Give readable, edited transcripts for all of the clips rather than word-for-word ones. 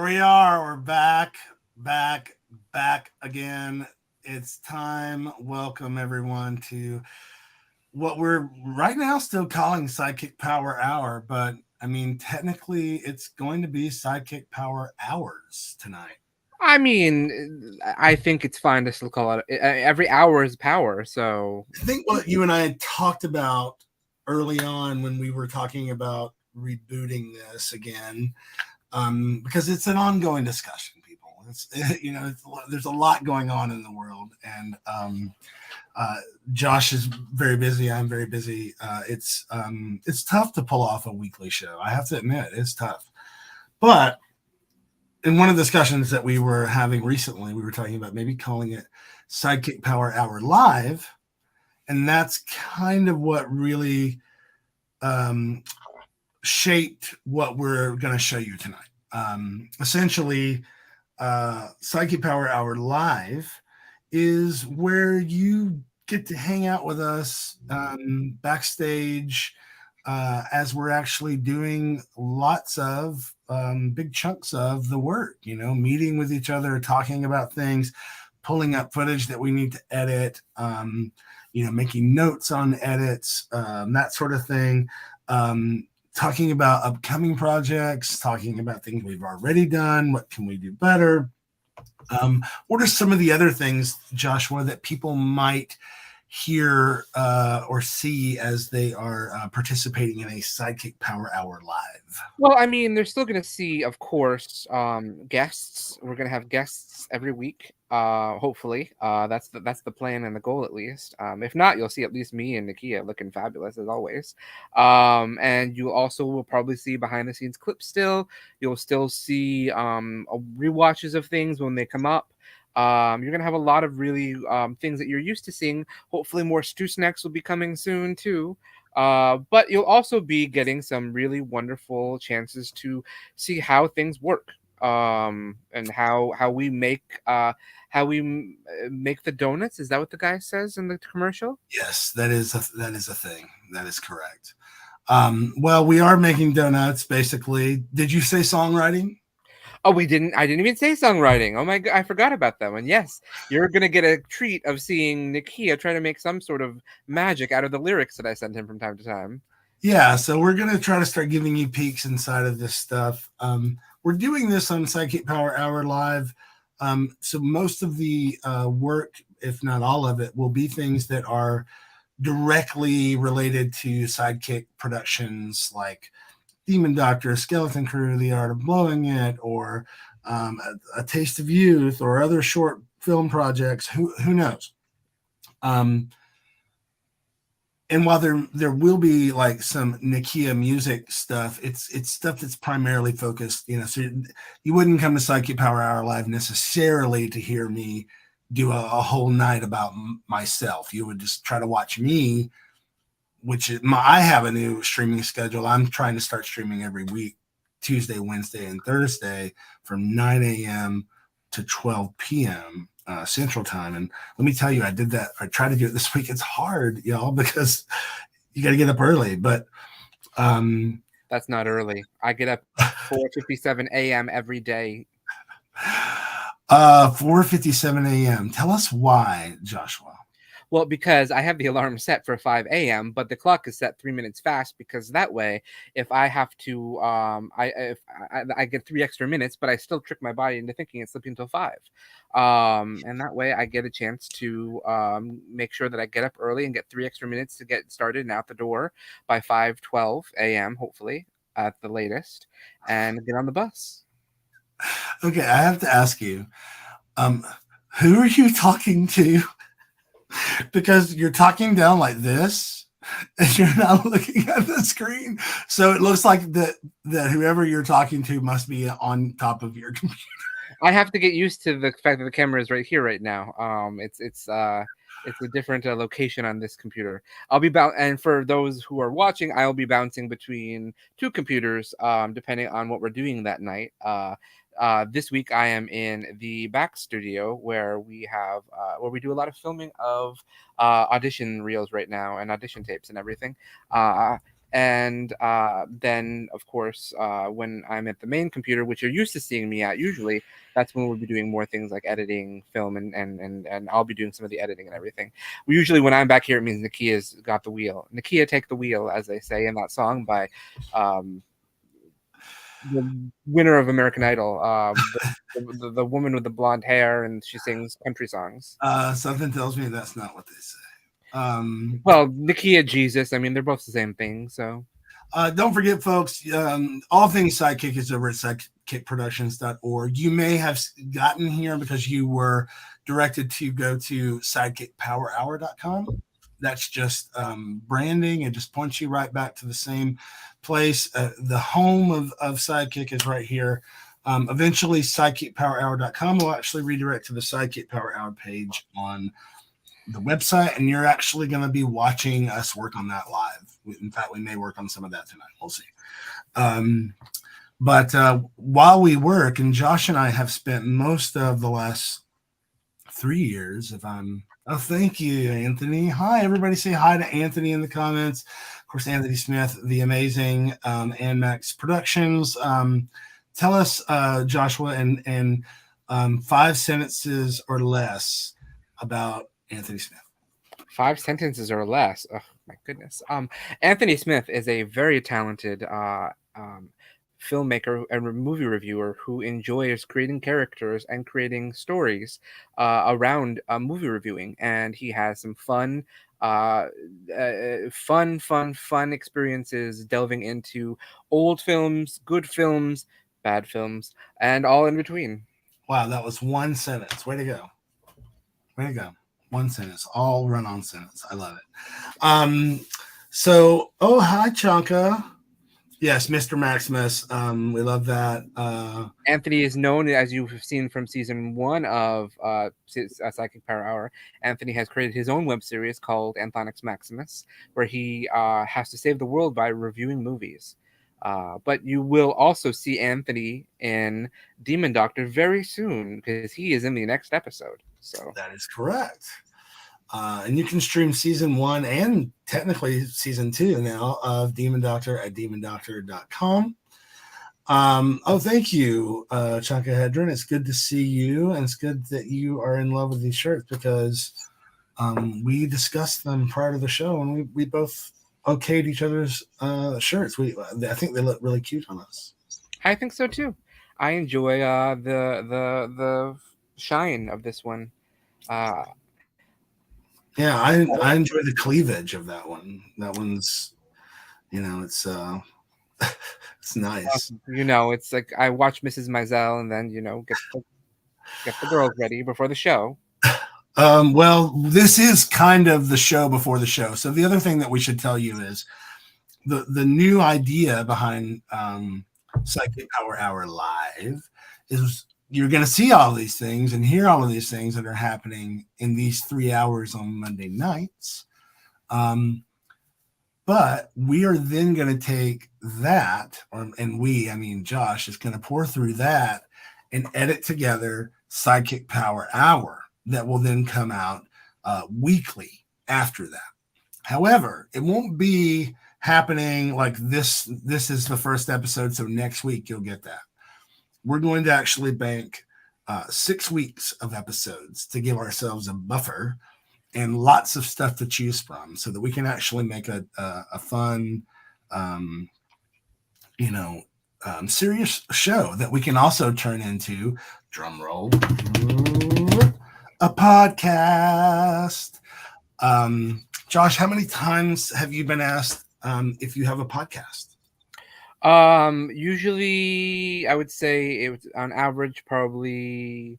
we are. We're back again. It's time. Welcome everyone to what we're right now still calling SideKick Power Hour, but I mean technically it's going to be SideKick Power Hours tonight. I mean, I think it's fine to still call it. Every hour is power, so I think what you and I had talked about early on when we were talking about rebooting this again, because it's an ongoing discussion, people. It's there's a lot going on in the world, and uh, Josh is very busy. I'm very busy. It's tough to pull off a weekly show. I have to admit, it's tough. But in one of the discussions that we were having recently, we were talking about maybe calling it Sidekick Power Hour Live, and that's kind of what really um, shaped what we're going to show you tonight. Essentially, Psyche Power Hour Live is where you get to hang out with us backstage as we're actually doing lots of big chunks of the work, meeting with each other, talking about things, pulling up footage that we need to edit, making notes on edits, that sort of thing. Talking about upcoming projects, talking about things we've already done, what can we do better. What are some of the other things, Joshua, that people might hear or see as they are participating in a Sidekick Power Hour Live? well, I mean, they're still going to see, of course, guests. We're going to have guests every week. Hopefully, that's the plan and the goal at least. If not, you'll see at least me and Nakia looking fabulous as always. And you also will probably see behind the scenes clips still. You'll still see rewatches of things when they come up. You're gonna have a lot of really things that you're used to seeing. Hopefully, more stew snacks will be coming soon too. But you'll also be getting some really wonderful chances to see how things work, and how we make make the donuts. Is that what the guy says in the commercial? Yes, that is a thing. That is correct. Well, we are making donuts, basically. Did you say songwriting? Oh, we didn't. I didn't even say songwriting. Oh my god, I forgot about that one. Yes, you're gonna get a treat of seeing Nakia try to make some sort of magic out of the lyrics that I send him from time to time. Yeah, so we're going to try to start giving you peeks inside of this stuff. We're doing this on Psychic Power Hour Live. So most of the work, if not all of it, will be things that are directly related to Sidekick productions like Demon Doctor, Skeleton Crew, The Art of Blowing It, or a Taste of Youth, or other short film projects. Who knows? Um, and while there will be like some Nakia music stuff, it's stuff that's primarily focused, so you wouldn't come to Psychic Power Hour Live necessarily to hear me do a whole night about myself. You would just try to watch me, which is I have a new streaming schedule. I'm trying to start streaming every week, Tuesday, Wednesday, and Thursday from 9 a.m. to 12 p.m. Central Time. And let me tell you, I did that. I tried to do it this week. It's hard, y'all, because you got to get up early. But That's not early. I get up 4:57 a.m. every day. 4:57 a.m. Tell us why, Joshua. Well, because I have the alarm set for 5 a.m., but the clock is set 3 minutes fast because that way, if I have to, I get 3 extra minutes, but I still trick my body into thinking it's sleeping until 5. And that way I get a chance to make sure that I get up early and get 3 extra minutes to get started and out the door by 5:12 a.m., hopefully, at the latest, and get on the bus. Okay, I have to ask you, um, who are you talking to? Because you're talking down like this and you're not looking at the screen. So it looks like that whoever you're talking to must be on top of your computer. I have to get used to the fact that the camera is right here right now. It's a different location on this computer. I'll be and for those who are watching, I'll be bouncing between two computers, depending on what we're doing that night. This week I am in the back studio where we do a lot of filming of audition reels right now and audition tapes and everything. And then, of course, when I'm at the main computer, which you're used to seeing me at usually, that's when we'll be doing more things like editing, film, and I'll be doing some of the editing and everything. Usually when I'm back here, it means Nakia's got the wheel. Nakia, take the wheel, as they say in that song by the winner of American Idol, the woman with the blonde hair, and she sings country songs. Something tells me that's not what they say. Well, Nakia, Jesus, I mean, they're both the same thing, so. Don't forget, folks, all things Sidekick is over at sidekickproductions.org. You may have gotten here because you were directed to go to sidekickpowerhour.com. That's just branding. It just points you right back to the same place. The home of Sidekick is right here. Eventually, sidekickpowerhour.com will actually redirect to the Sidekick Power Hour page on the website, and you're actually going to be watching us work on that live. In fact, we may work on some of that tonight. We'll see. But while we work, and Josh and I have spent most of the last 3 years, oh, thank you, Anthony. Hi, everybody say hi to Anthony in the comments. Of course, Anthony Smith, the amazing and Max Productions. Tell us, Joshua, in 5 sentences or less about Anthony Smith. 5 sentences or less. Oh my goodness. Anthony Smith is a very talented filmmaker and movie reviewer who enjoys creating characters and creating stories around movie reviewing, and he has some fun experiences delving into old films, good films, bad films, and all in between. Wow, that was 1 sentence. Way to go. Way to go. 1 sentence, all run-on sentence. I love it. So, oh, hi, Chanka. Yes, Mr. Maximus. We love that. Anthony is known, as you've seen from season 1 of Psychic Power Hour. Anthony has created his own web series called Anthonyx Maximus, where he has to save the world by reviewing movies. But you will also see Anthony in Demon Doctor very soon, because he is in the next episode. So that is correct. And you can stream season 1 and technically season 2 now of Demon Doctor at demondoctor.com. Oh, thank you, Chanka Hedron. It's good to see you, and it's good that you are in love with these shirts, because we discussed them prior to the show, and we both okayed each other's shirts. I think they look really cute on us. I think so too. I enjoy the shine of this one. Yeah, I enjoy the cleavage of that one. That one's, it's it's nice. It's like I watch Mrs. Maisel and then get the girls ready before the show. Well, this is kind of the show before the show. So the other thing that we should tell you is the new idea behind Psychic Power Hour Live is you're going to see all these things and hear all of these things that are happening in these 3 hours on Monday nights. But we are then going to take that, Josh is going to pour through that and edit together Psychic Power Hour that will then come out weekly after that. However, it won't be happening like this. This is the first episode, so next week you'll get that. We're going to actually bank 6 weeks of episodes to give ourselves a buffer and lots of stuff to choose from, so that we can actually make a fun, serious show that we can also turn into, drum roll, a podcast. Josh, how many times have you been asked if you have a podcast? Usually I would say it was on average probably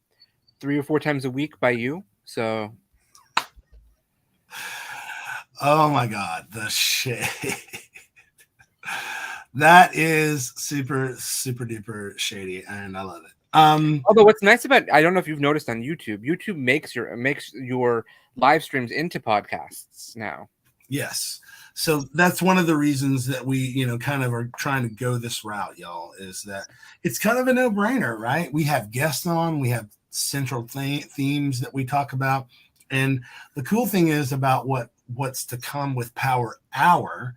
3 or 4 times a week by you. So oh my God, the shit. That is super, super duper shady, and I love it. Although what's nice about, I don't know if you've noticed on YouTube makes your live streams into podcasts now. Yes. So that's one of the reasons that we, kind of are trying to go this route, y'all, is that it's kind of a no-brainer, right? We have guests on, we have central themes that we talk about. And the cool thing is about what's to come with Power Hour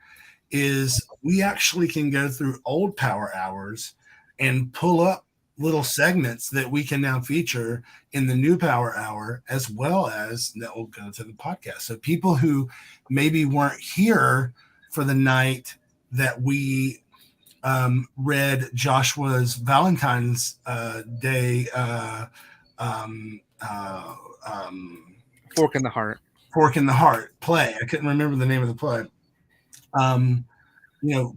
is we actually can go through old Power Hours and pull up little segments that we can now feature in the new Power Hour, as well as that will go to the podcast. So people who maybe weren't here for the night that we read Joshua's Valentine's Day Fork in the Heart. Fork in the Heart play. I couldn't remember the name of the play.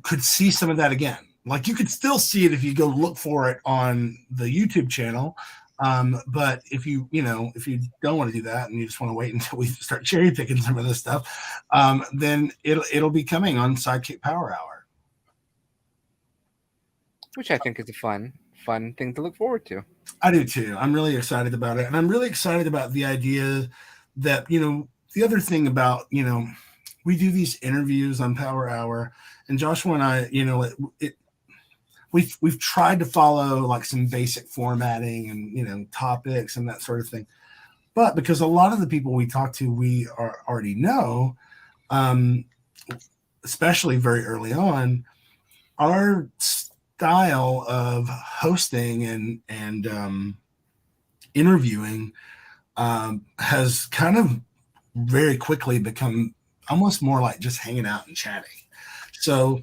Could see some of that again. Like you could still see it if you go look for it on the YouTube channel. But if you don't want to do that and you just want to wait until we start cherry picking some of this stuff, then it'll be coming on SideKick Power Hour, which I think is a fun thing to look forward to. I do too. I'm really excited about it, and I'm really excited about the idea that the other thing about we do these interviews on Power Hour, and Joshua and I, we've tried to follow like some basic formatting and topics and that sort of thing, but because a lot of the people we talk to we already know, especially very early on, our style of hosting and interviewing has kind of very quickly become almost more like just hanging out and chatting. So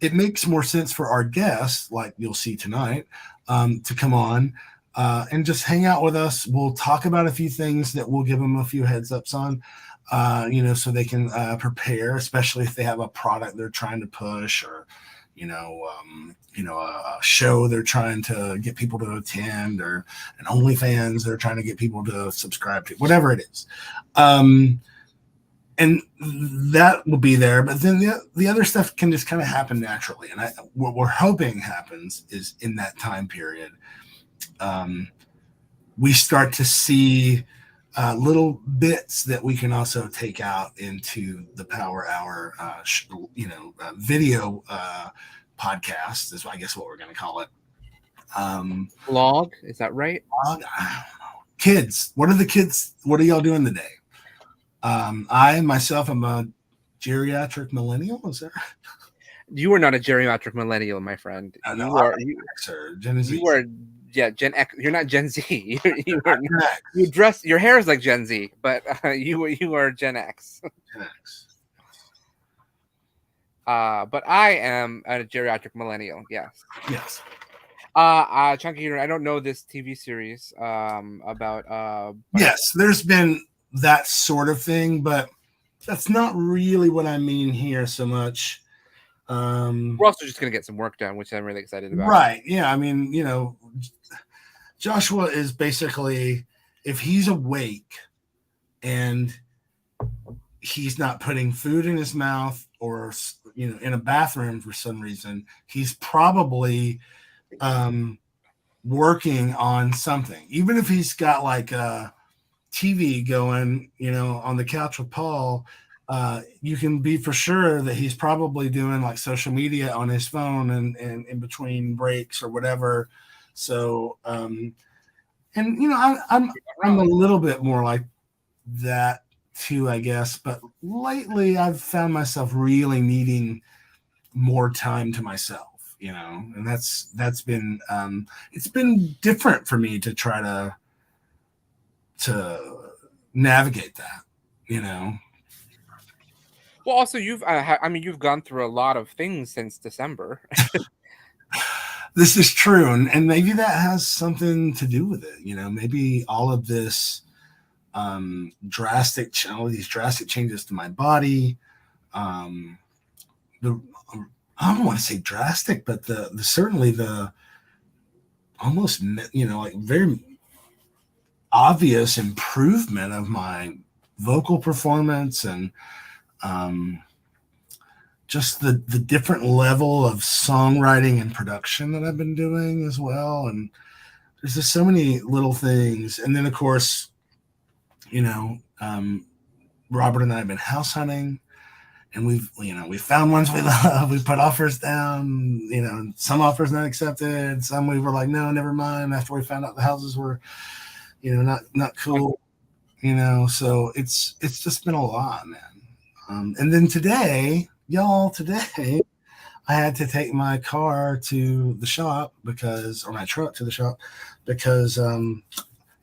it makes more sense for our guests, like you'll see tonight, to come on and just hang out with us. We'll talk about a few things that we'll give them a few heads ups on, so they can prepare, especially if they have a product they're trying to push, or a show they're trying to get people to attend, or an OnlyFans they're trying to get people to subscribe to, whatever it is. And that will be there, but then the other stuff can just kind of happen naturally. And what we're hoping happens is in that time period, we start to see little bits that we can also take out into the Power Hour, video podcast is I guess what we're going to call it. Vlog, is that right? Kids, what are y'all doing today? I myself am a geriatric millennial. Is there? You are not a geriatric millennial, my friend. You are Gen Z. You are Gen X. You're not Gen Z. You dress. Your hair is like Gen Z, but you are Gen X. Gen X. But I am a geriatric millennial. Yes. Yes. Chunky, I don't know this TV series about. Yes, there's been that sort of thing, but that's not really what I mean here so much. We're also just gonna get some work done, which I'm really excited about. Right? Yeah. I mean, Joshua is basically, if he's awake and he's not putting food in his mouth or in a bathroom for some reason, he's probably working on something. Even if he's got like a TV going, on the couch with Paul, you can be for sure that he's probably doing like social media on his phone and in between breaks or whatever. So, I'm a little bit more like that too, I guess. But lately, I've found myself really needing more time to myself, and that's been it's been different for me to try to navigate that, Well, also you've gone through a lot of things since December. This is true, and maybe that has something to do with it. Maybe all of this drastic changes to my body. I don't want to say drastic, but certainly the almost like very obvious improvement of my vocal performance and just the different level of songwriting and production that I've been doing as well. And there's just so many little things. And then of course, Robert and I have been house hunting, and we found ones we love. We put offers down, some offers not accepted. Some we were like, no, never mind. After we found out the houses were, not cool, so it's just been a lot, man. And then today, y'all, today I had to take my car to the shop or my truck to the shop because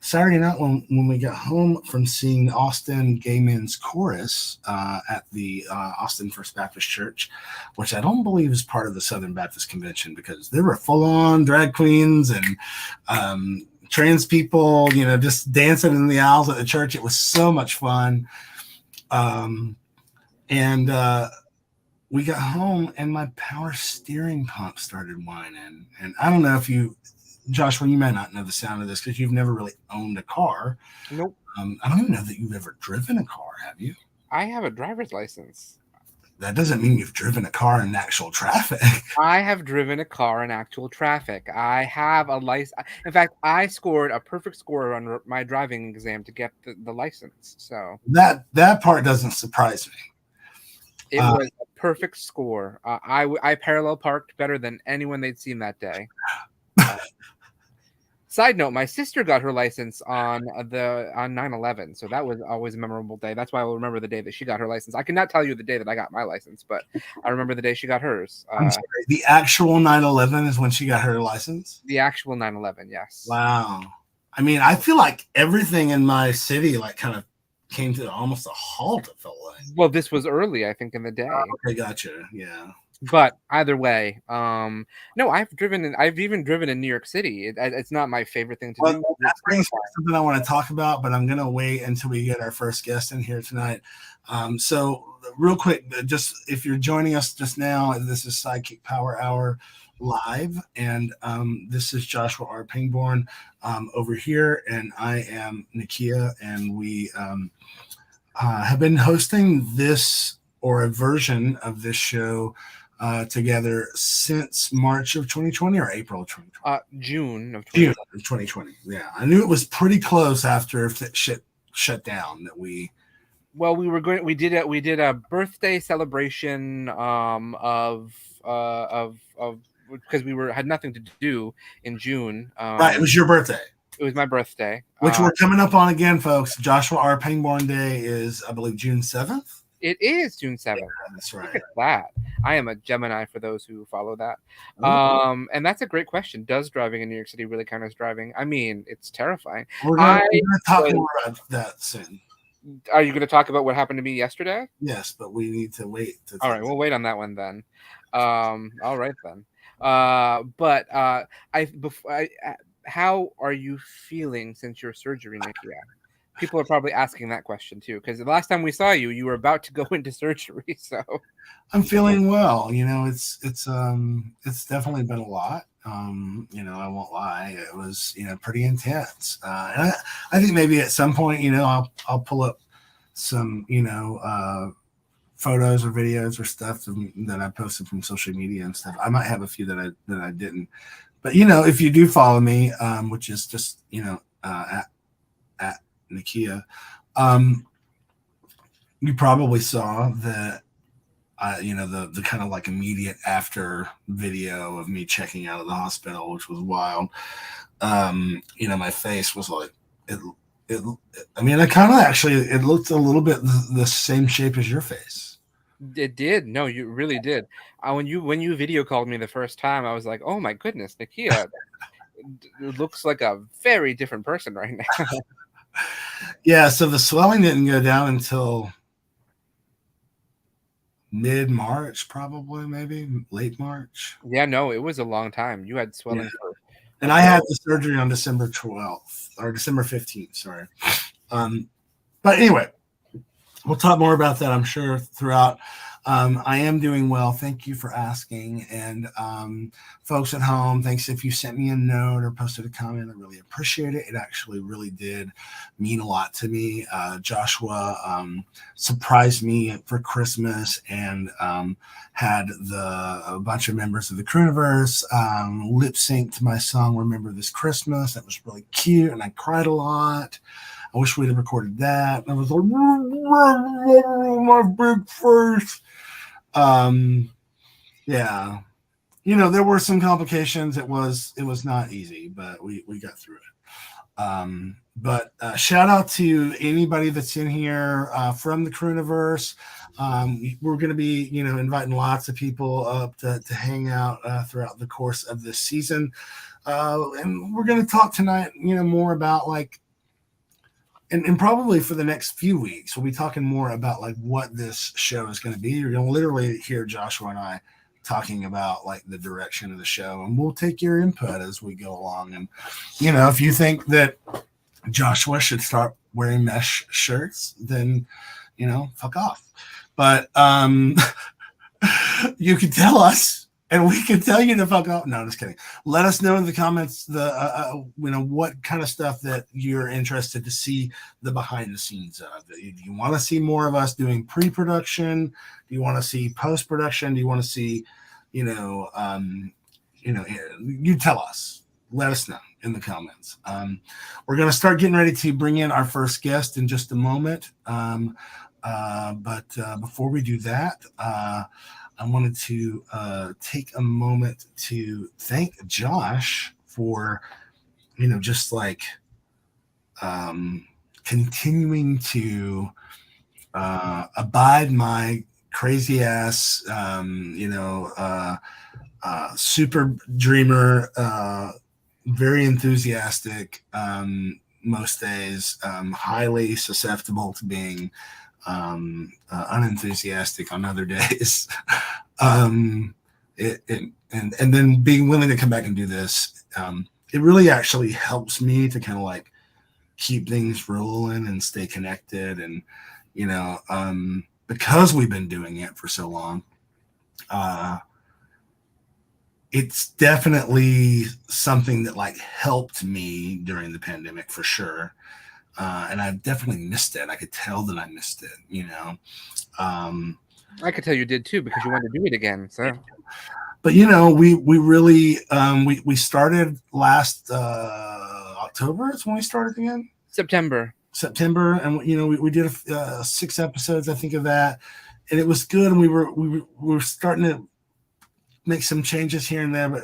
Saturday night when we got home from seeing Austin Gay Men's Chorus at the Austin First Baptist Church, which I don't believe is part of the Southern Baptist Convention, because there were full-on drag queens and trans people, just dancing in the aisles at the church. It was so much fun. And we got home and my power steering pump started whining. And I don't know if Joshua, you may not know the sound of this because you've never really owned a car. Nope. I don't even know that you've ever driven a car, have you? I have a driver's license. That doesn't mean you've driven a car in actual traffic. I have driven a car in actual traffic. I have a license. In fact, I scored a perfect score on my driving exam to get the license. So that part doesn't surprise me. It was a perfect score. I parallel parked better than anyone they'd seen that day. Side note: my sister got her license on 9/11, so that was always a memorable day. That's why I will remember the day that she got her license. I cannot tell you the day that I got my license, but I remember the day she got hers. I'm sorry, the actual 9/11 is when she got her license? The actual 9/11, yes. Wow. I mean, I feel like everything in my city kind of came to almost a halt, it felt like. Well, this was early, I think, in the day. Okay, gotcha. Yeah. But either way, no, I've even driven in New York City. It's not my favorite thing to do. That brings me to something I want to talk about, but I'm going to wait until we get our first guest in here tonight. So real quick, just if you're joining us just now, this is SideKick Power Hour live, and this is Joshua R. Pangborn over here, and I am Nakia, and we have been hosting this, or a version of this show, together since March of 2020 or April of 2020? June of 2020. June of 2020. Yeah, I knew it was pretty close after shit shut down that we. Well, we did a birthday celebration of because we had nothing to do in June. Right, it was your birthday. It was my birthday, which we're coming up on again, folks. Joshua R. Pangborn Day is, I believe, June 7th. It is June 7th. Yeah, that's right. Look at that. I am a Gemini, for those who follow that. And that's a great question. Does driving in New York City really count as driving? I mean, it's terrifying. We're going to talk more about that soon. Are you going to talk about what happened to me yesterday? Yes, but we need to wait. All right, we'll wait on that one then. All right then. How are you feeling since your surgery, Nakia? People are probably asking that question too, because the last time we saw you, you were about to go into surgery. So I'm feeling well. It's definitely been a lot. I won't lie. It was, pretty intense. And I think maybe at some point, I'll pull up some, photos or videos or stuff that I posted from social media and stuff. I might have a few that I didn't. But if you do follow me, which is just at Nakia, you probably saw that the kind of like immediate after video of me checking out of the hospital, which was wild. My face was like it looked a little bit the same shape as your face. It did. No, you really did. When you video called me the first time, I was like, oh my goodness, Nakia looks like a very different person right now. Yeah, so the swelling didn't go down until mid-March, probably, maybe late March. Yeah, no, it was a long time. You had swelling and I had the surgery on December 12th or December 15th, sorry. But anyway, we'll talk more about that, I'm sure, throughout. I am doing well. Thank you for asking. And folks at home, thanks if you sent me a note or posted a comment. I really appreciate it. It actually really did mean a lot to me. Joshua surprised me for Christmas and had a bunch of members of the Crewniverse lip sync to my song "Remember This Christmas." That was really cute, and I cried a lot. I wish we'd have recorded that. And I was like, my big face. Yeah. There were some complications. It was not easy, but we got through it. But shout out to anybody that's in here from the Crewniverse. We're going to be, inviting lots of people up to hang out throughout the course of this season. And we're going to talk tonight, more about and probably for the next few weeks, we'll be talking more about what this show is going to be. You're going to literally hear Joshua and I talking about the direction of the show, and we'll take your input as we go along. And, if you think that Joshua should start wearing mesh shirts, then, fuck off. But you can tell us, and we can tell you to fuck off. No, just kidding. Let us know in the comments what kind of stuff that you're interested to see the behind the scenes of. Do you want to see more of us doing pre-production? Do you want to see post-production? Do you want to see, you tell us. Let us know in the comments. We're going to start getting ready to bring in our first guest in just a moment. But before we do that, I wanted to take a moment to thank Josh for, just continuing to abide my crazy ass, super dreamer, very enthusiastic most days, highly susceptible to being unenthusiastic on other days. And then being willing to come back and do this, it really actually helps me to kind of keep things rolling and stay connected. And because we've been doing it for so long, it's definitely something that helped me during the pandemic for sure. And I definitely missed it. I could tell that I missed it, I could tell you did too, because you wanted to do it again. So, but we really we started last October. It's when we started again. September, and we did 6 episodes, I think, of that, and it was good. And we were starting to make some changes here and there, but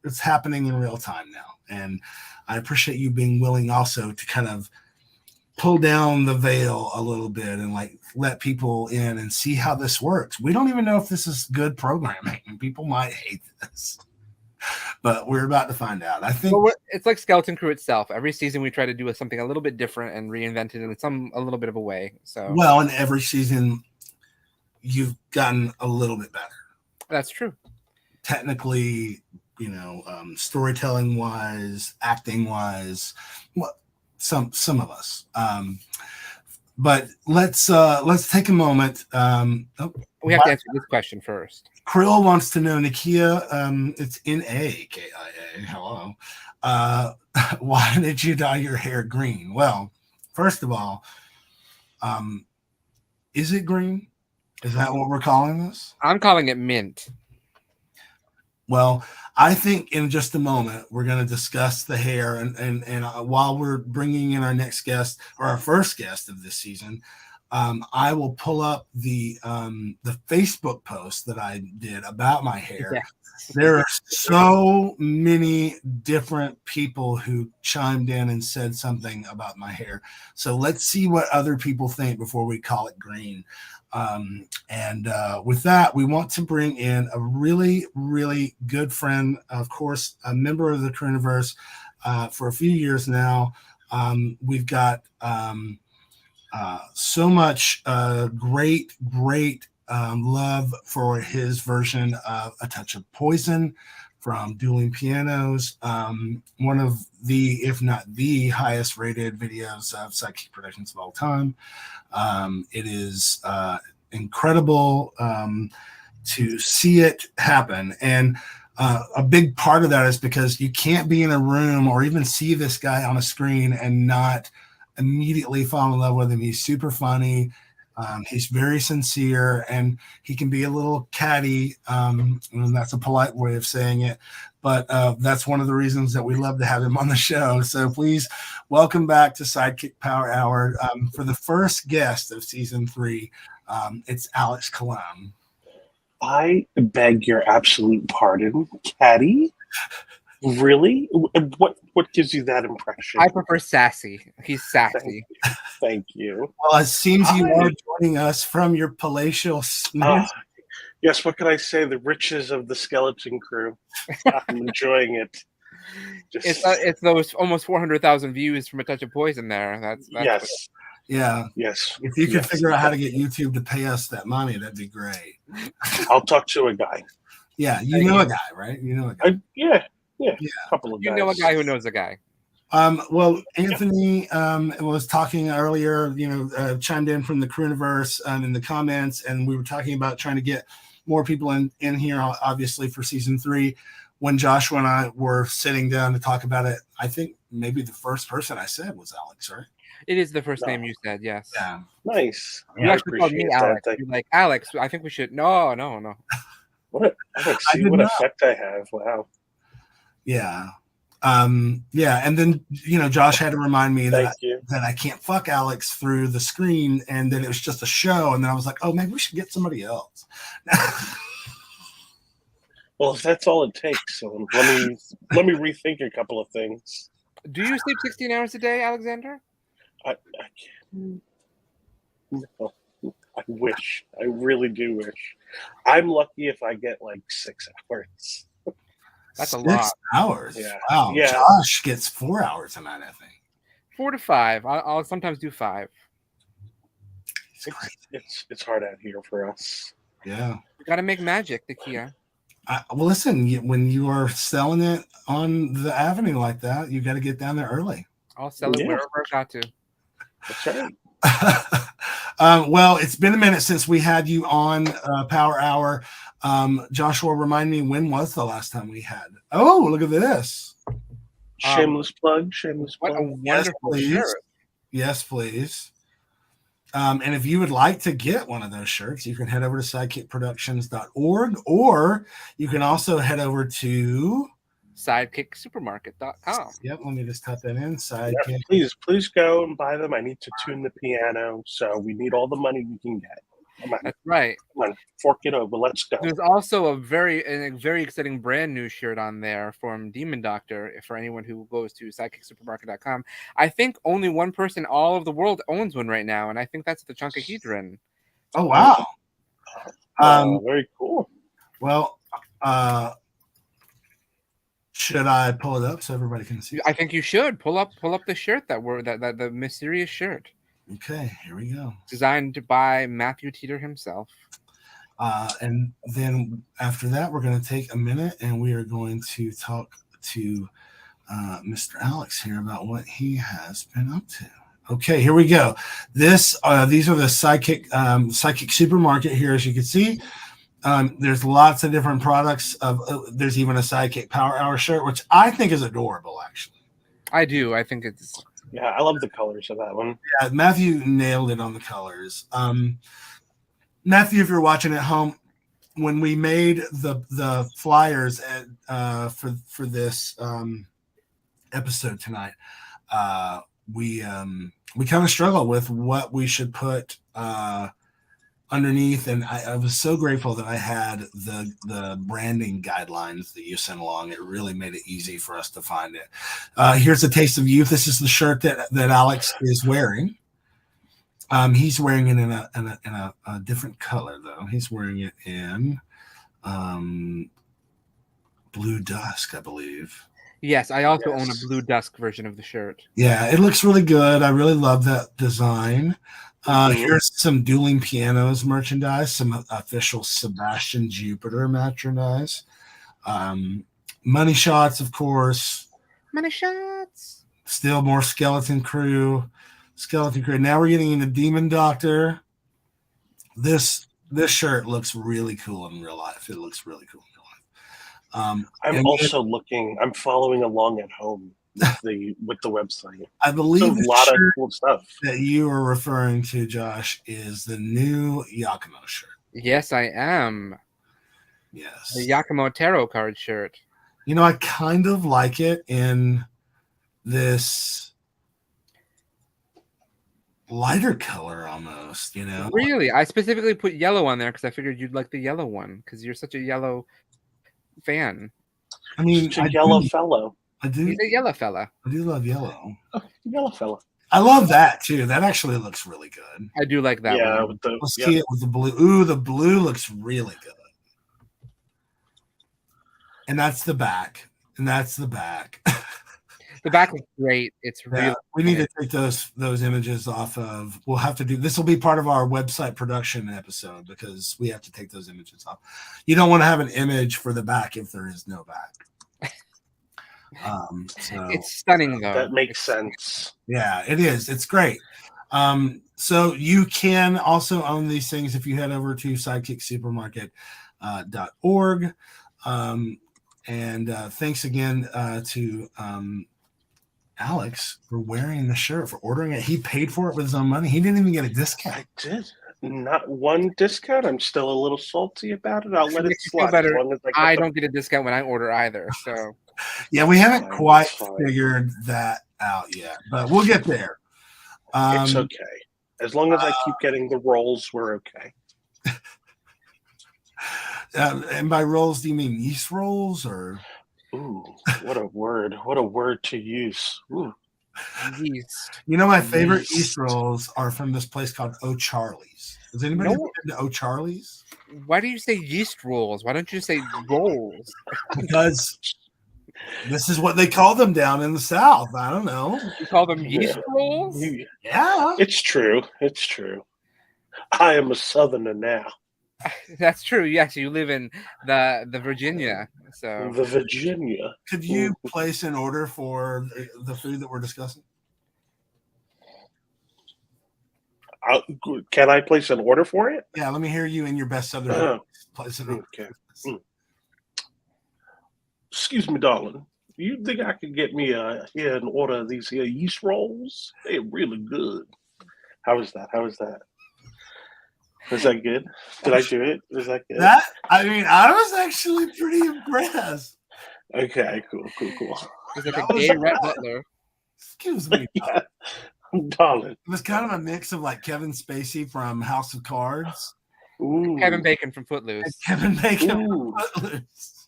it's happening in real time now. And I appreciate you being willing also to kind of pull down the veil a little bit and let people in and see how this works. We don't even know if this is good programming, and people might hate this, but we're about to find out. I think it's like Skeleton Crew itself. Every season we try to do something a little bit different and reinvent it in a little bit of a way. So and every season you've gotten a little bit better. That's true. Technically, storytelling wise, acting wise, some of us. But let's take a moment. We have to answer this question first. Krill wants to know, Nakia, it's Nakia. Hello. Why did you dye your hair green? Well, first of all, is it green? Is that what we're calling this? I'm calling it mint. Well, I think in just a moment we're going to discuss the hair, and while we're bringing in our next guest, or our first guest of this season, I will pull up the Facebook post that I did about my hair. Yes. There are so many different people who chimed in and said something about my hair. So let's see what other people think before we call it green. With that, we want to bring in a really, really good friend, of course, a member of the Crewniverse for a few years now. We've got so much great love for his version of A Touch of Poison from Dueling Pianos, one of the, if not the highest rated videos of SideKick Productions of all time. It is incredible to see it happen. And a big part of that is because you can't be in a room or even see this guy on a screen and not immediately fall in love with him. He's super funny. He's very sincere, and he can be a little catty. And that's a polite way of saying it. But that's one of the reasons that we love to have him on the show. So please welcome back to SideKick Power Hour for the first guest of season 3. It's Alex Colón. I beg your absolute pardon, catty. Really? What gives you that impression? I prefer sassy. He's sassy. Thank you. Well, it seems you Hi. are joining us from your palatial. Yes, what can I say? The riches of the skeleton crew. I'm enjoying it. It's those almost 400,000 views from A Touch of Poison there. That's yes. Yeah. Yes. If you could figure out how to get YouTube to pay us that money, that'd be great. I'll talk to a guy. Yeah, you know a guy, right? You know a guy. Yeah. A couple of guys. You know a guy who knows a guy. Well, Anthony was talking earlier, chimed in from the Crewniverse in the comments, and we were talking about trying to get more people in here, obviously, for season 3. When Joshua and I were sitting down to talk about it, I think maybe the first person I said was Alex, right? It is the first name you said, yes. Yeah. Nice. You actually called me Alex. You're like, Alex, I think we should. No. What effect I have. Wow. Yeah. And then Josh had to remind me that I can't fuck Alex through the screen, and that it was just a show. And then I was like, oh, maybe we should get somebody else. Well, if that's all it takes, so let me rethink a couple of things. Do you sleep 16 hours a day, Alexander? I wish. I really do wish. I'm lucky if I get like 6 hours. That's a lot. 6 hours. Yeah. Wow. Yeah. Josh gets 4 hours a night, I think. 4 to 5. I'll sometimes do 5. It's hard out here for us. Yeah. You got to make magic, Nakia. Well, listen, when you are selling it on the avenue like that, you got to get down there early. I'll sell it wherever I got to. That's right. Well, it's been a minute since we had you on Power Hour. Joshua, remind me, when was the last time we had? Oh, look at this. Shameless plug. What a wonderful shirt. Yes, please. And if you would like to get one of those shirts, you can head over to sidekickproductions.org, or you can also head over to SideKickSupermarket.com. Yep, let me just type that in. Sidekick. Yeah, please go and buy them. I need to tune the piano, so we need all the money we can get. That's right. Come on, fork it over. Let's go. There's also a very exciting brand new shirt on there from Demon Doctor for anyone who goes to SideKickSupermarket.com. I think only one person all of the world owns one right now, and I think that's the Chunkahedron. Oh, wow. Very cool. Well, should I pull it up so everybody can see? I think you should pull up the shirt that the mysterious shirt. Okay, here we go. Designed by Matthew Teeter himself. And then after that, we're going to take a minute and we are going to talk to Mr. Alex here about what he has been up to. Okay, here we go. These are the SideKick Supermarket here, as you can see. There's lots of different products. There's even a SideKick Power Hour shirt, which I think is adorable, actually. I do. I think it's... Yeah, I love the colors of that one. Yeah, Matthew nailed it on the colors. Matthew, if you're watching at home, when we made the flyers for this episode tonight, we kind of struggled with what we should put underneath, and I was so grateful that I had the branding guidelines that you sent along. It really made it easy for us to find it. Here's a taste of youth. This is the shirt that Alex is wearing. He's wearing it in a different color, though. He's wearing it in Blue Dusk, I believe. Yes, I also own a Blue Dusk version of the shirt. Yeah, it looks really good. I really love that design. Here's some Dueling Pianos merchandise, some official Sebastian Jupiter merchandise. Money shots, of course. Money shots. Still more Skeleton Crew. Now we're getting into Demon Doctor. This shirt looks really cool in real life. It looks really cool in real life. I'm following along at home with the website. I believe a lot of cool stuff that you are referring to, Josh, is the new Yakumo shirt. Yes, I am. Yes. The Yakumo tarot card shirt. I kind of like it in this lighter color almost, Really? I specifically put yellow on there because I figured you'd like the yellow one because you're such a yellow fan. I mean, Such a yellow fellow. I do. He's a yellow fella. I do love yellow. Yellow fella. I love that too. That actually looks really good. I do like that Yeah, one. with the Let's see it with the blue. Ooh, the blue looks really good. And that's the back. And that's the back. The back is great. It's really. We need to take those images off of. We'll have to do. This will be part of our website production episode because we have to take those images off. You don't want to have an image for the back if there is no back. So It's stunning though. that makes sense. yeah, it is. It's great. So you can also own these things if you head over to sidekicksupermarket.org. And thanks again to Alex for wearing the shirt, for ordering it. He paid for it with his own money. He didn't even get a discount. I did. Not one discount. I'm still a little salty about it. I'll let it Makes you feel slide. better. As long as I don't get a discount when I order either. So Yeah, we haven't Fine, quite that's fine. figured that out yet, but we'll get there. It's okay. As long as I keep getting the rolls, we're okay. And by rolls, do you mean yeast rolls or? Ooh, what a word. What a word to use. Ooh. yeast. You know, my favorite Yeast. yeast rolls are from this place called O'Charlie's. Has anybody No. ever been to O'Charlie's? Why do you say yeast rolls? Why don't you say rolls? Because this is what they call them down in the South. I don't know. You call them yeast rolls? Yeah. It's true. It's true. I am a Southerner now. That's true. Yes, you live in the Virginia. So The Virginia. Could you place an order for the food that we're discussing? Can I place an order for it? Yeah, let me hear you in your best Southern voice. Place an order. Okay. Excuse me, darling. You think I could get me here an order of these here yeast rolls? They're really good. How is that? How is that? Was that good? Did I do it? Was that good? I mean, I was actually pretty impressed. Okay, cool. it's like a gay Rhett Butler. Excuse me. Yeah. Darling. It was kind of a mix of like Kevin Spacey from House of Cards, Ooh. Kevin Bacon from and Footloose. Kevin Bacon Ooh. from Footloose.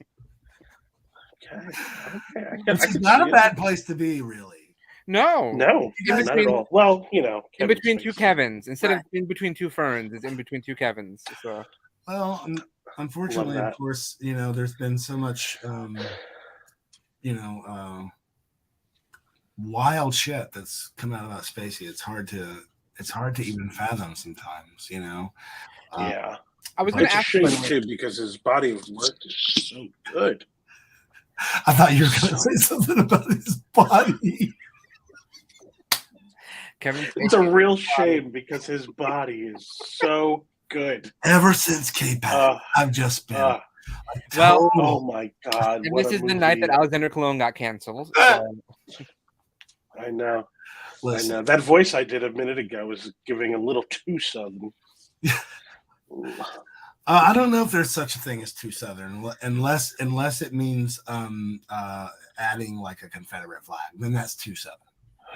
Okay. I It's can not see a bad place to be, really. No, No, In not between- at all. Well, you know, in Kevin between two Spacey. Kevins. Instead of in between two Ferns, it's in between two Kevins. So Well, unfortunately, Love of that. course, you know, there's been so much, wild shit that's come out about Spacey. It's hard to even fathom sometimes, you know. Yeah. I was going It's to a ask you. shame too because his body of work is so good. I thought you were going to say something about his body. Kevin, It's a real shame because his body is so good. Ever since K-Pac, Uh, I've just been uh, Well, oh my God. and what this a is the movie. night that Alexander Colón got canceled. So. I know. listen. I know. That voice I did a minute ago was giving a little too southern. I don't know if there's such a thing as too southern, unless it means adding like a Confederate flag. Then that's too southern.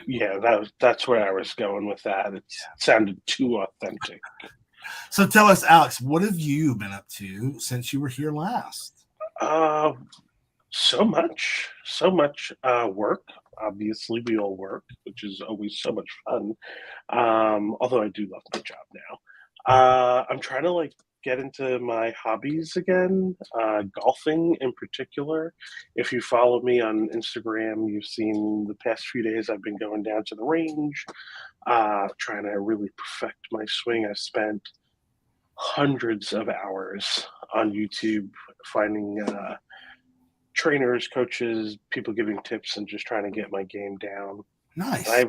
Yeah, that's where I was going with that. It sounded too authentic. So tell us, Alex, what have you been up to since you were here last? So much work. Obviously, we all work, which is always so much fun. Although I do love my job now. I'm trying to get into my hobbies again, golfing in particular. If you follow me on Instagram, you've seen the past few days I've been going down to the range, trying to really perfect my swing. I've spent hundreds of hours on YouTube finding trainers, coaches, people giving tips, and just trying to get my game down. Nice. I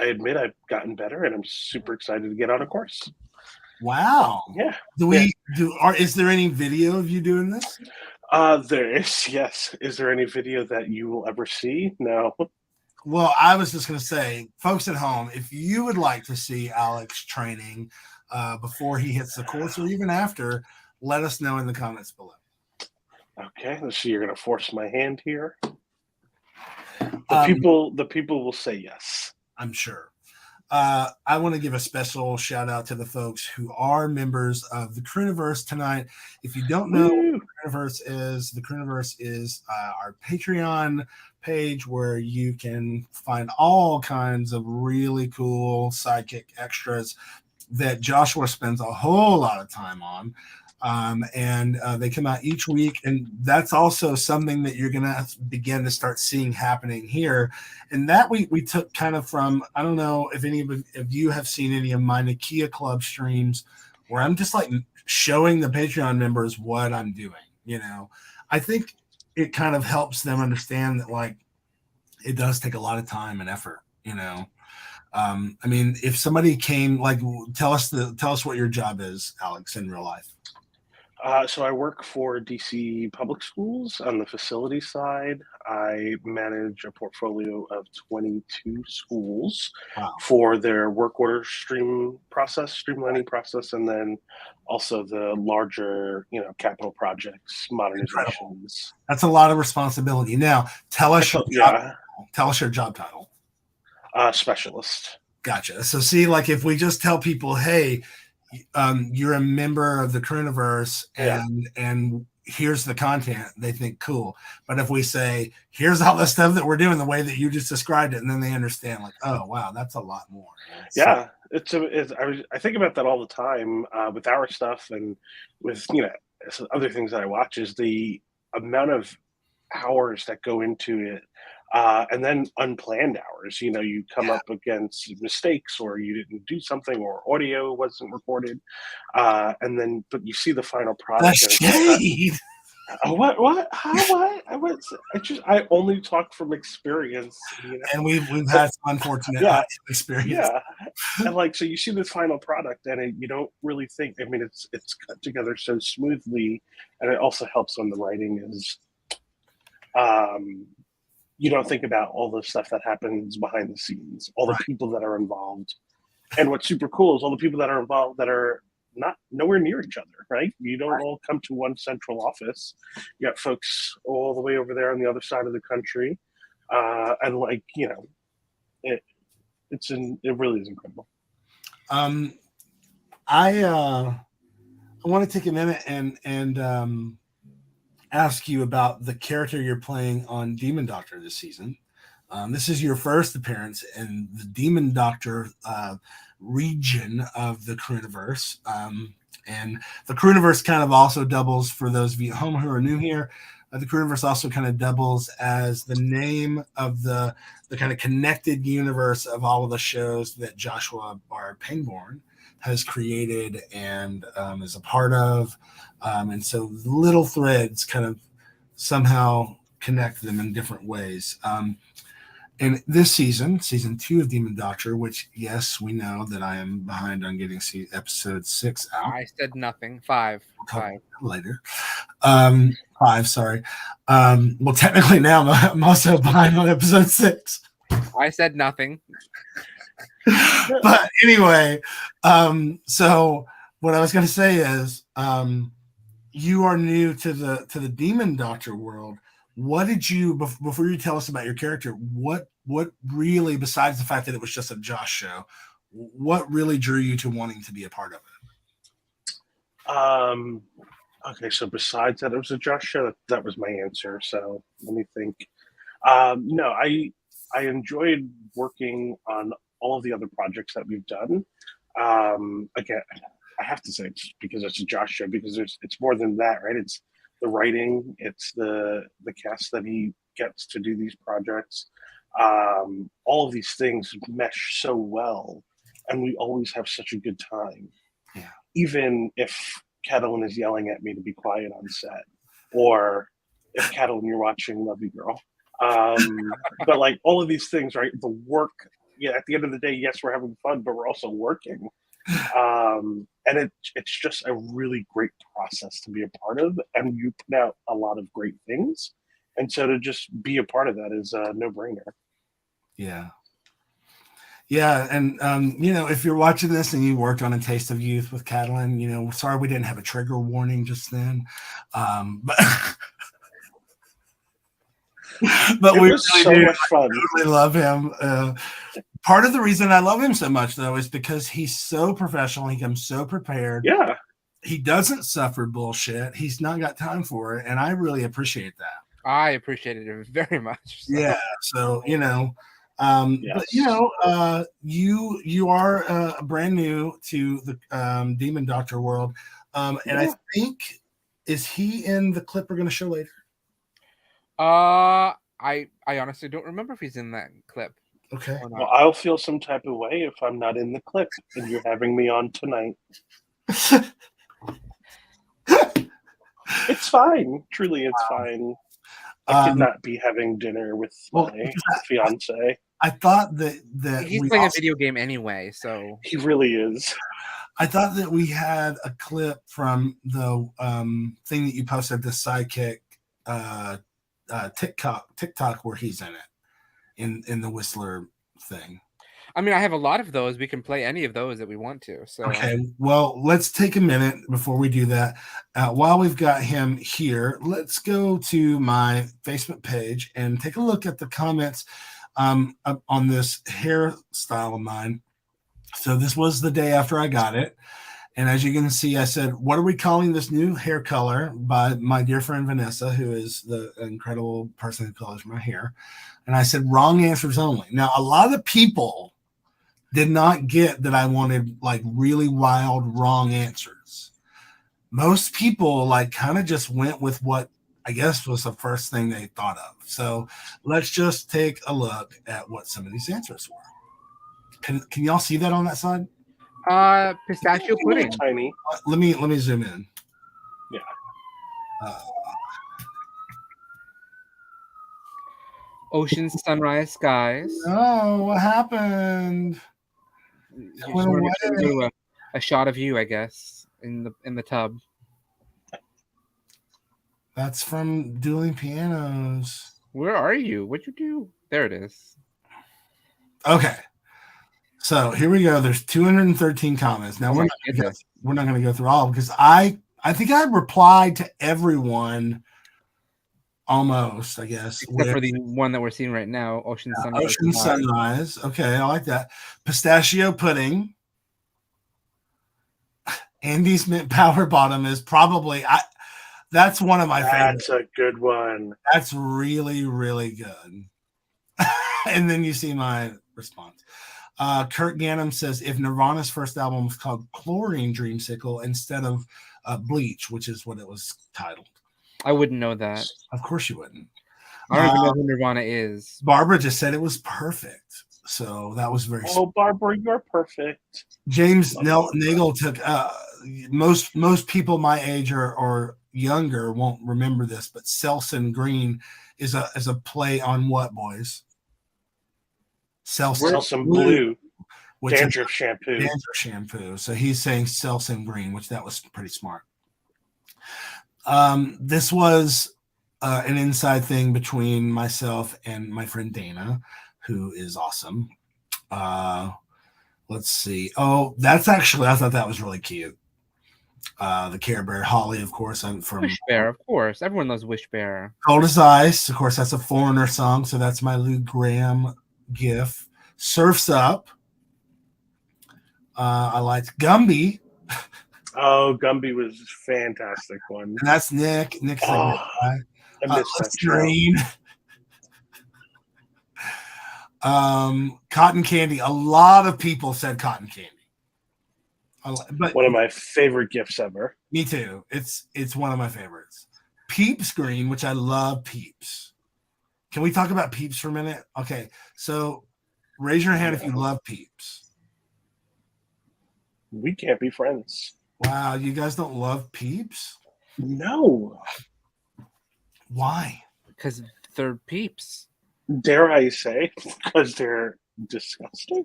admit I've gotten better, and I'm super excited to get on a course. Wow. Yeah. Is there any video of you doing this? There is, yes. Is there any video that you will ever see? No. Well, I was just going to say, folks at home, if you would like to see Alex training before he hits the course or even after, let us know in the comments below. Okay, let's see. You're going to force my hand here. The people will say yes. I'm sure. I want to give a special shout out to the folks who are members of the Crewniverse tonight. If you don't know what The Crewniverse is our Patreon page where you can find all kinds of really cool sidekick extras that Joshua spends a whole lot of time on. And they come out each week, and that's also something that you're gonna begin to start seeing happening here. And that we took kind of from, I don't know if any of you have seen any of my Nakia Club streams where I'm just like showing the Patreon members what I'm doing. You know, I think it kind of helps them understand that like it does take a lot of time and effort. You know, I mean, if somebody came, like, tell us what your job is, Alex, in real life. So I work for DC Public Schools on the facility side. I manage a portfolio of 22 schools for their work order streamlining process, and then also the larger, capital projects, modernizations. That's a lot of responsibility. Now, tell us your job title. Specialist. Gotcha. So see, like if we just tell people, hey, you're a member of the Crewniverse and here's the content, they think cool. But if we say, here's all the stuff that we're doing the way that you just described it, and then they understand like, oh wow, that's a lot more. I think about that all the time with our stuff and with other things that I watch, is the amount of hours that go into it. And then unplanned hours, you come up against mistakes, or you didn't do something, or audio wasn't recorded. But you see the final product. What? I only talk from experience. And we've had some unfortunate experience. Yeah. And so you see the final product and you don't really think, it's cut together so smoothly. And it also helps when the writing is, you don't think about all the stuff that happens behind the scenes, all the people that are involved. And what's super cool is all the people that are involved that are nowhere near each other, right? You don't all come to one central office. You got folks all the way over there on the other side of the country. It really is incredible. I want to take a minute and ask you about the character you're playing on Demon Doctor this season. This is your first appearance in the Demon Doctor region of the Crewniverse. And the Crewniverse kind of also doubles, for those of you at home who are new here, the Crewniverse also kind of doubles as the name of the kind of connected universe of all of the shows that Joshua R. Pangborn has created and is a part of. And so little threads kind of somehow connect them in different ways. And this season 2 of Demon Doctor, which, yes, we know that I am behind on getting episode 6 out. I said nothing. 5. We'll talk later. 5, sorry. Well, technically now I'm also behind on episode 6. I said nothing. But anyway, so what I was going to say is, you are new to the Demon Doctor world. What did you, before you tell us about your character, what really, besides the fact that it was just a Josh show, what really drew you to wanting to be a part of it? Okay, so besides that it was a Josh show, that was my answer. So let me think. No, I enjoyed working on all of the other projects that we've done. Again, I have to say it's because it's a Josh show, because it's more than that, right? It's the writing, it's the cast that he gets to do these projects. All of these things mesh so well, and we always have such a good time. Yeah. Even if Catalan is yelling at me to be quiet on set, or if Catalan, you're watching, love you, girl. But like all of these things, right? The work, at the end of the day, yes, we're having fun, but we're also working. And it's just a really great process to be a part of, and you put out a lot of great things, and so to just be a part of that is a no-brainer. Yeah, and if you're watching this and you worked on A Taste of Youth with Catalan, sorry we didn't have a trigger warning just then, but but it we was really so do. much fun. I really love him. Part of the reason I love him so much, though, is because he's so professional. He comes so prepared. Yeah. he doesn't suffer bullshit. He's not got time for it, and I really appreciate that. I appreciated it very much. So. Yeah. So Yes. but you are brand new to the Demon Doctor world, and I think is he in the clip we're going to show later? I honestly don't remember if he's in that clip. Okay. Well, I'll feel some type of way if I'm not in the clip and you're having me on tonight. It's fine. Truly, it's fine. I could not be having dinner with my fiance. I thought that he's playing a video game anyway, so he really is. I thought that we had a clip from the thing that you posted, the SideKick TikTok where he's in it, in the Whistler thing. I mean, I have a lot of those. We can play any of those that we want to. So okay, well, let's take a minute before we do that. While we've got him here, let's go to my Facebook page and take a look at the comments on this hairstyle of mine. So this was the day after I got it. And as you can see, I said, what are we calling this new hair color by my dear friend Vanessa, who is the incredible person who colors my hair. And I said, wrong answers only. Now, a lot of people did not get that I wanted like really wild, wrong answers. Most people like kind of just went with what I guess was the first thing they thought of. So let's just take a look at what some of these answers were. Can y'all see that on that side? Pistachio pudding. Tiny. Let me zoom in. Yeah. Ocean, sunrise, skies. Oh, what happened? Do a shot of you, I guess, in the tub. That's from Dueling Pianos. Where are you? What'd you do? There it is. Okay. So here we go. There's 213 comments. Now we're not going to go through all because I think I replied to everyone almost, I guess. Except for the one that we're seeing right now, Ocean Sunrise. Ocean Sunrise. Okay, I like that. Pistachio pudding. Andy's mint power bottom is probably that's one of my favorites. That's a good one. That's really, really good. And then you see my response. Kurt Ganem says, if Nirvana's first album was called Chlorine Dreamsicle instead of Bleach, which is what it was titled. I wouldn't know that. Of course you wouldn't. I don't even know who Nirvana is. Barbara just said it was perfect. So that was very sweet. Barbara, you're perfect. James Nagel took most people my age or younger won't remember this, but Selsun Green is a play on what, boys? Selsun Blue, dandruff shampoo. Dandruff shampoo. So he's saying Selsun Green, which that was pretty smart. This was an inside thing between myself and my friend Dana, who is awesome. Let's see. Oh, that's actually, I thought that was really cute. The Care Bear, Holly, of course. I'm from Wish Bear, of course. Everyone loves Wish Bear. Cold as Ice, of course. That's a Foreigner song, so that's my Lou Graham gif. Surfs Up. I liked Gumby. Oh, Gumby was a fantastic one. And that's Nick. Nick's I miss that Green. Cotton Candy. A lot of people said Cotton Candy. But one of my favorite gifts ever. Me too. It's one of my favorites. Peeps Green, which I love Peeps. Can we talk about Peeps for a minute? Okay, so raise your hand if you love Peeps. We can't be friends. Wow, you guys don't love Peeps? No. Why? Because they're Peeps. Dare I say? Because they're disgusting.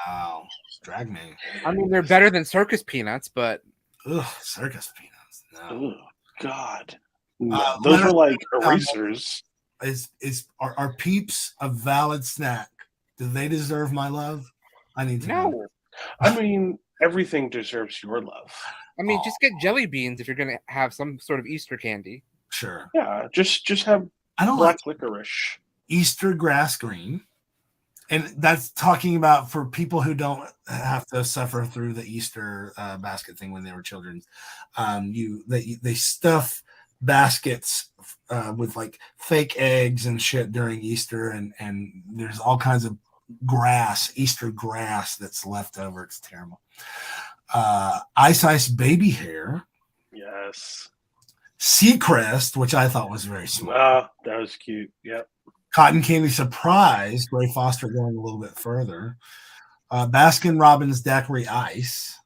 Wow, drag me. I mean, they're better than circus peanuts, but circus peanuts. No. Oh God. No, those are like erasers. Are Peeps a valid snack? Do they deserve my love? I need to know. I mean, everything deserves your love. I mean, just get jelly beans if you're gonna have some sort of Easter candy. Sure. Yeah, just have black licorice. Easter grass green. And that's talking about for people who don't have to suffer through the Easter basket thing when they were children. They stuff baskets with like fake eggs and shit during Easter, and there's all kinds of Easter grass that's left over. It's terrible. Ice baby hair. Yes. Seacrest, which I thought was very smart. That was cute. Yep. Cotton Candy Surprise, Ray Foster going a little bit further. Baskin Robbins Daiquiri Ice.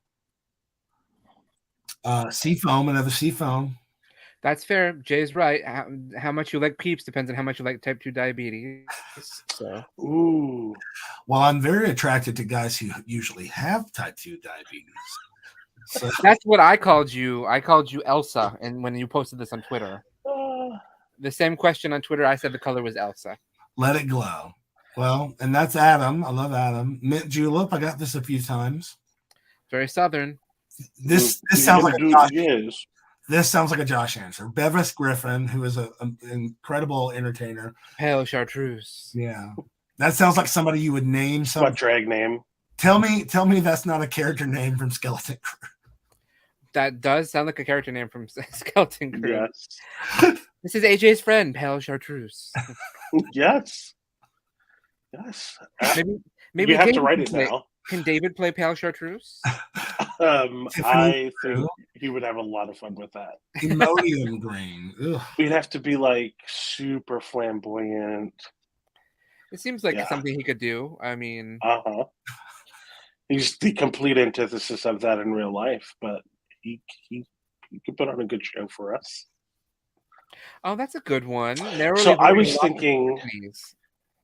Seafoam, another seafoam. That's fair. Jay's right. How much you like Peeps depends on how much you like type 2 diabetes. So. Ooh. Well, I'm very attracted to guys who usually have type 2 diabetes. So. That's what I called you. I called you Elsa, and when you posted this on Twitter. The same question on Twitter, I said the color was Elsa. Let it glow. Well, and that's Adam. I love Adam. Mint Julep. I got this a few times. Very Southern. This sounds like a Josh. This sounds like a Josh answer. Bevis Griffin, who is an incredible entertainer. Pale Chartreuse. Yeah, that sounds like somebody you would name. What drag name? Tell me that's not a character name from Skeleton Crew. That does sound like a character name from Skeleton Crew. Yes. This is AJ's friend, Pale Chartreuse. Yes. Maybe you have to write it now. Can David play Pale Chartreuse? I think he would have a lot of fun with that. Emodium green. Ugh. We'd have to be like super flamboyant. It seems like something he could do. I mean, he's the complete antithesis of that in real life, but he could put on a good show for us. Oh, that's a good one. So I was thinking,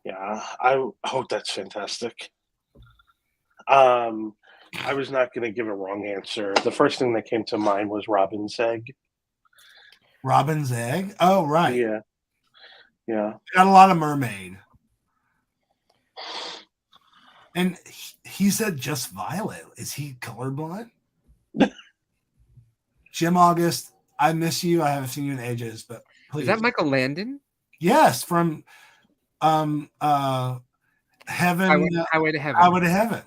that's fantastic. I was not going to give a wrong answer. The first thing that came to mind was Robin's egg. Robin's egg? Oh, right. Yeah. Got a lot of mermaid. And he said just violet. Is he colorblind? Jim August, I miss you. I haven't seen you in ages, but please. Is that Michael Landon? Yes, from Heaven. Highway to Heaven. Highway to Heaven.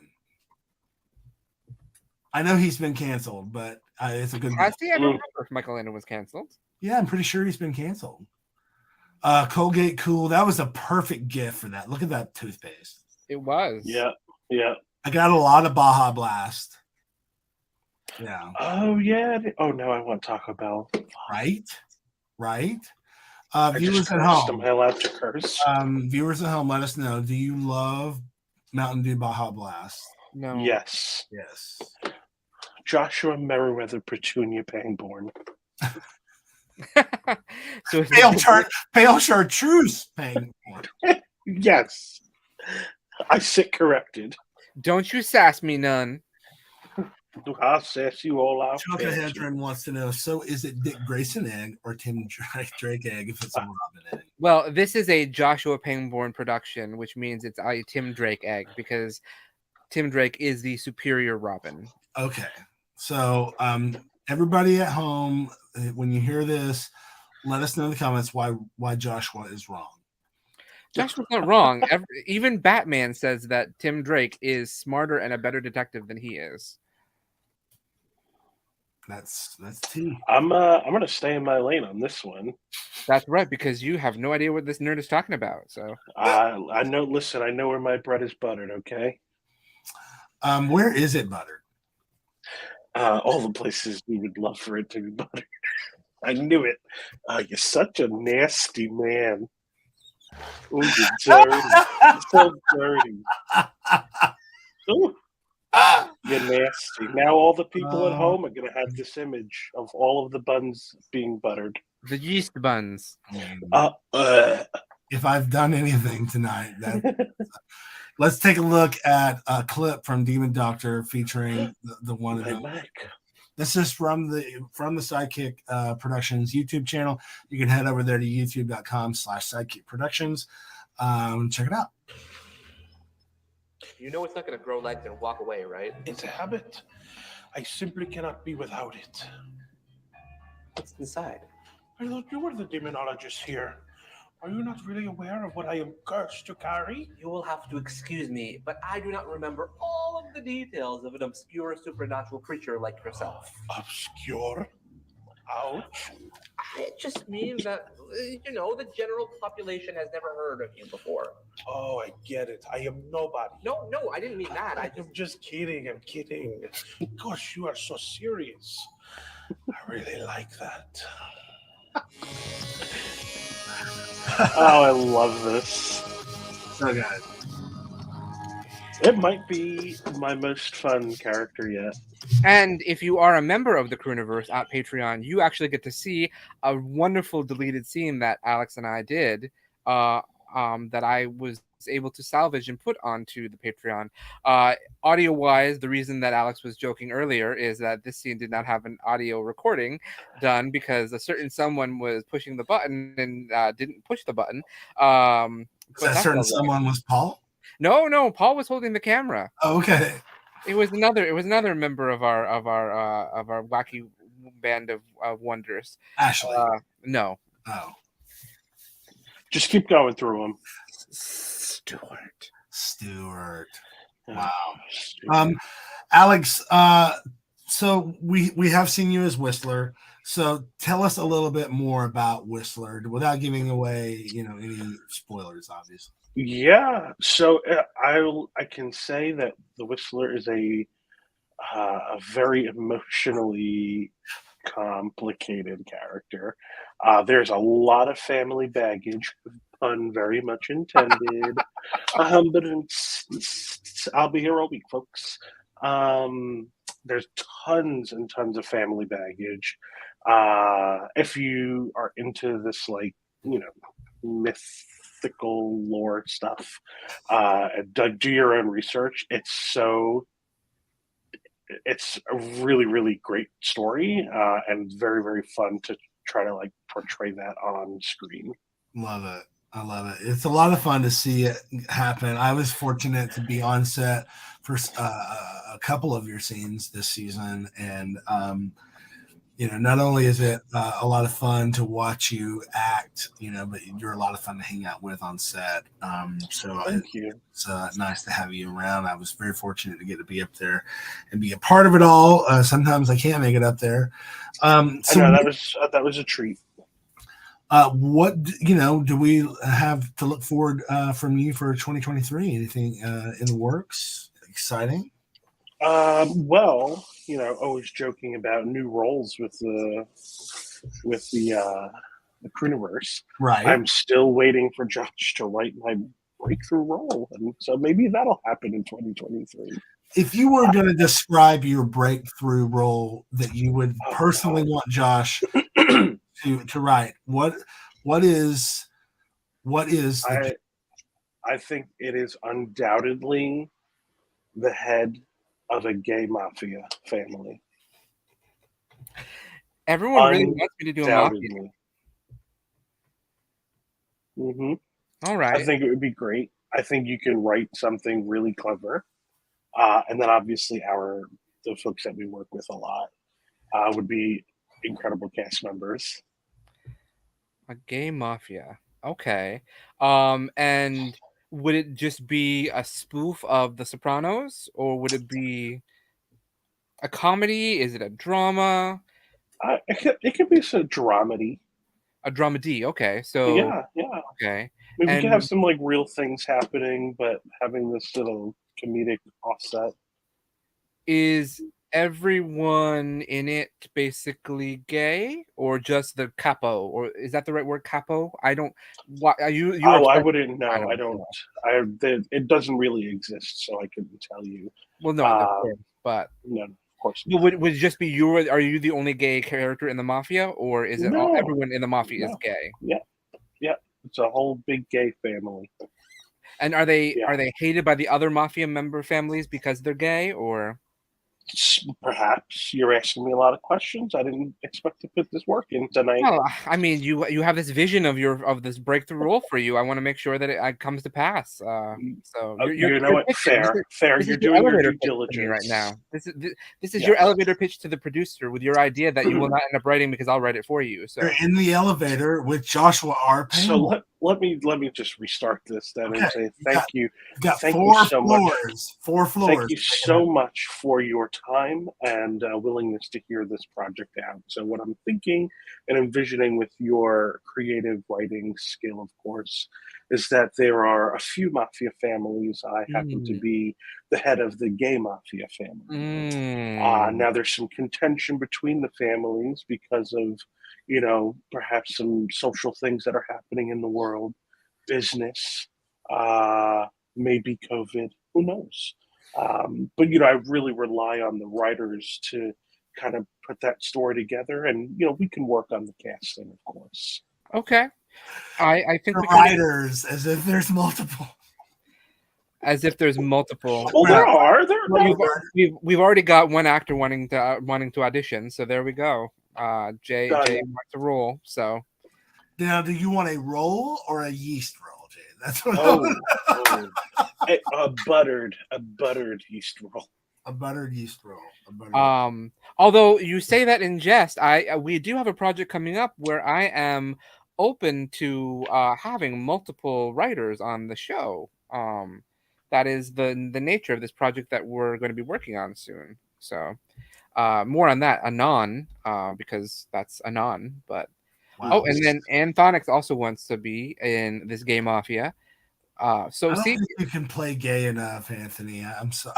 I know he's been canceled, but it's a good. Has he? I don't remember if Michael Landon was canceled. Yeah, I'm pretty sure he's been canceled. Colgate Cool. That was a perfect gift for that. Look at that toothpaste. It was. Yeah. I got a lot of Baja Blast. Yeah. Oh yeah. Oh no, I want Taco Bell. Right. Viewers at home. Am I allowed to curse? Viewers at home, let us know. Do you love Mountain Dew Baja Blast? No. Yes. Joshua Merriweather Petunia Pangborn. So pale chartreuse Pangborn. Yes. I sit corrected. Don't you sass me none. I'll sass you all out. Chocolate Hedron wants to know, so is it Dick Grayson egg or Tim Drake egg if it's a Robin egg? Well, this is a Joshua Pangborn production, which means it's a Tim Drake egg because Tim Drake is the superior Robin. Okay. So everybody at home, when you hear this, let us know in the comments why Joshua is wrong. Joshua's not wrong. Even Batman says that Tim Drake is smarter and a better detective than he is. That's tea. I'm gonna stay in my lane on this one. That's right, because you have no idea what this nerd is talking about. So I know. Listen, I know where my bread is buttered. Okay. Where is it buttered? All the places we would love for it to be buttered. I knew it. You're such a nasty man. Oh, you're dirty. So dirty. Ooh. You're nasty. Now all the people at home are going to have this image of all of the buns being buttered. The yeast buns. If I've done anything tonight, let's take a look at a clip from Demon Doctor featuring the one of them. This is from the SideKick Productions YouTube channel. You can head over there to youtube.com/SideKick Productions. Check it out. You know it's not going to grow legs and walk away, right? It's a habit. I simply cannot be without it. What's inside? I thought you were the demonologist here. Are you not really aware of what I am cursed to carry? You will have to excuse me, but I do not remember all of the details of an obscure supernatural creature like yourself. Obscure? Ouch. It just means that, the general population has never heard of you before. Oh, I get it. I am nobody. No, I didn't mean that. I'm just kidding. I'm kidding. Gosh, you are so serious. I really like that. Oh, I love this. So good. It might be my most fun character yet. And if you are a member of the Crewniverse at Patreon, you actually get to see a wonderful deleted scene that Alex and I did that I was able to salvage and put onto the Patreon. Audio-wise, the reason that Alex was joking earlier is that this scene did not have an audio recording done because a certain someone was pushing the button and didn't push the button. That certain someone was Paul? No, Paul was holding the camera. Oh, okay. It was another member of our wacky band of wonders. Ashley. No. Oh. Just keep going through them. Stewart. Wow. Alex, so we have seen you as Whistler. So tell us a little bit more about Whistler without giving away, any spoilers, obviously. Yeah. So I can say that the Whistler is a very emotionally complicated character. There's a lot of family baggage, pun very much intended. But I'll be here all week, folks. There's tons and tons of family baggage. If you are into this, mythical lore stuff, do your own research. It's a really, really great story, and very, very fun to try to portray that on screen. Love it. I love it. It's a lot of fun to see it happen. I was fortunate to be on set for a couple of your scenes this season, and not only is it a lot of fun to watch you act, but you're a lot of fun to hang out with on set. So Thank you. It's nice to have you around. I was very fortunate to get to be up there and be a part of it all. Sometimes I can't make it up there. I know that was a treat. What do we have to look forward from you for 2023? Anything in the works? Exciting? Well, always joking about new roles with the Crewniverse. Right. I'm still waiting for Josh to write my breakthrough role, and so maybe that'll happen in 2023. If you were going to describe your breakthrough role that you would personally want Josh to write, what is I think it is undoubtedly the head of a gay mafia family. Everyone really wants me to do a mafia. Mm-hmm. All right. I think it would be great. I think you can write something really clever, and then obviously the folks that we work with a lot would be incredible cast members. A gay mafia. Okay. And would it just be a spoof of The Sopranos, or would it be a comedy? Is it a drama? It could be a dramedy. A dramedy. Okay. So yeah. Okay. Maybe we could have some real things happening, but having this little comedic offset. Is everyone in it basically gay, or just the capo, or is that the right word, capo? I don't. Why are you? I wouldn't know. I don't. It doesn't really exist, so I couldn't tell you. Well, no, of course, but no, of course. Would it just be you? Are you the only gay character in the mafia, or is it everyone in the mafia is gay? Yeah. It's a whole big gay family. And are they hated by the other mafia member families because they're gay, or? Perhaps you're asking me a lot of questions. I didn't expect to put this work in tonight. Well, I mean, you have this vision of this breakthrough role for you. I want to make sure that it comes to pass. So you're fair. You're doing your due diligence right now. This is your elevator pitch to the producer with your idea that you will not end up writing because I'll write it for you. So you're in the elevator with Joshua R. So let me just restart this then and say thank you. Got Thank four you so much. floors. 4 floors. Thank you so much for your time and willingness to hear this project out. So what I'm thinking and envisioning with your creative writing skill, of course, is that there are a few mafia families. I happen to be the head of the gay mafia family. Now there's some contention between the families because of, perhaps some social things that are happening in the world, business, maybe COVID, who knows? But I really rely on the writers to kind of put that story together, and we can work on the casting, of course. Okay, I think The we can writers, as if there's multiple. as if there's multiple. Well, there are. We've already got one actor wanting to audition, so there we go. Jay wants to roll. So now, do you want a roll or a yeast roll, Jay? That's what. A buttered yeast roll. A buttered yeast roll. Although you say that in jest, we do have a project coming up where I am open to having multiple writers on the show. That is the nature of this project that we're going to be working on soon. So more on that anon, because that's anon. But wow. And then Anthonyx also wants to be in this Gay Mafia. So I don't think you can play gay enough, Anthony. I'm sorry.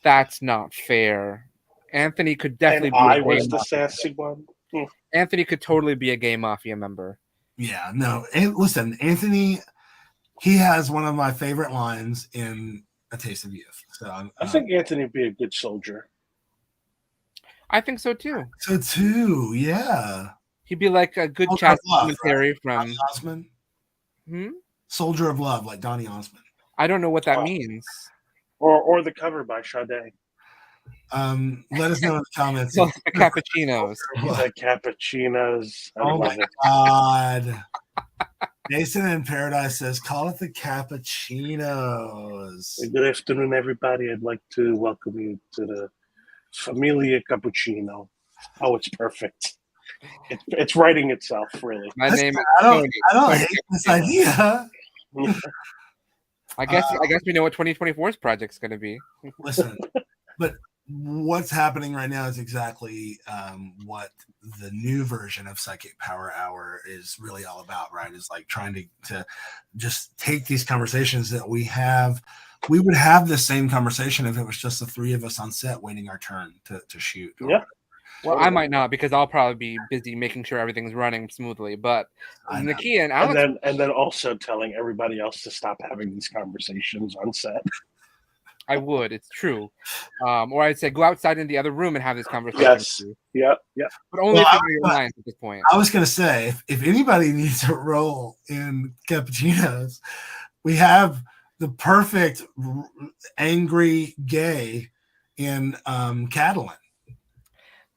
That's not fair. Anthony could definitely be I was the sassy one. Anthony could totally be a Gay Mafia member. Yeah, no. And listen, Anthony, he has one of my favorite lines in A Taste of Youth. So I think Anthony would be a good soldier. I think so too. So too, yeah. He'd be like a good chat commentary from Donny Osmond. Soldier of Love, like Donny Osmond. I don't know what that means. Or the cover by Sade. Let us know in the comments. The cappuccinos. The cappuccinos. Oh my God. Jason in Paradise says, call it the cappuccinos. Good afternoon, everybody. I'd like to welcome you to the Familia Cappuccino. Oh, it's perfect. It's writing itself, really. My name is Tony. I don't hate this idea. I guess we know what 2024's project's going to be. Listen, but what's happening right now is exactly what the new version of SideKick Power Hour is really all about, right? Is like trying to just take these conversations that we have. We would have the same conversation if it was just the three of us on set waiting our turn to shoot. Yeah. Well, I might not because I'll probably be busy making sure everything's running smoothly. But Nakia and Alex, and then also telling everybody else to stop having these conversations on set. I would. It's true. Or I'd say go outside in the other room and have this conversation. Yes. Yeah. But only if you're your lines at this point. I was going to say, if anybody needs a role in Cappuccinos, we have the perfect angry gay in Catalan.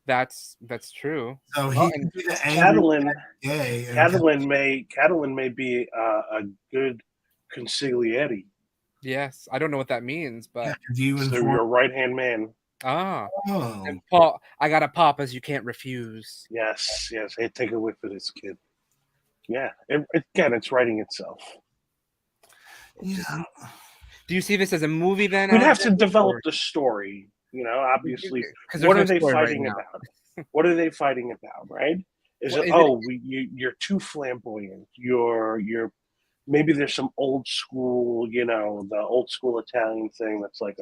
That's true. So he can be the Catalan gay. Catalan may be a good consigliere. Yes, I don't know what that means, but so your right-hand man. And Paul, I got a pop as you can't refuse. Yes. Hey, take a whiff of this, kid. Yeah, again, it's writing itself. Yeah. Do you see this as a movie then? We'd have to develop the story. Obviously, what are they fighting about? What are they fighting about? Right? You're too flamboyant. You're maybe there's some old school, the old school Italian thing that's like,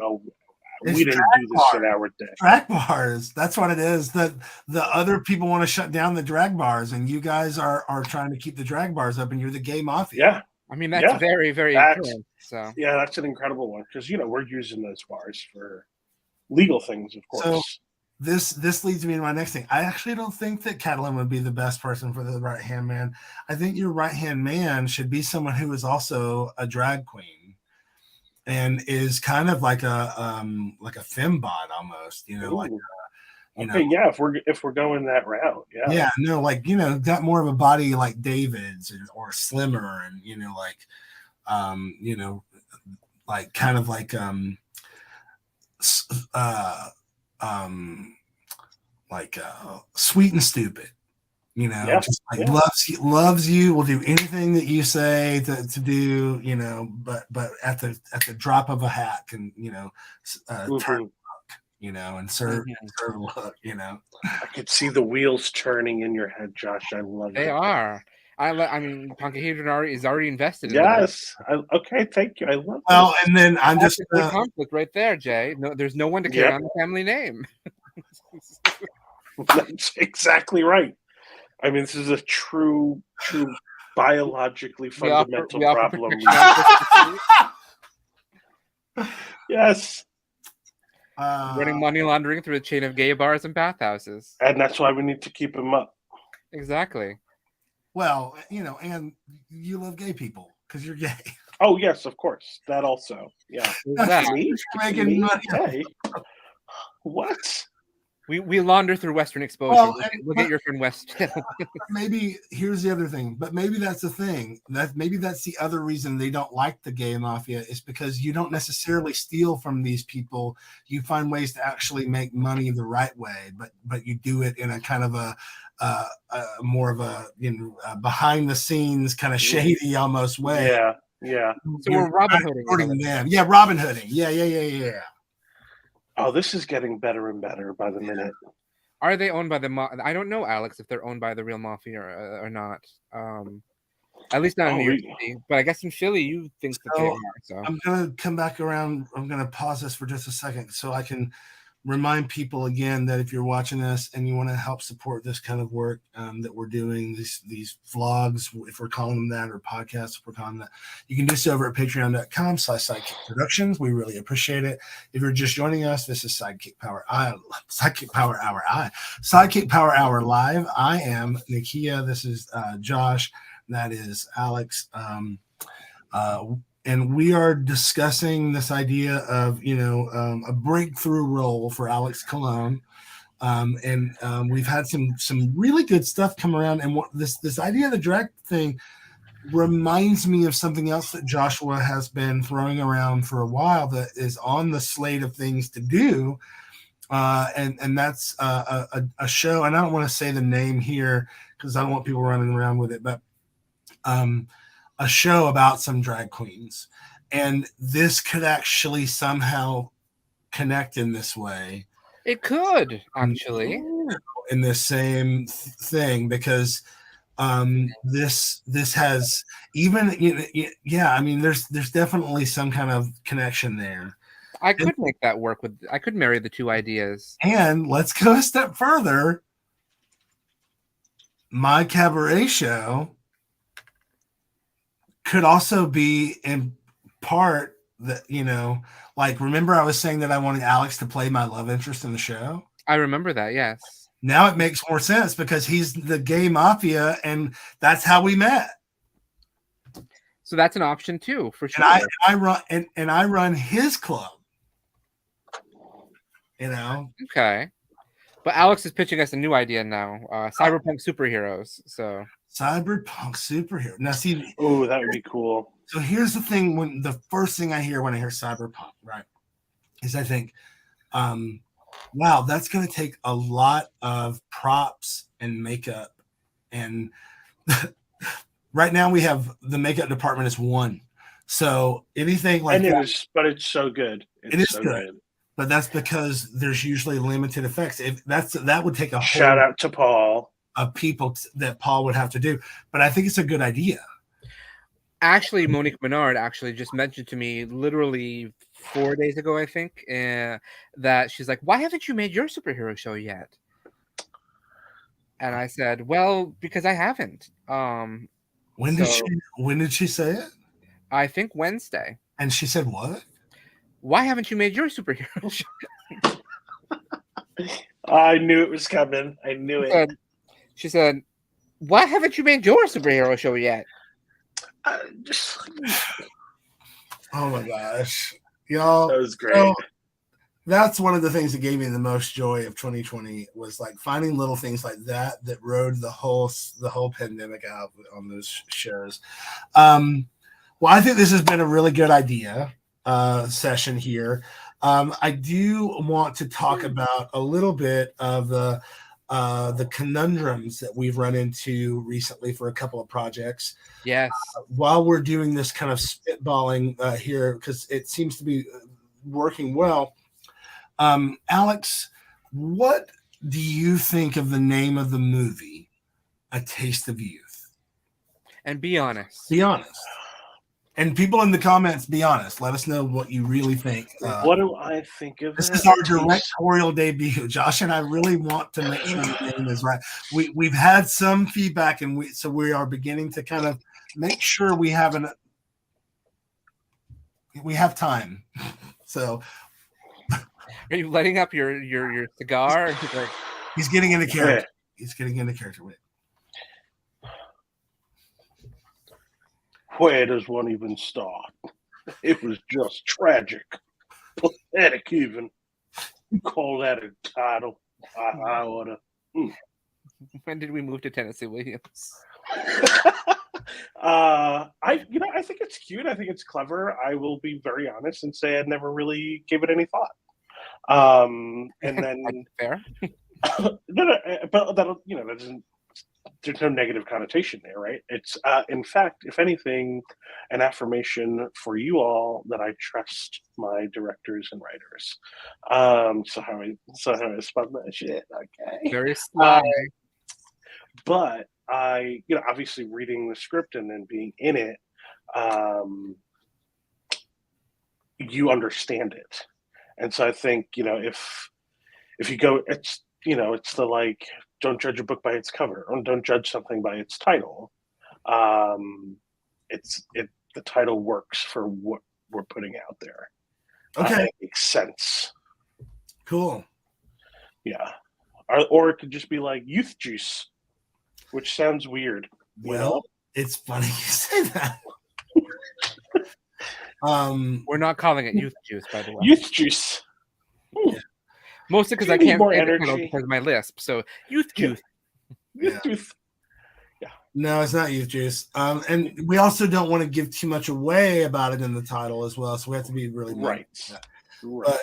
we didn't do this in our day. Drag bars. That's what it is. That the other people want to shut down the drag bars, and you guys are trying to keep the drag bars up, and you're the gay mafia. Yeah. I mean, that's very, very important. So yeah, that's an incredible one because we're using those bars for legal things, of course. So this leads me to my next thing. I actually don't think that Catalan would be the best person for the right hand man. I think your right hand man should be someone who is also a drag queen and is kind of like a fembot almost, if we're going that route, got more of a body like David's or slimmer, and like kind of like sweet and stupid, You know, Yeah, just like yeah. loves you, will do anything that you say to do, you know, but at the drop of a hat can, you know, turn, you know, and serve look, you know. I could see the wheels turning in your head, Josh. I love They it. are. I mean, Ponkahedron is already invested in Yes. Okay, thank you. I love Well, this. and then I'm That's just a conflict right there, Jay. No, there's no one to carry on the family name. That's exactly right. I mean, this is a true biologically fundamental we offer problem. protection on Yes. running money laundering through a chain of gay bars and bathhouses. And that's why we need to keep him up. Exactly. well, you know, and you love gay people because you're gay. Oh, yes, of course. That also. Yeah. That. Me? Making Me? money. Hey. What? We launder through Western exposure. Well, look at your friend West. Maybe here's the other thing, but maybe that's the thing. Maybe that's the other reason they don't like the gay mafia is because you don't necessarily steal from these people. You find ways to actually make money the right way, but you do it in a kind of a more of a, you know, behind the scenes kind of shady almost way. Yeah. Yeah. So we're Robin Hooding them. Yeah, Robin Hooding. Yeah. Oh, this is getting better and better by the minute. Are they owned by the I don't know, Alex, if they're owned by the real mafia or not. At least not in New York City. But I guess in Philly, you think that they are. So I'm going to come back around. I'm going to pause this for just a second so I can remind people again that if you're watching this and you want to help support this kind of work that we're doing, these vlogs, if we're calling them that, or podcasts, if we're calling them that, you can do so over at patreon.com/SideKick Productions. We really appreciate it. If you're just joining us, this is SideKick Power Hour. SideKick Power Hour Live. I am Nakia. This is Josh. That is Alex. And we are discussing this idea of, you know, a breakthrough role for Alex Colón. We've had some really good stuff come around. And what this idea of the drag thing reminds me of something else that Joshua has been throwing around for a while that is on the slate of things to do. And that's a show. And I don't want to say the name here because I don't want people running around with it, but a show about some drag queens, and this could actually somehow connect in this way. it could actually In the same thing, because this has even, yeah, I mean, there's definitely some kind of connection there. I could make that work with. I could marry the two ideas. And let's go a step further. My cabaret show could also be in part that, you know, like, remember I was saying that I wanted Alex to play my love interest in the show? I remember that, yes. Now it makes more sense because he's the gay mafia and that's how we met. So that's an option too, for sure. And I run his club. You know? Okay. But Alex is pitching us a new idea now. Cyberpunk superheroes. So Cyberpunk superhero. Now see, oh, that would be cool. So here's the thing: when the first thing I hear when I hear cyberpunk, right, is I think, wow, that's going to take a lot of props and makeup. And right now we have the makeup department is one. So anything like that, but it's so good. It is so good. But that's because there's usually limited effects. That would take a shout out to Paul of people that Paul would have to do. But I think it's a good idea. Actually, Monique Menard actually just mentioned to me literally 4 days ago, I think, that she's like, "Why haven't you made your superhero show yet?" And I said, "Well, because I haven't." When did she say it? I think Wednesday. And she said what? Why haven't you made your superhero show? I knew it was coming. I knew it. She said, "Why haven't you made your superhero show yet?" Oh my gosh, y'all! That was great. So, that's one of the things that gave me the most joy of 2020 was like finding little things like that rode the whole pandemic out on those shows. Well, I think this has been a really good idea session here. I do want to talk about a little bit of the the conundrums that we've run into recently for a couple of projects. Yes. While we're doing this kind of spitballing here, because it seems to be working well. Alex, what do you think of the name of the movie, A Taste of Youth? And be honest. Be honest. And people in the comments, be honest. Let us know what you really think. What do I think of This it? is our directorial debut. Josh and I really want to make sure the name is right. We've had some feedback, and we are beginning to kind of make sure we have time. So, are you lighting up your cigar? He's getting into character. He's getting into character. Wait. Where does one even start? It was just tragic. Pathetic even. You call that a title? I oughta. When did we move to Tennessee Williams? I think it's cute. I think it's clever. I will be very honest and say I never really gave it any thought. And then fair. but that doesn't. There's no negative connotation there, right? It's in fact, if anything, an affirmation for you all that I trust my directors and writers. So how I spun that shit, okay? Very sly. But I, obviously reading the script and then being in it, you understand it, and so I think if you go, it's the like. Don't judge a book by its cover, or don't judge something by its title. The title works for what we're putting out there. Okay, it makes sense. Cool. Yeah, or it could just be like Youth Juice, which sounds weird. Well, it's funny you say that. We're not calling it Youth Juice, by the way. Youth Juice. Yeah. Mostly because I can't more say the energy title because of my lisp. So Youth Juice. Youth Juice. Yeah. No, it's not Youth Juice. And we also don't want to give too much away about it in the title as well. So we have to be really right. But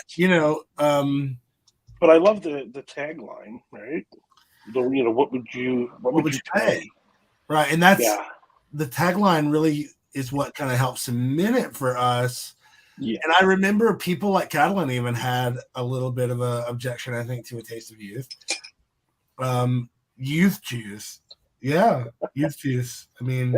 but I love the tagline, right? What would you pay? Right, and that's the tagline. Really is what kind of helps cement it for us. Yeah. And I remember people like Catalan even had a little bit of an objection, I think, to A Taste of Youth. Youth Juice. Yeah, Youth Juice. I mean,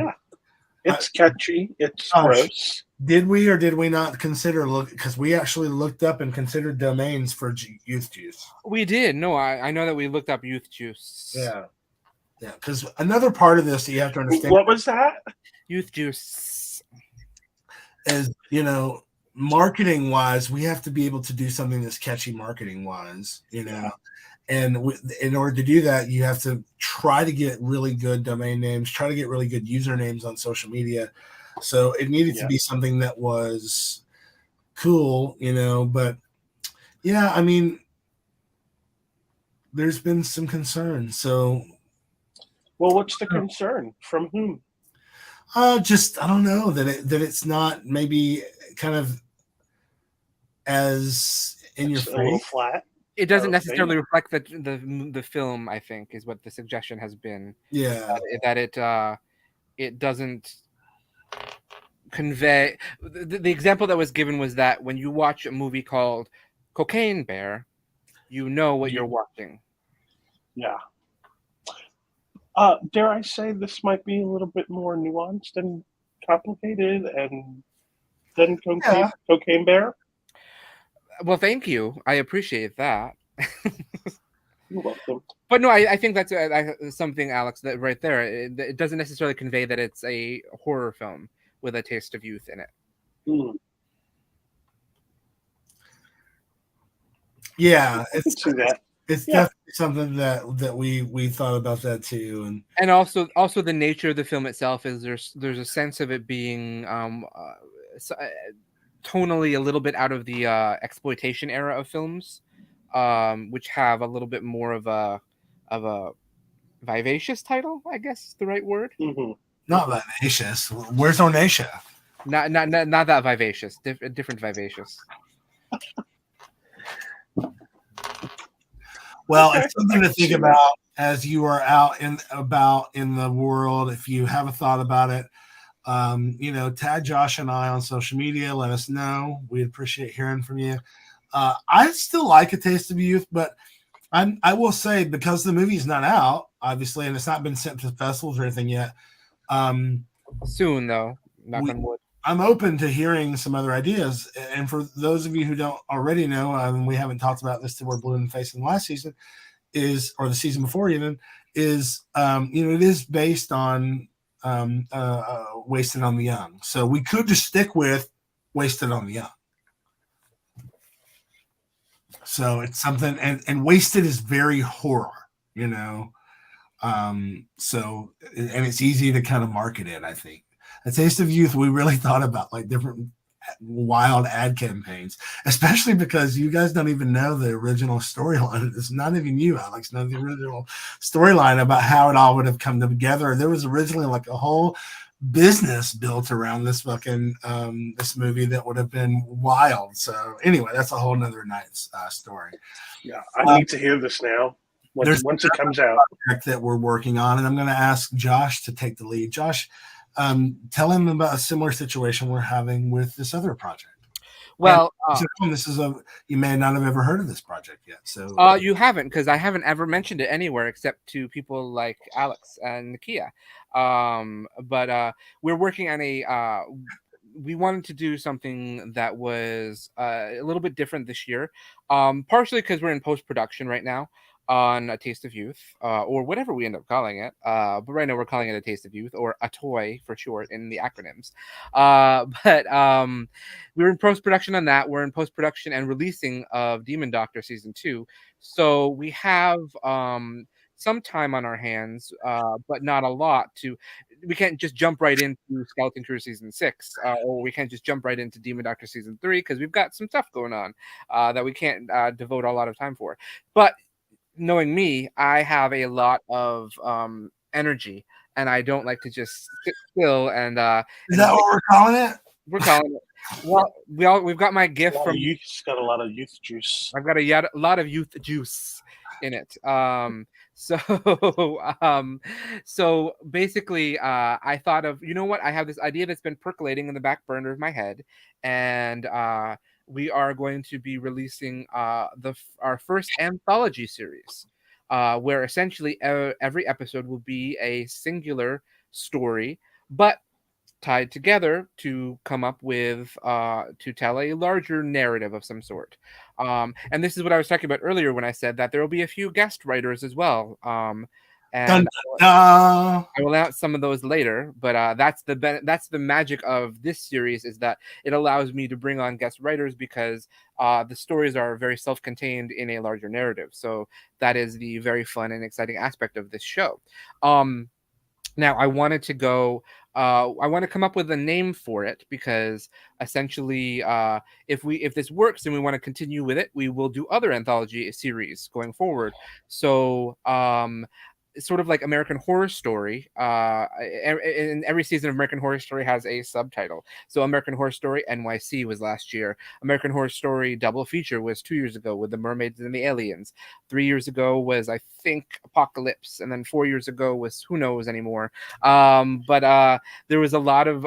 it's catchy. It's gross. Did we or did we not consider because we actually looked up and considered domains for Youth Juice? We did. No, I know that we looked up Youth Juice. Yeah. Yeah, because another part of this that you have to understand. What was that? Youth Juice. Is, marketing wise, we have to be able to do something that's catchy marketing wise, and in order to do that, you have to try to get really good domain names, try to get really good usernames on social media. So it needed to be something that was cool, but yeah, I mean, there's been some concern. So, well, what's the concern? From whom? I don't know that it's not maybe kind of as in your face. A little flat. It doesn't necessarily reflect the film, I think, is what the suggestion has been. Yeah, that it doesn't convey. The example that was given was that when you watch a movie called Cocaine Bear, you know what you're watching. Yeah. Dare I say this might be a little bit more nuanced and complicated than Cocaine Bear? Well, thank you. I appreciate that. You're welcome. But no, I think that's something, Alex, that right there. It doesn't necessarily convey that it's a horror film with a taste of youth in it. Yeah, it's definitely something that we thought about that too, and also the nature of the film itself is there's a sense of it being tonally a little bit out of the exploitation era of films, which have a little bit more of a vivacious title, I guess is the right word. Mm-hmm. Not vivacious. Where's Ornacia? Not that vivacious. Different vivacious. Well, Okay. it's something to think about as you are out in the world. If you have a thought about it, tag Josh and I on social media. Let us know. We'd appreciate hearing from you. I still like A Taste of Youth, but I will say, because the movie's not out, obviously, and it's not been sent to festivals or anything yet. Soon, though. Knock on wood. I'm open to hearing some other ideas. And for those of you who don't already know, we haven't talked about this till we're blue in the face in the last season, or the season before even, is it is based on Wasted on the Young. So we could just stick with Wasted on the Young. So it's something, and Wasted is very horror, so, and it's easy to kind of market it, I think. A Taste of Youth, we really thought about like different wild ad campaigns, especially because you guys don't even know the original storyline. It's not even you, Alex, know the original storyline about how it all would have come together. There was originally like a whole business built around this fucking this movie that would have been wild. So anyway, that's a whole nother night's story. Yeah, I need to hear this now. Once it comes out, that we're working on, and I'm going to ask Josh to take the lead. Josh, tell him about a similar situation we're having with this other project. Well, this is you may not have ever heard of this project yet. So you haven't, because I haven't ever mentioned it anywhere except to people like Alex and Nakia. But we're working on we wanted to do something that was a little bit different this year, partially because we're in post-production right now on A Taste of Youth, or whatever we end up calling it. But right now we're calling it A Taste of Youth, or A Toy for short in the acronyms. But we're in post-production on that. We're in post-production and releasing of Demon Doctor Season 2. So we have some time on our hands, but not a lot we can't just jump right into Skeleton Crew Season 6, or we can't just jump right into Demon Doctor Season 3, because we've got some stuff going on that we can't devote a lot of time for. But knowing me, I have a lot of energy, and I don't like to just sit still. And is that what we're calling it? We're calling it. Well, we've got my gift from youth. Got a lot of youth juice. I've got a lot of youth juice in it. So basically, I thought of, I have this idea that's been percolating in the back burner of my head, and we are going to be releasing our first anthology series, where essentially every episode will be a singular story, but tied together to come up with to tell a larger narrative of some sort. And this is what I was talking about earlier when I said that there will be a few guest writers as well. And I will announce some of those later, but that's the magic of this series, is that it allows me to bring on guest writers, because the stories are very self-contained in a larger narrative. So that is the very fun and exciting aspect of this show. Now I wanted to go. I want to come up with a name for it, because essentially, if this works and we want to continue with it, we will do other anthology series going forward. So sort of like American Horror Story, in every season of American Horror Story has a subtitle. So American Horror Story NYC was last year. American Horror Story Double Feature was 2 years ago with the mermaids and the aliens. 3 years ago was, I think, Apocalypse, and then 4 years ago was who knows anymore. But there was a lot of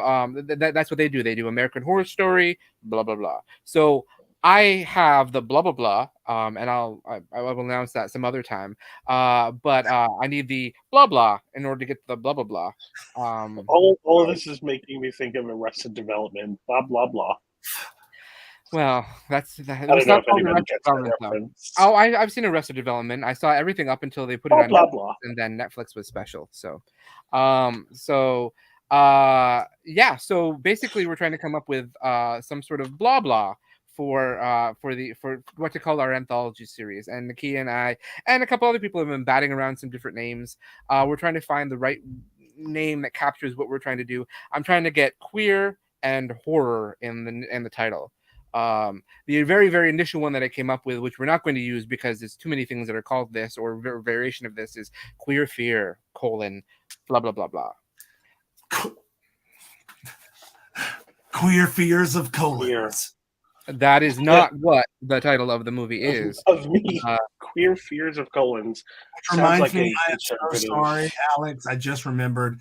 that's what they do. They do American Horror Story, blah blah blah. So I have the blah blah blah, and I will announce that some other time. But I need the blah blah in order to get the blah blah blah. All of this is making me think of Arrested Development. Blah blah blah. Well, I don't know if anybody gets that reference. Oh, I've seen Arrested Development. I saw everything up until they put it on blah Netflix, blah, and then Netflix was special. So, yeah. So basically, we're trying to come up with some sort of blah blah for what to call our anthology series. And Nakia and I and a couple other people have been batting around some different names. We're trying to find the right name that captures what we're trying to do. I'm trying to get queer and horror in the title. The very, very initial one that I came up with, which we're not going to use because there's too many things that are called this or variation of this, is Queer Fear, blah, blah, blah, blah. Queer Fears of Colons. That is not what the title of the movie is. Of me. Queer Fears of Colons. Sounds Reminds like me, a I am so conservative. sorry, Alex. I just remembered.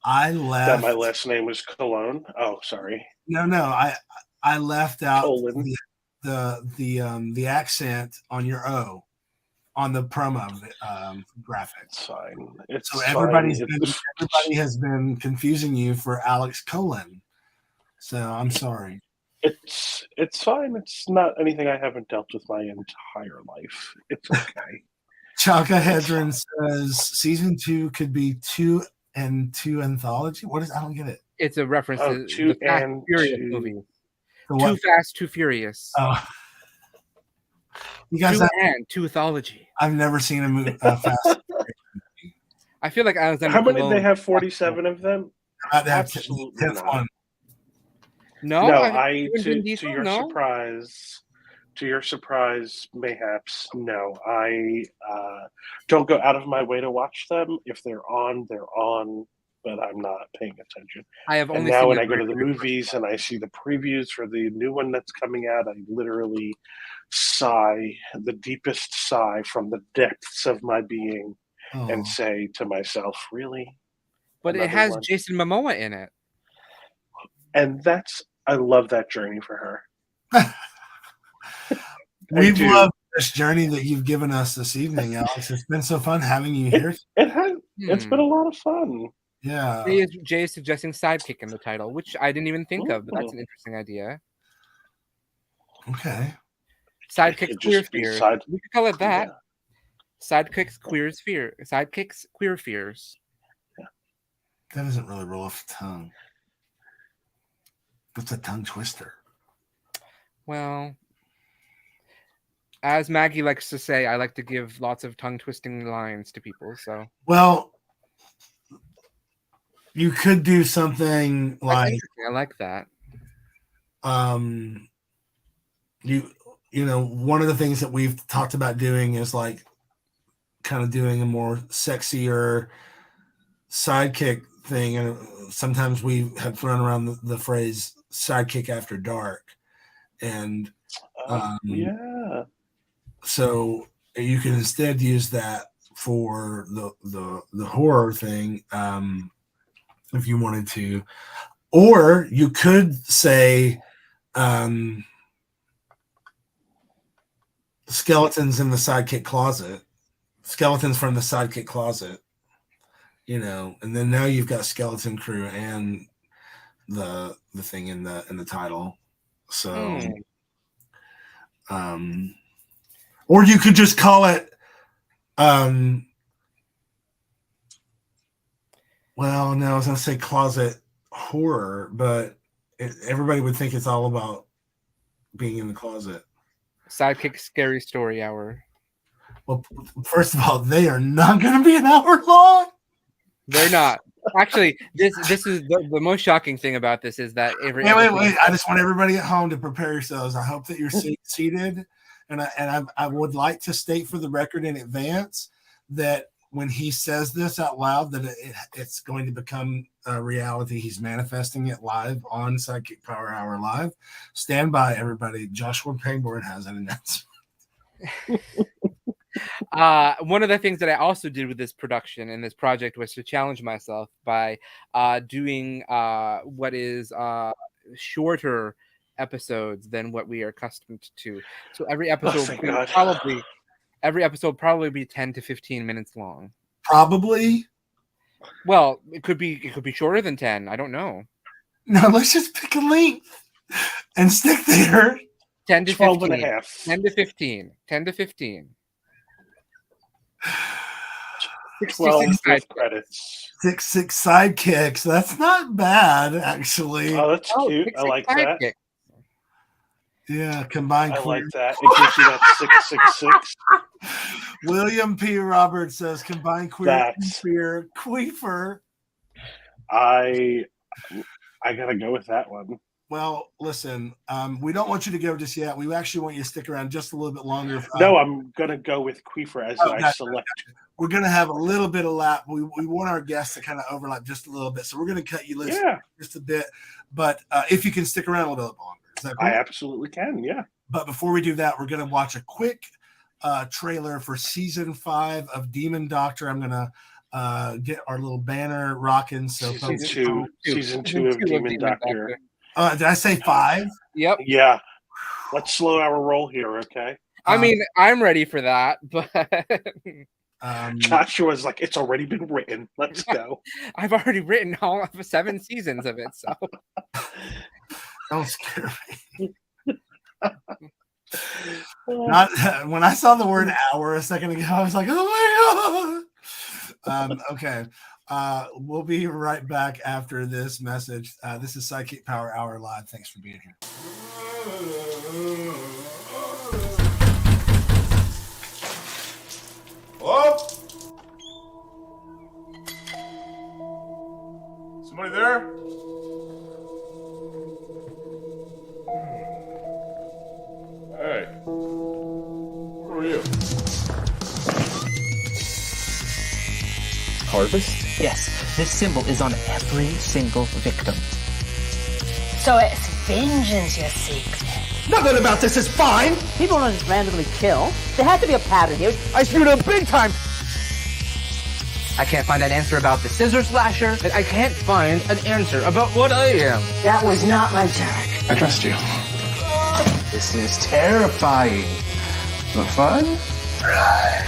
I That left. my last name was Colón. Oh, sorry. No. I left out Colon. the accent on your O on the promo graphic. It's fine. It's So fine. everybody has been confusing you for Alex Colon. So I'm sorry. It's fine. It's not anything I haven't dealt with my entire life. It's okay. Chaka Hedron says season 2 could be 2 and 2 anthology. What is? I don't get it. It's a reference to Two the Fast and and Furious two. movie. The Too what? Fast, Too Furious. Oh, you guys, Two and Two Anthology. I've never seen a movie Fast. I feel like Alexander How many? Colón- They have 47 of them. About to have Absolutely 10th not. one. No, No, even Vin to Diesel? your No? surprise, mayhaps, no. I don't go out of my way to watch them. If they're on, but I'm not paying attention. I have And only now seen when the I go to the very first movies one. and I see the previews for the new one that's coming out, I literally sigh, the deepest sigh from the depths of my being, Oh. and say to myself, really? But it Another has one? Jason Momoa in it. And I love that journey for her. We've do. loved this journey that you've given us this evening, Alex. It's been so fun having you here. It's been a lot of fun. Yeah. Jay is suggesting sidekick in the title, which I didn't even think of, but that's an interesting idea. Okay. Sidekicks It Queer just be Fears. side- We could call it that. Yeah. Sidekicks Queer Fears. That doesn't really roll off the tongue. That's a tongue twister. Well, as Maggie likes to say, I like to give lots of tongue twisting lines to people. So, well, you could do something like I like that. You know, one of the things that we've talked about doing is like kind of doing a more sexier sidekick thing, and sometimes we have thrown around the phrase sidekick after dark, and yeah. So you can instead use that for the horror thing, if you wanted to, or you could say skeletons in the sidekick closet, skeletons from the sidekick closet, you know, and then now you've got skeleton crew and the thing in the title. So or you could just call it well, no, I was gonna say closet horror, but everybody would think it's all about being in the closet. Sidekick Scary Story Hour. Well, first of all, they are not going to be an hour long. They're not. Actually, this is the most shocking thing about this is that every wait. I just want everybody at home to prepare yourselves. I hope that you're seated, and I would like to state for the record in advance that when he says this out loud, that it's going to become a reality. He's manifesting it live on SideKick Power Hour Live. Stand by, everybody. Joshua Pangborn has an announcement. One of the things that I also did with this production and this project was to challenge myself by doing what is shorter episodes than what we are accustomed to. So every episode probably be 10 to 15 minutes long. Probably. Well, it could be shorter than 10. I don't know. No, let's just pick a length and stick there. 10 to 12 15. and a half. 10 to 15. 10 to 15. 12 66 credits. 6 sidekicks. That's not bad, actually. Oh, that's cute. I like that. Sidekick. Yeah, combined. I queer. like that. It gives you that 666. William P. Roberts says combined queer queefer. I gotta go with that one. Well, listen, we don't want you to go just yet. We actually want you to stick around just a little bit longer. No, I'm gonna go with queefer as I select. We're gonna have a little bit of lap. We want our guests to kind of overlap just a little bit, so we're gonna cut you loose just a bit. But if you can stick around a little bit longer, is that cool? I absolutely can. Yeah. But before we do that, we're gonna watch a quick trailer for season 5 of Demon Doctor. I'm gonna get our little banner rocking. So season two of Demon Doctor. Did I say 5? Yep. Yeah. Let's slow our roll here, okay? I mean, I'm ready for that, but Joshua's like, it's already been written. Let's go. I've already written all of 7 seasons of it, so don't scare me. When I saw the word hour a second ago, I was like, oh my god. Okay. We'll be right back after this message. This is SideKick Power Hour Live. Thanks for being here. Hello? Somebody there? Hey. Who are you? Harvest? Yes, this symbol is on every single victim. So it's vengeance you seek. Nothing about this is fine! People don't just randomly kill. There has to be a pattern here. I screwed up big time! I can't find an answer about the scissor slasher, and I can't find an answer about what I am. That was not my turn. I trust you. This is terrifying. But fun? Right.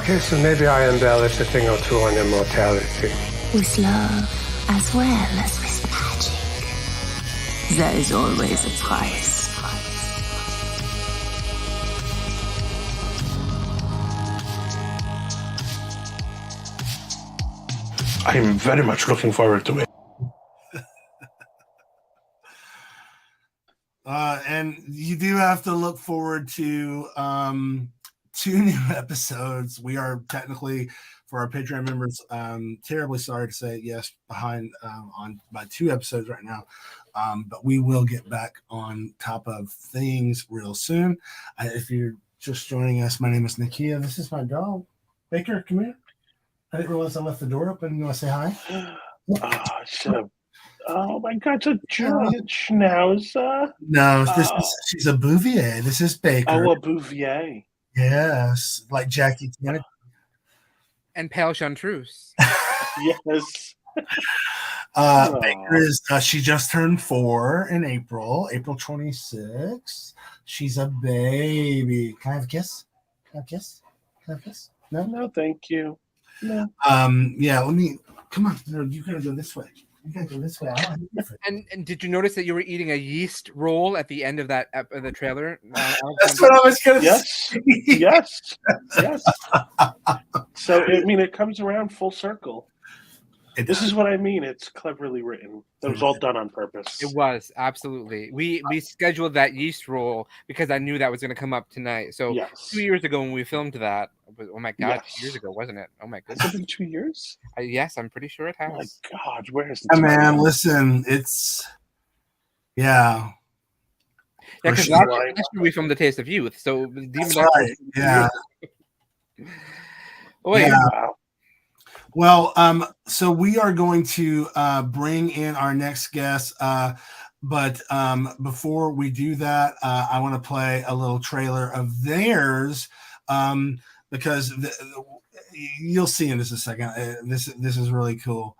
Okay, so maybe I embellish a thing or two on immortality. With love as well as with magic. There is always a price. I am very much looking forward to it. And you do have to look forward to 2 new episodes. We are technically, for our Patreon members, terribly sorry to say, yes, behind by 2 episodes right now. But we will get back on top of things real soon. If you're just joining us, my name is Nakia. This is my dog. Baker, come here. I didn't realize I left the door open. You want to say hi? Oh my god, it's a giant schnauzer. No, she's a Bouvier. This is Baker. Oh, a Bouvier. Yes, like Jackie Kennedy. And Pale Chartreuse. Yes. Baker is she just turned 4 in April 26th. She's a baby. Can I have a kiss? Can I have a kiss? Can I have a kiss? No, thank you. No. Yeah, let me come on. No, you gotta go this way. You gotta go this way. And did you notice that you were eating a yeast roll at the end of that the trailer? That's what I was gonna say. Yes. So I mean, it comes around full circle. This is what I mean. It's cleverly written. It was all done on purpose. It was, absolutely. We scheduled that yeast roll because I knew that was going to come up tonight. So 2 years ago when we filmed that, oh my God, 2 years ago, wasn't it? Oh my goodness. Has it been 2 years? Yes, I'm pretty sure it has. Oh my God, where is the time? Man, listen, it's yeah, because last year we filmed The Taste of Youth. So that's right. Yeah. Oh, wait. Yeah. Wow. Well, so we are going to bring in our next guest, but before we do that, I want to play a little trailer of theirs because you'll see in just a second. This is really cool.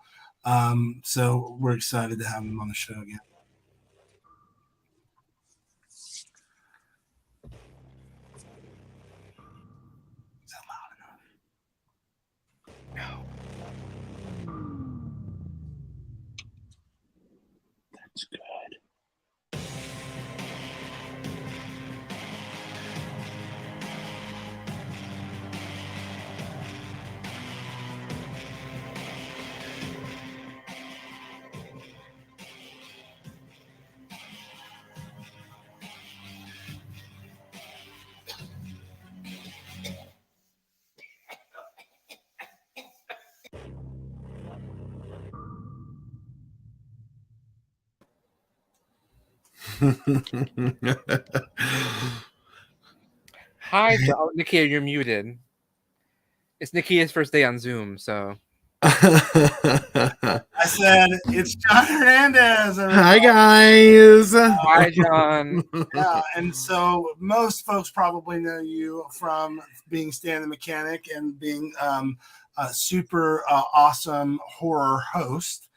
So we're excited to have them on the show again. Is that loud enough? No. That's good. Hi, Nakia, you're muted. It's Nakia's first day on Zoom, so I said it's John Hernandez. Hi guys. Hi, John. Yeah, and so most folks probably know you from being Stan the Mechanic and being a super awesome horror host.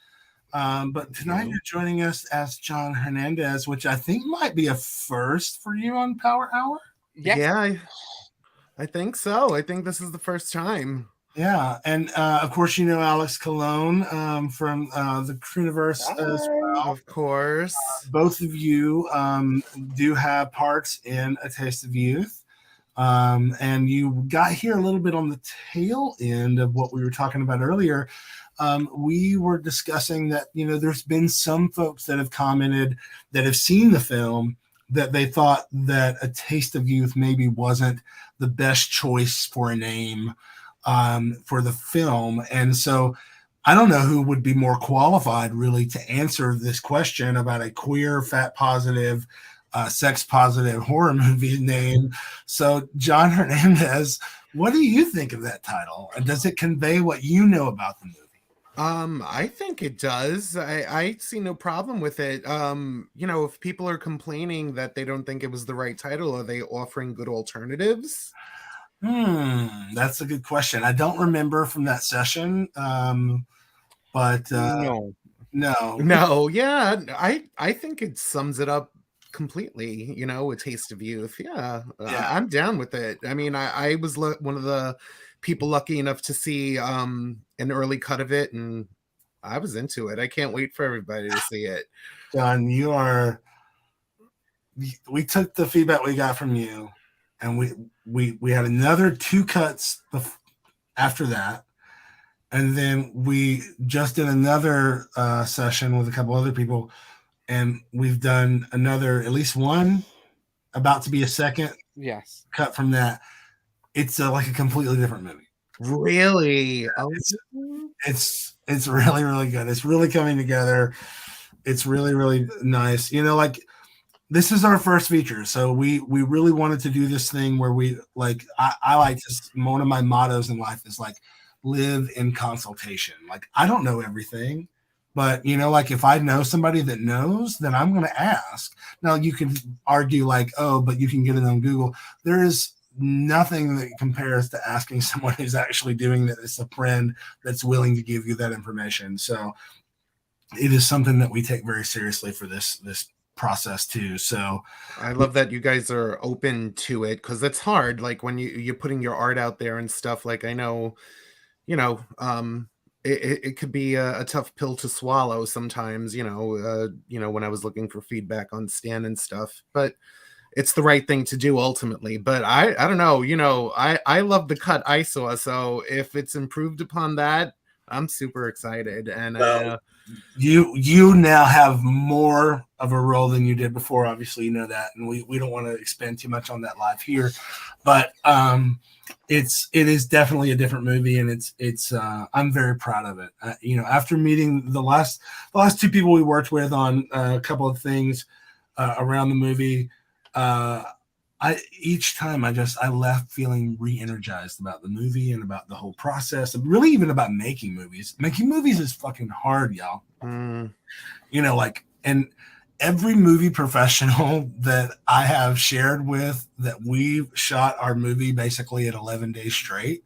But tonight you're joining us as John Hernandez, which I think might be a first for you on Power Hour. Yes. Yeah, I think so. I think this is the first time. Yeah, and of course you know Alex Colón from the Crewniverse as well. Of course. Both of you do have parts in A Taste of Youth. And you got here a little bit on the tail end of what we were talking about earlier. We were discussing that, you know, there's been some folks that have commented that have seen the film that they thought that A Taste of Youth maybe wasn't the best choice for a name for the film. And so I don't know who would be more qualified really to answer this question about a queer, fat positive, sex positive horror movie name. So John Hernandez, what do you think of that title? And does it convey what you know about the movie? I think it does. I see no problem with it. You know, if people are complaining that they don't think it was the right title, are they offering good alternatives? That's a good question. I don't remember from that session. But no. Yeah, I think it sums it up completely. You know, A Taste of Youth. Yeah. I'm down with it. I mean, I was one of the people lucky enough to see an early cut of it, and I was into it. I can't wait for everybody to see it. John, we took the feedback we got from you, and we had another 2 cuts after that. And then we just did another session with a couple other people, and we've done another, at least one, about to be a second cut from that. It's like a completely different movie. Really? It's really, really good. It's really coming together. It's really, really nice. You know, like, this is our first feature, so we really wanted to do this thing where we, like, I like to, one of my mottos in life is like, live in consultation. Like, I don't know everything, but, you know, like, if I know somebody that knows, then I'm going to ask. Now, you can argue like, oh, but you can get it on Google. There is nothing that compares to asking someone who's actually doing that. It's a friend that's willing to give you that information. So it is something that we take very seriously for this process too. So I love that you guys are open to it, because it's hard. Like, when you're putting your art out there and stuff, like, I know, you know, it could be a tough pill to swallow sometimes, you know, when I was looking for feedback on Stan and stuff, but it's the right thing to do ultimately. But I don't know, you know, I love the cut I saw. So if it's improved upon that, I'm super excited. And you now have more of a role than you did before. Obviously, you know that, and we don't want to expend too much on that live here, but it is definitely a different movie, and it's I'm very proud of it. You know, after meeting the last 2 people we worked with on a couple of things around the movie, each time I left feeling re-energized about the movie and about the whole process, and really even about making movies. Making movies is fucking hard, y'all. You know, like, and every movie professional that I have shared with that we've shot our movie basically at 11 days straight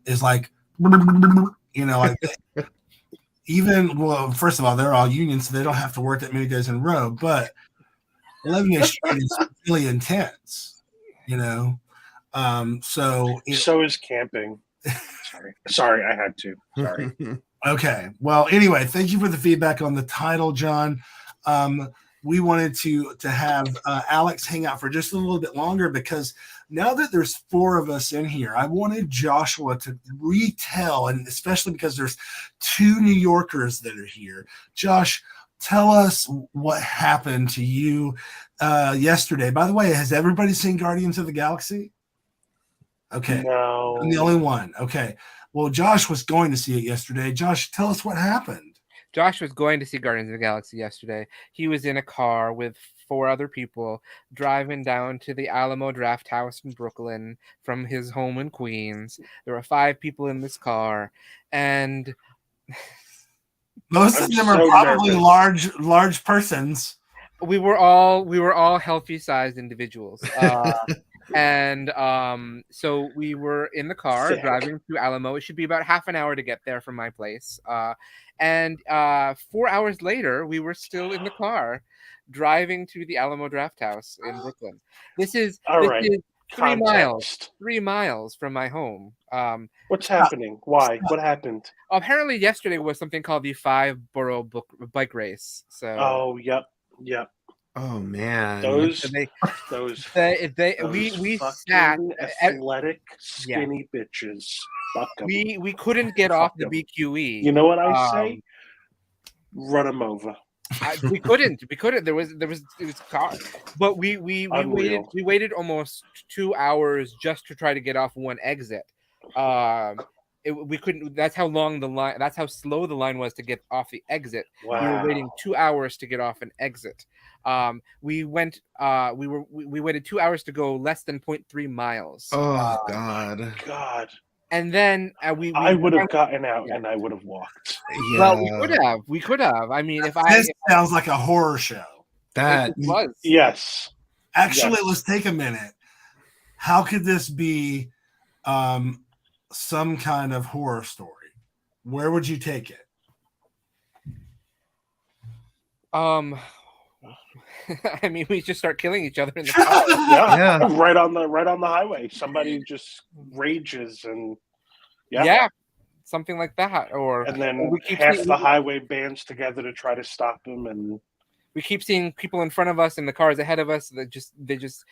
is like, you know, like, even, well, first of all, they're all union, so they don't have to work that many days in a row, but 11 days straight is really intense, you know. So is camping. Sorry, I had to. Sorry. Okay. Well, anyway, thank you for the feedback on the title, John. We wanted to have Alex hang out for just a little bit longer, because now that there's 4 of us in here, I wanted Joshua to retell, and especially because there's 2 New Yorkers that are here. Josh, tell us what happened to you yesterday. By the way, has everybody seen Guardians of the Galaxy? Okay. No. I'm the only one. Okay. Well, Josh was going to see it yesterday. Josh, tell us what happened. Josh was going to see Guardians of the Galaxy yesterday. He was in a car with 4 other people driving down to the Alamo Draft House in Brooklyn from his home in Queens. There were 5 people in this car, and most of them are probably large persons. We were all healthy sized individuals. And so we were in the car driving to Alamo. It should be about half an hour to get there from my place. And 4 hours later, we were still in the car driving to the Alamo Draft House in Brooklyn. This is 3 miles from my home. What's happening? Why? What happened? Apparently yesterday was something called the 5-borough bike race. So yep. Oh man, we sat athletic skinny bitches. We couldn't get off the BQE. You know what I say? Run them over. We couldn't. There was car, but we waited almost 2 hours just to try to get off one exit. We couldn't. That's how long the line. That's how slow the line was to get off the exit. Wow. We were waiting 2 hours to get off an exit. We waited 2 hours to go less than 0.3 miles. Oh God. And then I would have gotten out and I would have walked. Yeah. Well, we could have. I mean, This sounds like a horror show. It was. Yes. Actually, let's take a minute. How could this be some kind of horror story? Where would you take it? I mean, we just start killing each other in the car. Yeah. Right on the highway. Somebody just rages and something like that. And then half the highway bands together to try to stop him, and we keep seeing people in front of us and the cars ahead of us. There's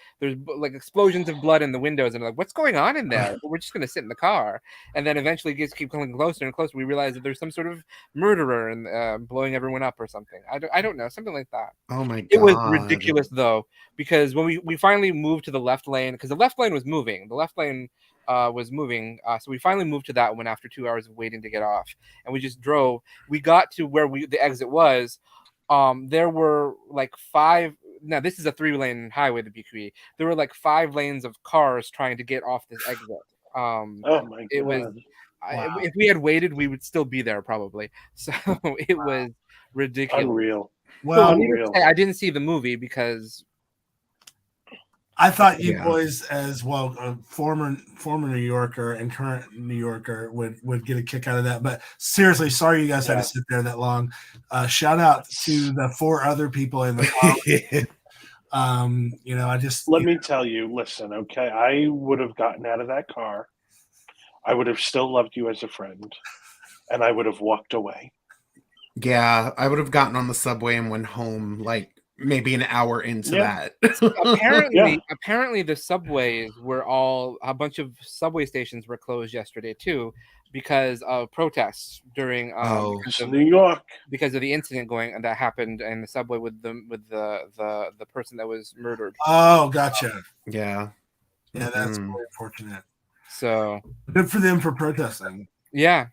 like explosions of blood in the windows, and like, what's going on in there? We're just gonna sit in the car, and then eventually it keep coming closer and closer. We realize that there's some sort of murderer and blowing everyone up or something. I don't know, something like that. Oh my God! It was ridiculous though, because when we finally moved to the left lane, because the left lane was moving. The left lane was moving, so we finally moved to that one after 2 hours of waiting to get off, and we just drove. We got to where the exit was. There were like 5. Now this is a 3-lane highway, the BQE. There were like 5 lanes of cars trying to get off this exit. Oh my God! It was. Wow. If we had waited, we would still be there probably. So it was ridiculous. Unreal. Well, unreal. I didn't see the movie because I thought you boys, as well, former New Yorker and current New Yorker, would get a kick out of that. But seriously, sorry you guys had to sit there that long. Shout out to the 4 other people in the car. Let me tell you. Listen, okay, I would have gotten out of that car. I would have still loved you as a friend, and I would have walked away. Yeah, I would have gotten on the subway and went home like maybe an hour into that. Apparently the subways were a bunch of subway stations were closed yesterday too, because of protests during New York, because of the incident that happened in the subway with the person that was murdered. Oh, gotcha. Yeah, that's very unfortunate. So good for them for protesting. Yeah.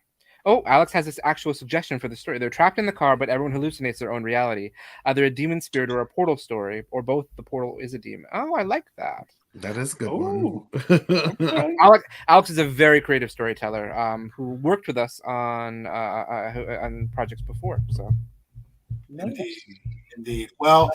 Oh, Alex has this actual suggestion for the story. They're trapped in the car, but everyone hallucinates their own reality. Either a demon spirit or a portal story, or both. The portal is a demon. Oh, I like that. That is a good one. Okay. Alex is a very creative storyteller who worked with us on projects before. So, Indeed. Well,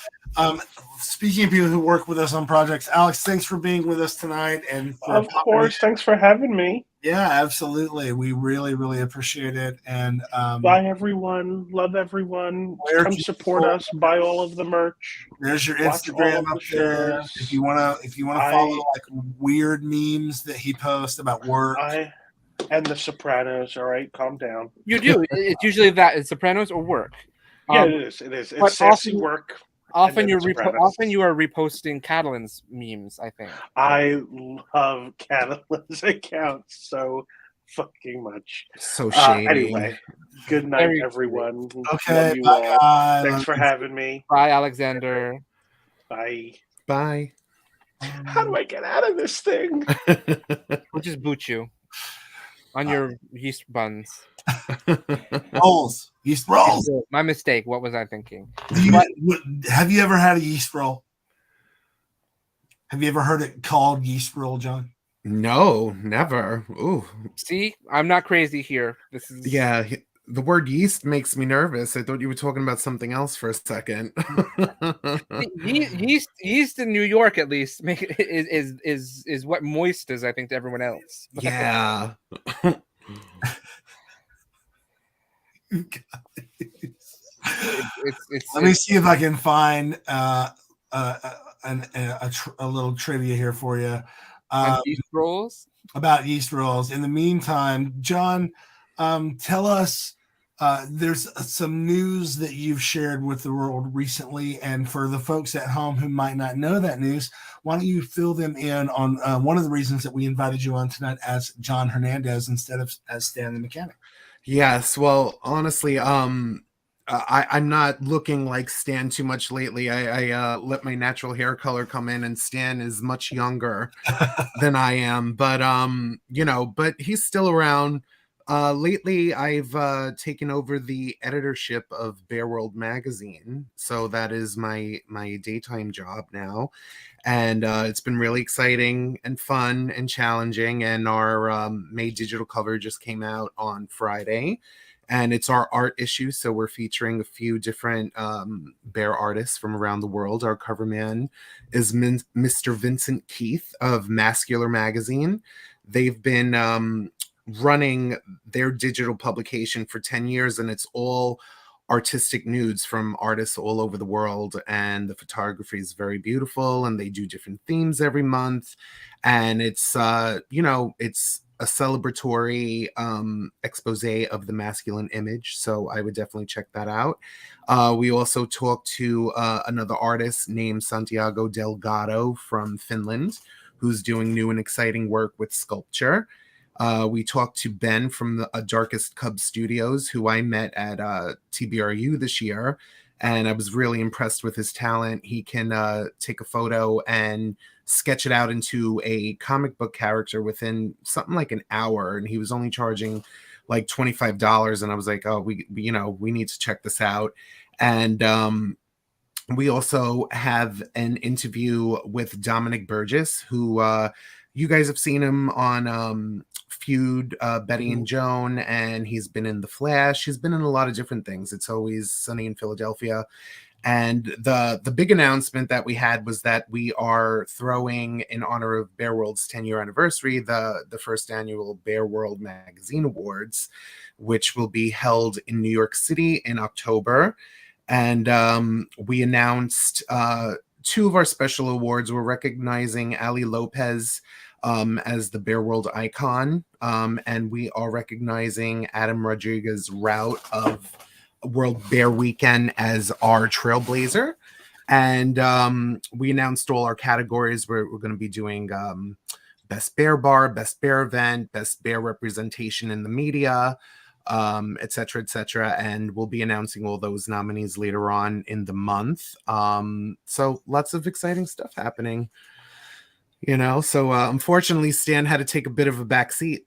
speaking of people who work with us on projects, Alex, thanks for being with us tonight. And of course, thanks for having me. Yeah, absolutely. We really, really appreciate it. And bye, everyone. Love everyone. Come support us. Buy all of the merch. There's your Instagram up there. If you wanna follow like weird memes that he posts about work. And the Sopranos. All right, calm down. You do. It's usually that it's Sopranos or work. Yeah, it is. It is. It's sassy work. Often you are reposting Catalan's memes, I think. I love Catalan's accounts so fucking much. So shady. Anyway, good night, everyone. Okay, love you all. Thanks for having me. Bye, Alexander. Bye. Bye. How do I get out of this thing? We'll just boot you on your yeast buns. Rolls. Yeast rolls. My mistake. What was I thinking? Have you ever had a yeast roll? Have you ever heard it called yeast roll, John? No, never. Ooh. See, I'm not crazy here. This is the word yeast makes me nervous. I thought you were talking about something else for a second. yeast in New York, at least, is what moist is, I think, to everyone else. Yeah. Let me see if I can find a little trivia here for you. Yeast rolls? About yeast rolls. In the meantime, John, tell us, there's some news that you've shared with the world recently, and for the folks at home who might not know that news, why don't you fill them in on one of the reasons that we invited you on tonight as John Hernandez instead of as Stan the Mechanic? Yes, well, honestly, I'm not looking like Stan too much lately. I let my natural hair color come in, and Stan is much younger than I am. But but he's still around. Lately, I've taken over the editorship of Bear World magazine, so that is my daytime job now, and it's been really exciting and fun and challenging. And our May digital cover just came out on Friday. And it's our art issue, so we're featuring a few different bear artists from around the world. Our cover man is Mr. Vincent Keith of Mascular Magazine. They've been running their digital publication for 10 years, and it's all artistic nudes from artists all over the world. And the photography is very beautiful, and they do different themes every month. And it's, it's a celebratory expose of the masculine image. So I would definitely check that out. We also talked to another artist named Santiago Delgado from Finland, who's doing new and exciting work with sculpture. We talked to Ben from the Darkest Cub Studios, who I met at TBRU this year. And I was really impressed with his talent. He can take a photo and sketch it out into a comic book character within something like an hour. And he was only charging like $25. And I was like, oh, we need to check this out. And we also have an interview with Dominic Burgess, who you guys have seen him on Feud, Betty and Joan, and he's been in The Flash. He's been in a lot of different things. It's Always Sunny in Philadelphia. And the big announcement that we had was that we are throwing, in honor of Bear World's 10-year anniversary, the first annual Bear World Magazine Awards, which will be held in New York City in October. And we announced two of our special awards. We're recognizing Ali Lopez as the Bear World icon, and we are recognizing Adam Rodriguez Route of World Bear Weekend as our trailblazer. And we announced all our categories. We're going to be doing Best Bear Bar, Best Bear Event, Best Bear Representation in the Media, et cetera, et cetera. And we'll be announcing all those nominees later on in the month. So lots of exciting stuff happening. So unfortunately, Stan had to take a bit of a back seat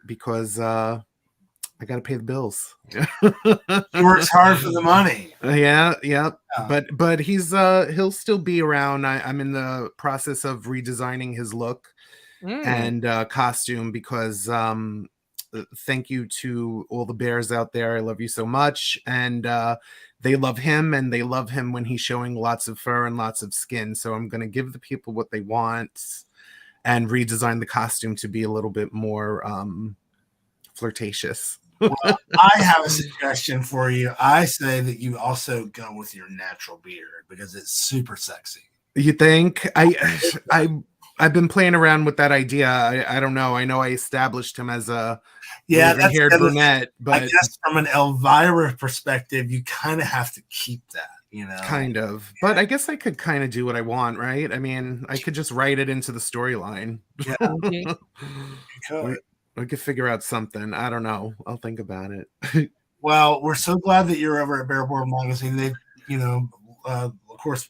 because I got to pay the bills. He works hard for the money. Yeah. But he'll still be around. I'm in the process of redesigning his look and costume because thank you to all the bears out there. I love you so much. And they love him, and they love him when he's showing lots of fur and lots of skin. So I'm going to give the people what they want and redesign the costume to be a little bit more flirtatious. Well, I have a suggestion for you. I say that you also go with your natural beard because it's super sexy. You think? I've been playing around with that idea. I don't know. I know I established him as a haired brunette, but I guess from an Elvira perspective, you kind of have to keep that, Kind of. But I guess I could kind of do what I want, right? I mean, I could just write it into the storyline. Yeah. We could figure out something. I don't know. I'll think about it. Well, we're so glad that you're over at Bear World Magazine. They've, of course,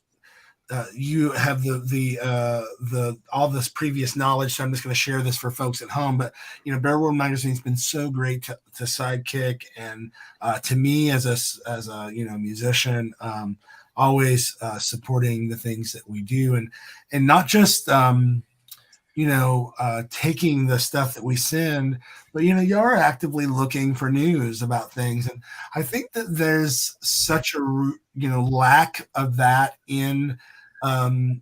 you have the all this previous knowledge, so I'm just going to share this for folks at home. But Bear World Magazine's been so great to SideKick and to me as a musician, always supporting the things that we do, and not just taking the stuff that we send, but you are actively looking for news about things. And I think that there's such a lack of that in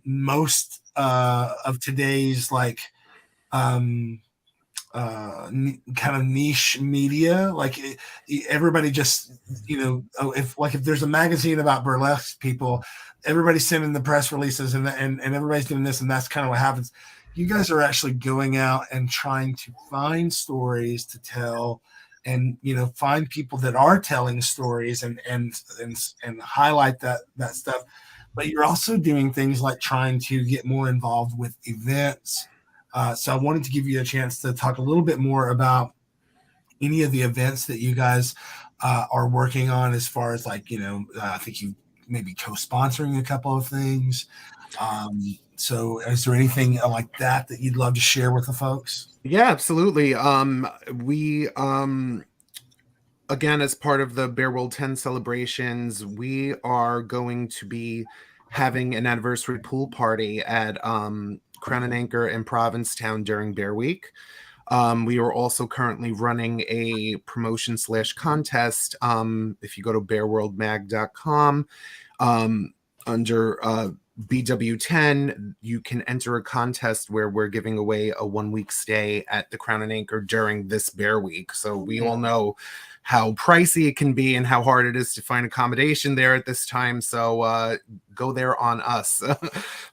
most of today's kind of niche media. Everybody just if there's a magazine about burlesque people, everybody's sending the press releases and everybody's doing this, and that's kind of what happens. You guys are actually going out and trying to find stories to tell, and find people that are telling stories and highlight that stuff. But you're also doing things like trying to get more involved with events. So I wanted to give you a chance to talk a little bit more about any of the events that you guys are working on, as far as I think you maybe co-sponsoring a couple of things. So is there anything like that you'd love to share with the folks? Yeah, absolutely. We again, as part of the Bear World 10 celebrations, we are going to be having an anniversary pool party at Crown and Anchor in Provincetown during Bear Week. We are also currently running a promotion / contest. If you go to bearworldmag.com, under BW10, you can enter a contest where we're giving away a 1-week stay at the Crown and Anchor during this Bear Week. So we all know how pricey it can be and how hard it is to find accommodation there at this time. So go there on us,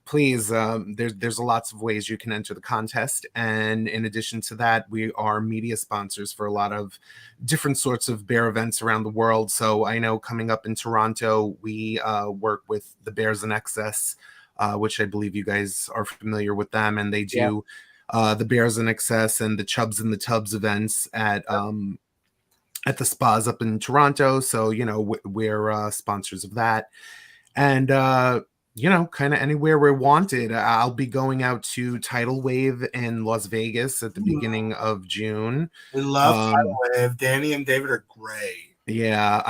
please. There's lots of ways you can enter the contest. And in addition to that, we are media sponsors for a lot of different sorts of bear events around the world. So I know coming up in Toronto, we work with the Bears in Excess, which I believe you guys are familiar with them. And they do the Bears in Excess and the Chubs in the Tubs events at the spas up in Toronto. So, we're sponsors of that. And, kind of anywhere we're wanted. I'll be going out to Tidal Wave in Las Vegas at the beginning of June. We love Tidal Wave. Danny and David are great. Yeah,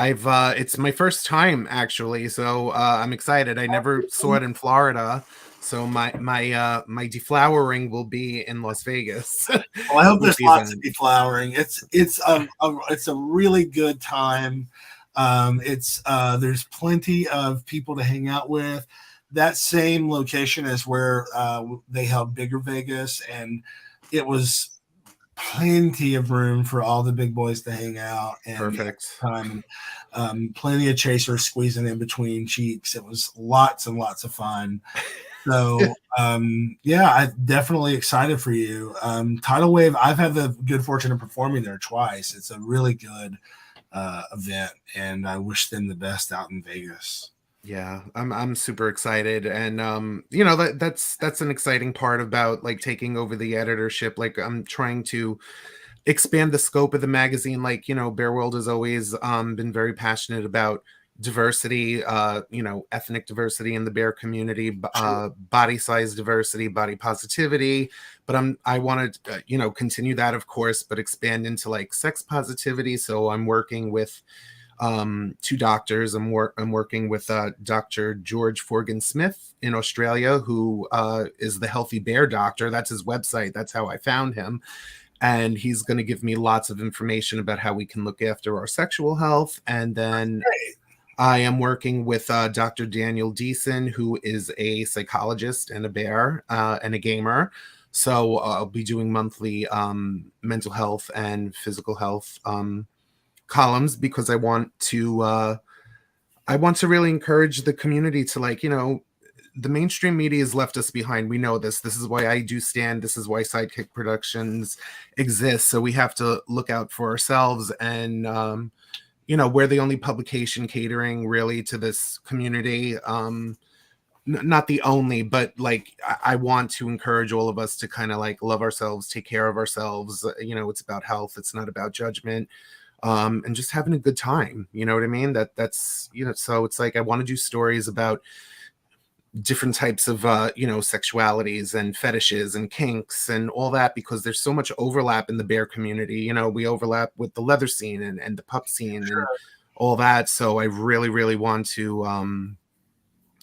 it's my first time actually. So I'm excited. I never saw it in Florida. So my deflowering will be in Las Vegas. Well, I hope there's lots of deflowering. It's a really good time. There's plenty of people to hang out with. That same location is where they held Bigger Vegas, and it was plenty of room for all the big boys to hang out. And perfect time. Plenty of chasers squeezing in between cheeks. It was lots and lots of fun. So, I'm definitely excited for you. Tidal Wave, I've had the good fortune of performing there twice. It's a really good event, and I wish them the best out in Vegas. Yeah, I'm super excited. And, that's an exciting part about taking over the editorship. I'm trying to expand the scope of the magazine. Bear World has always been very passionate about diversity, ethnic diversity in the bear community, body size diversity, body positivity. But I want to, continue that, of course, but expand into sex positivity. So I'm working with 2 doctors. I'm working with Dr. George Forgan Smith in Australia, who is the Healthy Bear Doctor. That's his website. That's how I found him. And he's going to give me lots of information about how we can look after our sexual health. And then I am working with Dr. Daniel Deason, who is a psychologist and a bear and a gamer. So I'll be doing monthly mental health and physical health columns, because I want to really encourage the community to the mainstream media has left us behind. We know this. This is why I do stand. This is why SideKick Productions exists. So we have to look out for ourselves. And, we're the only publication catering really to this community. Not the only, but I want to encourage all of us to kind of love ourselves, take care of ourselves. It's about health. It's not about judgment. And just having a good time. You know what I mean? That's, so it's I want to do stories about different types of sexualities and fetishes and kinks and all that, because there's so much overlap in the bear community. We overlap with the leather scene and the pup scene and all that. So I really, really want to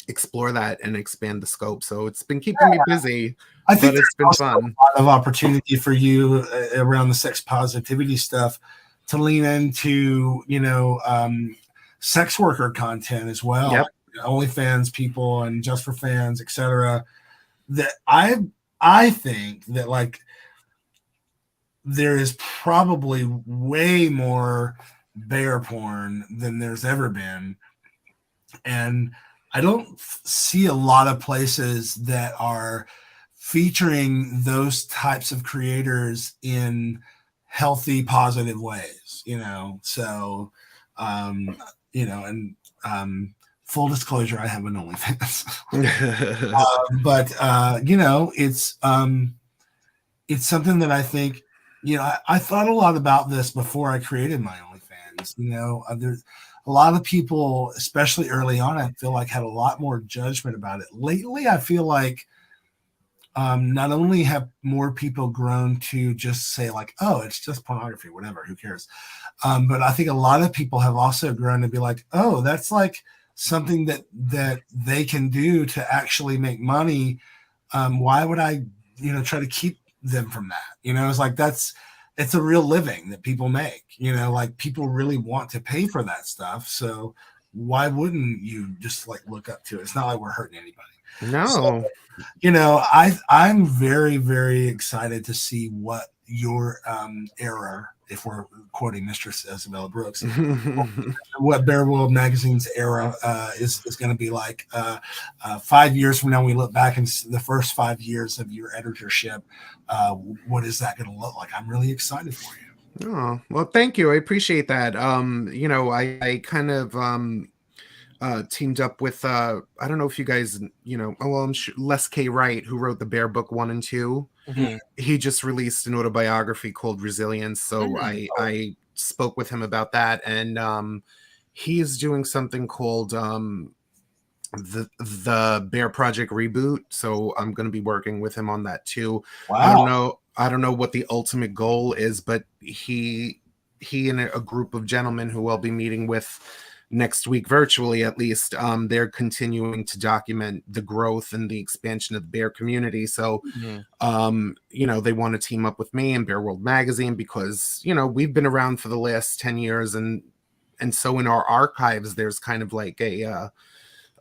explore that and expand the scope. So it's been keeping me busy. I think it's been fun. A lot of opportunity for you around the sex positivity stuff to lean into, sex worker content as well. Yep. OnlyFans people and Just for Fans, etc. That I think that like there is probably way more bear porn than there's ever been, and I don't see a lot of places that are featuring those types of creators in healthy, positive ways. So full disclosure, I have an OnlyFans. It's something that I think, I thought a lot about this before I created my OnlyFans. There's a lot of people, especially early on, I feel like had a lot more judgment about it. Lately, I feel like not only have more people grown to just say like, oh, it's just pornography, whatever, who cares? But I think a lot of people have also grown to be like, oh, that's like something that they can do to actually make money. Why would I, try to keep them from that? It's like, it's a real living that people make, like people really want to pay for that stuff. So why wouldn't you just like look up to it? It's not like we're hurting anybody. No. So, I'm very, very excited to see what your era, if we're quoting Mistress Isabella Brooks, what Bear World Magazine's era is going to be like 5 years from now. We look back and the first 5 years of your editorship. What is that going to look like? I'm really excited for you. Oh, well, thank you. I appreciate that. I kind of teamed up with I don't know if you guys I'm sure Les K. Wright, who wrote the Bear Book 1 and 2. Mm-hmm. He just released an autobiography called Resilience, so I spoke with him about that, and he is doing something called the Bear Project Reboot, so I'm going to be working with him on that too. Wow. I don't know what the ultimate goal is, but he and a group of gentlemen who I'll be meeting with next week, virtually at least, they're continuing to document the growth and the expansion of the bear community. So, they want to team up with me and Bear World Magazine because, we've been around for the last 10 years. And so in our archives, there's kind of like a,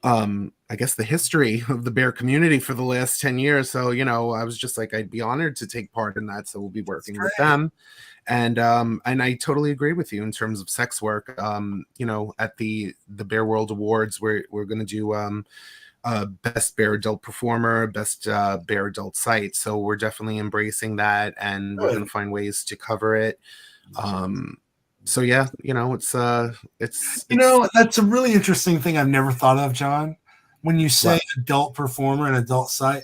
I guess the history of the bear community for the last 10 years. So, I was just like, I'd be honored to take part in that. So we'll be working with them. And I totally agree with you in terms of sex work. At the Bear World Awards, we're going to do best bear adult performer, best bear adult site. So we're definitely embracing that, and we're going to find ways to cover it. So yeah, it's that's a really interesting thing I've never thought of, John. When you say adult performer and adult site,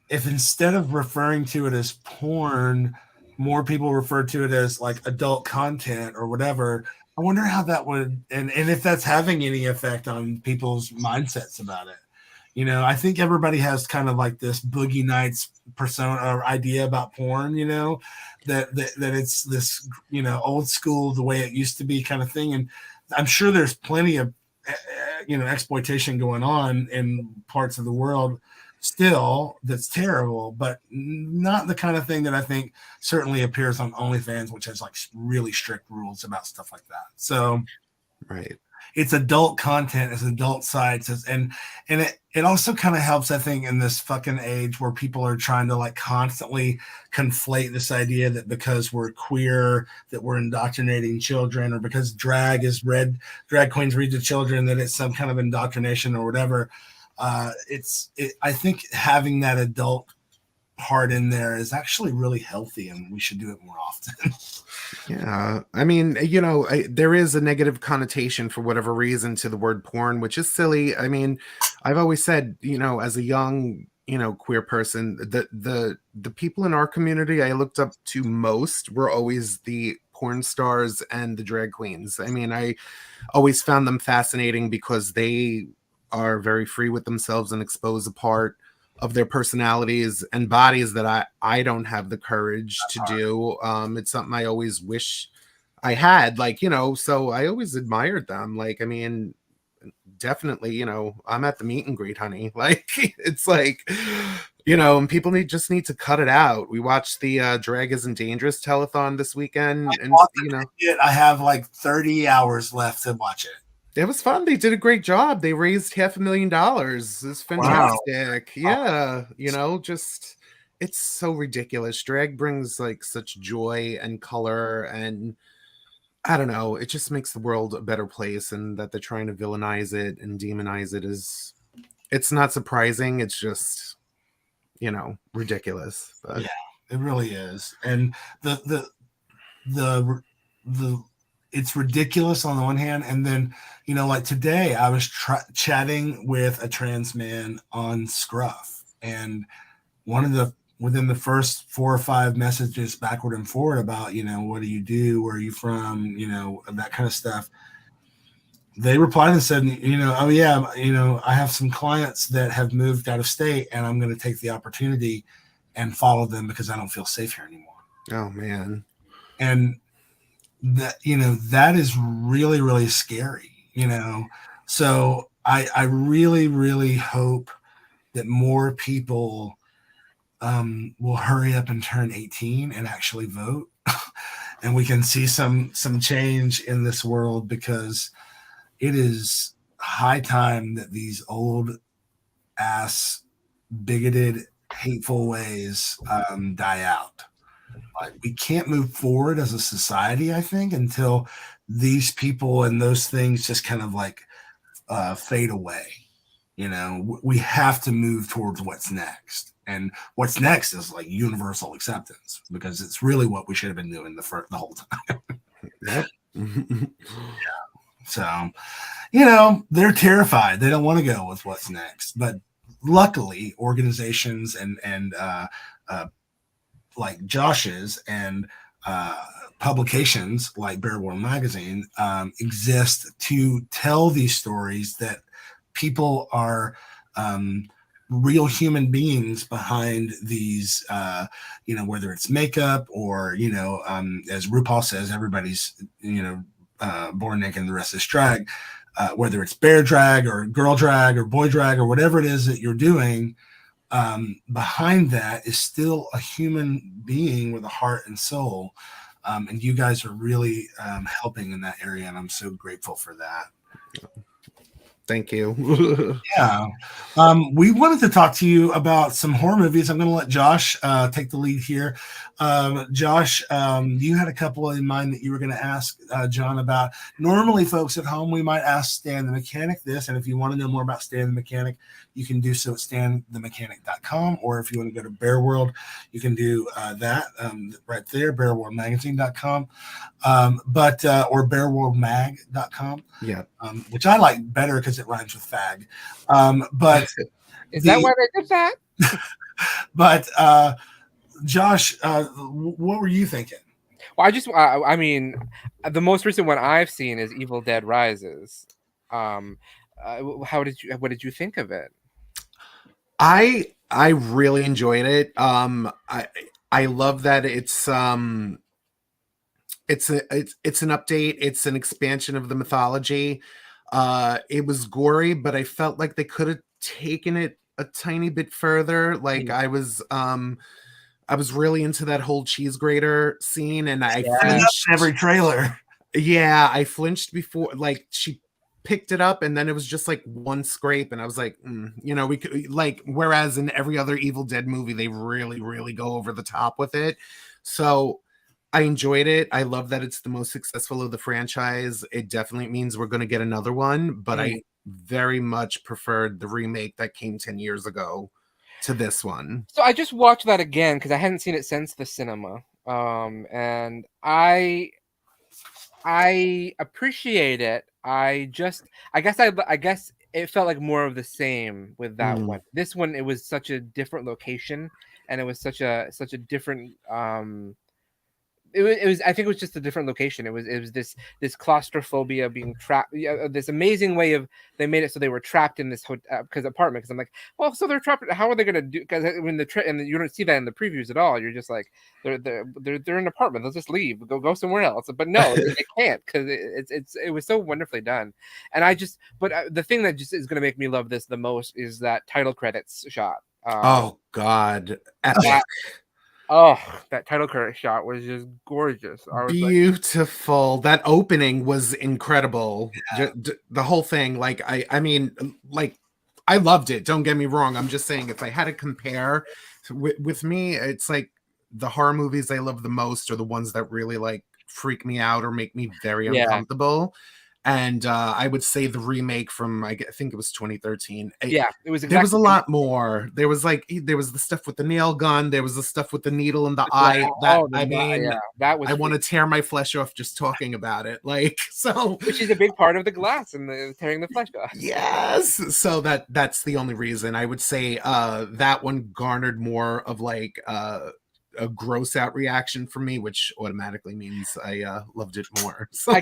if instead of referring to it as porn, more people refer to it as like adult content or whatever, I wonder how that would, and if that's having any effect on people's mindsets about it. I think everybody has kind of like this Boogie Nights persona or idea about porn, that it's this, old school, the way it used to be kind of thing. And I'm sure there's plenty of, exploitation going on in parts of the world still that's terrible, but not the kind of thing that I think certainly appears on OnlyFans, which has like really strict rules about stuff like that. So right, it's adult content, it's adult sites, and it also kind of helps, I think, in this fucking age where people are trying to like constantly conflate this idea that because we're queer that we're indoctrinating children, or because drag queens read to children that it's some kind of indoctrination or whatever. I think having that adult part in there is actually really healthy, and we should do it more often. Yeah, I mean, there is a negative connotation for whatever reason to the word porn, which is silly. I mean, I've always said, as a young, queer person, the people in our community I looked up to most were always the porn stars and the drag queens. I mean, I always found them fascinating because they are very free with themselves and expose a part of their personalities and bodies that I don't have the courage to do. It's something I always wish I had, like, you know, so I always admired them. Like, I mean, definitely, you know, I'm at the meet and greet, honey. Like, it's like, you know, and people just need to cut it out. We watched the Drag Isn't Dangerous telethon this weekend, and you know, I have like 30 hours left to watch it. It was fun. They did a great job. They raised $500,000. It's fantastic. Wow. Yeah, you know, just it's so ridiculous. Drag brings like such joy and color, and I don't know, it just makes the world a better place. And that they're trying to villainize it and demonize it it's not surprising. It's just, you know, ridiculous. But yeah, it really is. And the it's ridiculous on the one hand, and then, you know, like today I was chatting with a trans man on Scruff, and within the first 4 or 5 messages backward and forward about, you know, what do you do, where are you from, you know, that kind of stuff, they replied and said, you know, oh yeah, you know, I have some clients that have moved out of state, and I'm going to take the opportunity and follow them because I don't feel safe here anymore. Oh man. And that, you know, that is really, really scary, you know. So I really, really hope that more people will hurry up and turn 18 and actually vote, and we can see some change in this world, because it is high time that these old ass bigoted, hateful ways die out. Like, we can't move forward as a society, I think, until these people and those things just kind of like fade away. You know, we have to move towards what's next, and what's next is like universal acceptance, because it's really what we should have been doing the whole time. Yep. Yeah. So, you know, they're terrified. They don't want to go with what's next, but luckily, organizations and like Josh's and publications like Bear World Magazine exist to tell these stories, that people are real human beings behind these, you know, whether it's makeup or, you know, as RuPaul says, everybody's, you know, born naked and the rest is drag, whether it's bear drag or girl drag or boy drag or whatever it is that you're doing. Behind that is still a human being with a heart and soul. And you guys are really helping in that area. And I'm so grateful for that. Thank you. Yeah. We wanted to talk to you about some horror movies. I'm going to let Josh take the lead here. Josh, you had a couple in mind that you were going to ask John about. Normally, folks at home, we might ask Stan the Mechanic this. And if you want to know more about Stan the Mechanic, you can do so at stanthemechanic.com. Or if you want to go to Bear World, you can do that right there, bearworldmagazine.com. Or bearworldmag.com. Yeah. Which I like better because it rhymes with fag. But is that why they did that? But Josh, what were you thinking? Well, I mean, the most recent one I've seen is Evil Dead Rises. What did you think of it? I really enjoyed it. I love that it's an update. It's an expansion of the mythology. It was gory, but I felt like they could have taken it a tiny bit further. Like I was really into that whole cheese grater scene, and I flinched every trailer. Yeah, I flinched before, like she picked it up and then it was just like one scrape, and I was like, you know, we could, like, whereas in every other Evil Dead movie they really, really go over the top with it. So I enjoyed it. I love that it's the most successful of the franchise. It definitely means we're going to get another one, but I very much preferred the remake that came 10 years ago to this one. So I just watched that again because I hadn't seen it since the cinema. And I appreciate it. I guess it felt like more of the same with that one. This one, it was such a different location, and it was such a different it was I think it was just a different location. It was this claustrophobia, being trapped, this amazing way of, they made it so they were trapped in this apartment, because I'm like, well, so they're trapped, how are they going to do, because when and you don't see that in the previews at all. You're just like, they're in an apartment, they'll just leave, go somewhere else. But no, they can't, because it was so wonderfully done. And the thing that just is going to make me love this the most is that title credits shot. Oh God, epic. That title credit shot was just gorgeous. Beautiful. That opening was incredible. Yeah. The whole thing, like, I mean, like, I loved it. Don't get me wrong. I'm just saying, if I had to compare with me, it's like the horror movies I love the most are the ones that really like freak me out or make me very uncomfortable. And I would say the remake from, I think it was 2013. Yeah, it was. There was a lot more. There was the stuff with the nail gun. There was the stuff with the needle in the eye. That was. I want to tear my flesh off just talking about it. Like, so, which is a big part of the glass and the tearing the flesh off. Yes. So that's the only reason I would say that one garnered more of like a gross out reaction from me, which automatically means I loved it more. So. I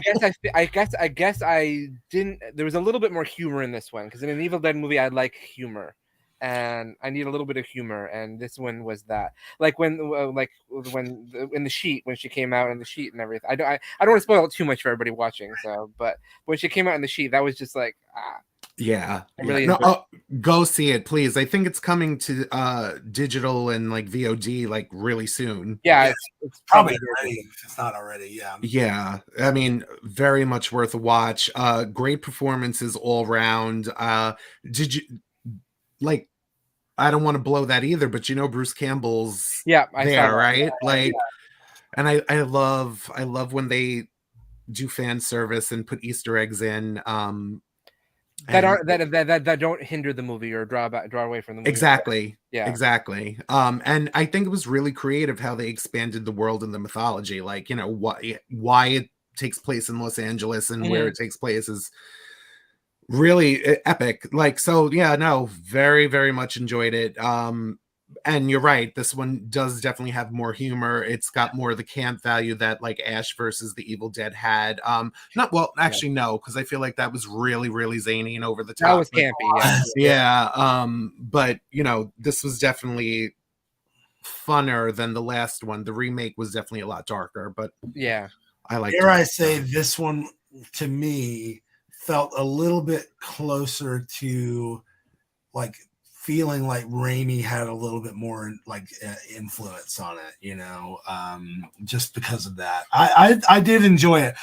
guess I didn't. There was a little bit more humor in this one, because in an Evil Dead movie, I like humor, and I need a little bit of humor, and this one was that. Like when in the sheet, when she came out in the sheet and everything. I don't want to spoil it too much for everybody watching. So, but when she came out in the sheet, that was just like Yeah. Really go see it, please. I think it's coming to digital and like VOD like really soon. Yeah, it's probably ready if it's not already. Yeah. Yeah. I mean, very much worth a watch. Great performances all round. Did you like, I don't want to blow that either, but you know Bruce Campbell's there, right? Yeah, like and I love when they do fan service and put Easter eggs in. That don't hinder the movie or draw away from the movie. Exactly. Yeah. Exactly. And I think it was really creative how they expanded the world and the mythology. Like, you know, why it takes place in Los Angeles and where it takes place is really epic. Like, so yeah, no, very, very much enjoyed it. And you're right, this one does definitely have more humor. It's got more of the camp value that like Ash versus the Evil Dead had. No, because I feel like that was really, really zany and over the top. That was campy, yeah. But you know, this was definitely funner than the last one. The remake was definitely a lot darker, but yeah, I like. Dare I say, this one to me felt a little bit closer to like feeling like Raimi had a little bit more like influence on it, you know, just because of that. I did enjoy it.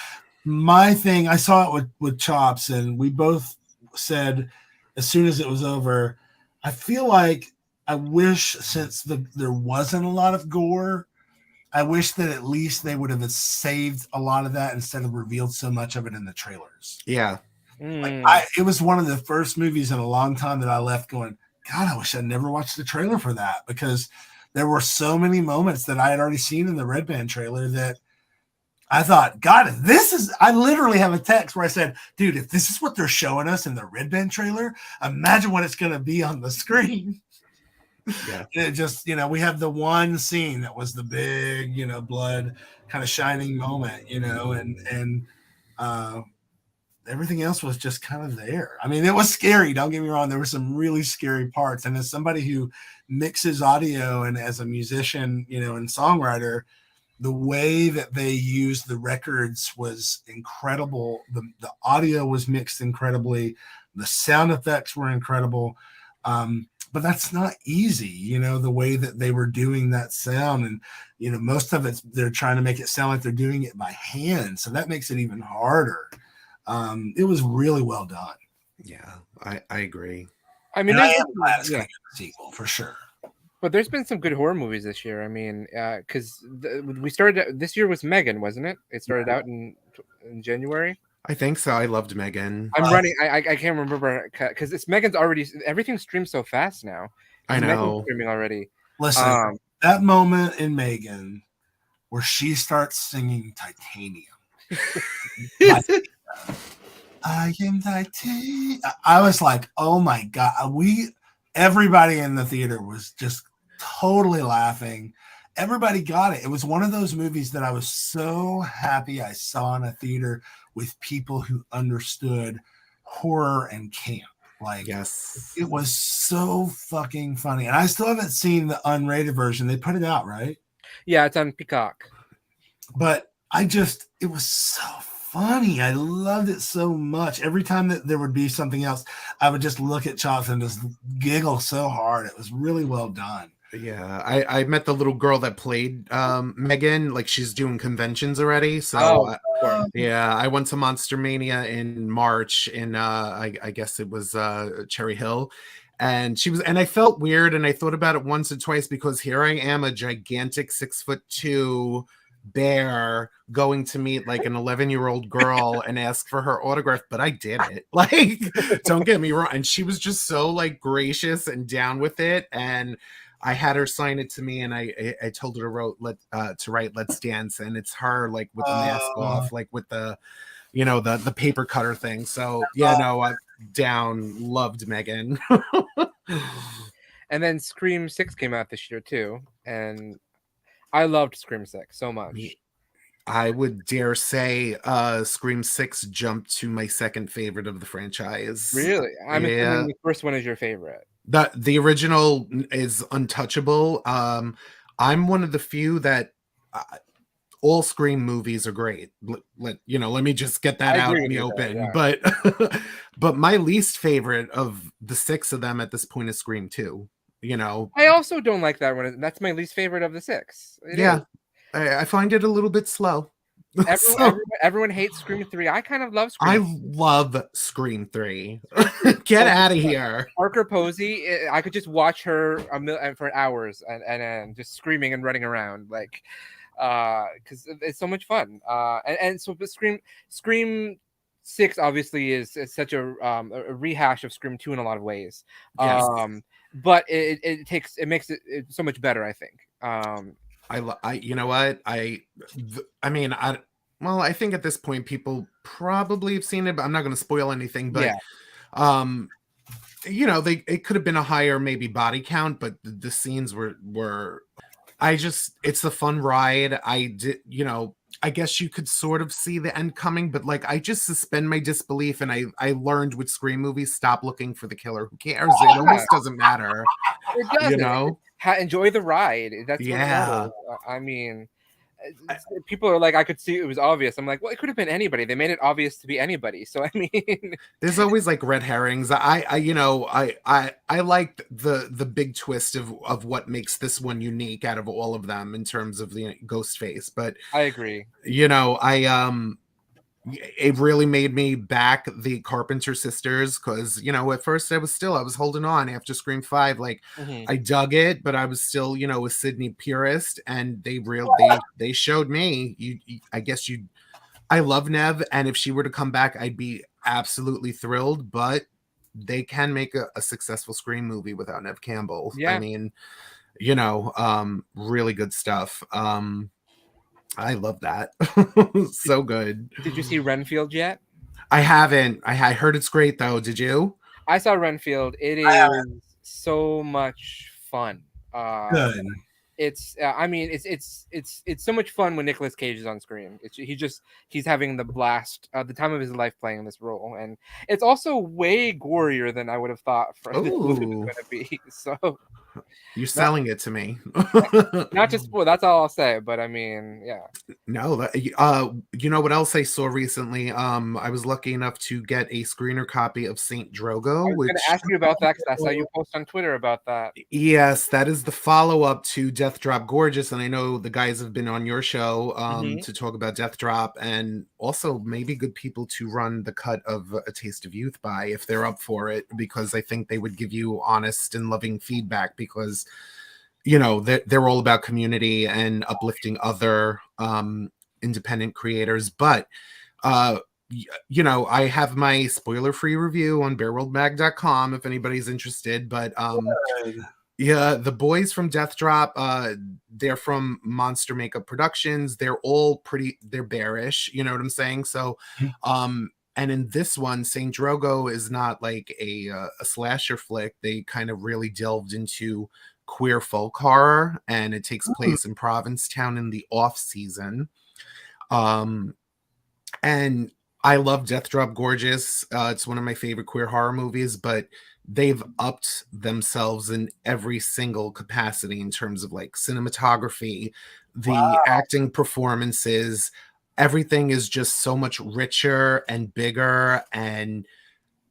My thing, I saw it with Chops, and we both said as soon as it was over, I feel like I wish, since there wasn't a lot of gore, I wish that at least they would have saved a lot of that instead of revealed so much of it in the trailers. Yeah. Like it was one of the first movies in a long time that I left going, God, I wish I'd never watched the trailer for that, because there were so many moments that I had already seen in the Red Band trailer that I thought, God, I literally have a text where I said, dude, if this is what they're showing us in the Red Band trailer, imagine what it's going to be on the screen. Yeah. It just, you know, we have the one scene that was the big, you know, blood kind of shining moment, you know, and everything else was just kind of there. I mean, it was scary. Don't get me wrong. There were some really scary parts. And as somebody who mixes audio and as a musician, you know, and songwriter, the way that they used the records was incredible. The audio was mixed incredibly. The sound effects were incredible. But that's not easy, you know, the way that they were doing that sound. And, you know, most of it, they're trying to make it sound like they're doing it by hand. So that makes it even harder. It was really well done. Yeah, I agree. I mean, I am glad it's going to get a sequel for sure. But there's been some good horror movies this year. I mean, because we started this year was Megan, wasn't it? It started out in January. I think so. I loved Megan. I'm running. I can't remember because it's Megan's already. Everything streams so fast now. I know. Megan's streaming already. Listen, that moment in Megan where she starts singing Titanium. I am Titanium. I was like, oh my God. Everybody in the theater was just totally laughing. everybody got it. It was one of those movies that I was so happy I saw in a theater with people who understood horror and camp. Like, yes, it was so fucking funny. And I still haven't seen the unrated version. They put it out, right? Yeah, it's on Peacock. But it was so funny. I loved it so much. Every time that there would be something else, I would just look at Chops and just giggle so hard. It was really well done. Yeah, I met the little girl that played Megan. Like, she's doing conventions already. So yeah, I went to Monster Mania in March in I guess it was Cherry Hill. And I felt weird, and I thought about it once or twice, because here I am, a gigantic 6'2" bear, going to meet like an 11-year-old girl and ask for her autograph, but I did it. Like, don't get me wrong. And she was just so like gracious and down with it. And I had her sign it to me, and I told her to write "Let's Dance," and it's her like with the mask off, like with the, you know, the paper cutter thing. So yeah, no, I loved Megan. And then Scream 6 came out this year too, and I loved Scream 6 so much. I would dare say Scream 6 jumped to my second favorite of the franchise. Really? I'm assuming the first one is your favorite. The original is untouchable. I'm one of the few that all Scream movies are great. Let me just get that out in the open. Yeah. But my least favorite of the 6 of them at this point is Scream 2. You know, I also don't like that one. That's my least favorite of the 6. I find it a little bit slow. Everyone hates Scream 3. I kind of love Scream. I love Scream 3. Get out of here. Parker Posey, I could just watch her for hours and just screaming and running around, like, because it's so much fun. And so the Scream 6 obviously is such a rehash of Scream 2 in a lot of ways. Yes. But it makes it so much better, I think. You know what? I think at this point people probably have seen it, but I'm not going to spoil anything. But it could have been a higher maybe body count, but the scenes were. It's a fun ride. I guess you could sort of see the end coming, but like, I just suspend my disbelief, and I learned with Scream movies, stop looking for the killer. Who cares? It almost doesn't matter. It doesn't. You know? Enjoy the ride. That's what matters. I mean, people are like, I could see it was obvious. I'm like, well, it could have been anybody. They made it obvious to be anybody. So I mean, there's always like red herrings. I liked the big twist of what makes this one unique out of all of them in terms of the ghost face. But I agree. It really made me back the Carpenter sisters, because at first I was holding on after Scream 5. Like, I dug it, but I was still a Sydney purist, and they showed me I love Nev, and if she were to come back, I'd be absolutely thrilled. But they can make a successful Scream movie without Nev Campbell. I mean, really good stuff. I love that. So good. Did you see Renfield yet? I haven't. I heard it's great though. Did you? I saw Renfield. It is so much fun. Good. It's so much fun when Nicolas Cage is on screen. He's having the blast, the time of his life playing this role, and it's also way gorier than I would have thought for this movie was going to be. So you're selling it to me. Not just spoil. That's all I'll say. But I mean, yeah. No, you know what else I saw recently? I was lucky enough to get a screener copy of Saint Drogo. I was going to ask you about that, because I saw you post on Twitter about that. Yes, that is the follow-up to Death Drop Gorgeous, and I know the guys have been on your show to talk about Death Drop, and also maybe good people to run the cut of A Taste of Youth by, if they're up for it, because I think they would give you honest and loving feedback, because they're all about community and uplifting other independent creators. But I have my spoiler-free review on bearworldmag.com if anybody's interested. But yeah, the boys from Death Drop, they're from Monster Makeup Productions. They're bearish, you know what I'm saying? So and in this one, Saint Drogo is not like a slasher flick. They kind of really delved into queer folk horror, and it takes place in Provincetown in the off season. And I love Death Drop Gorgeous. It's one of my favorite queer horror movies, but they've upped themselves in every single capacity in terms of like cinematography, the acting performances. Everything is just so much richer and bigger, and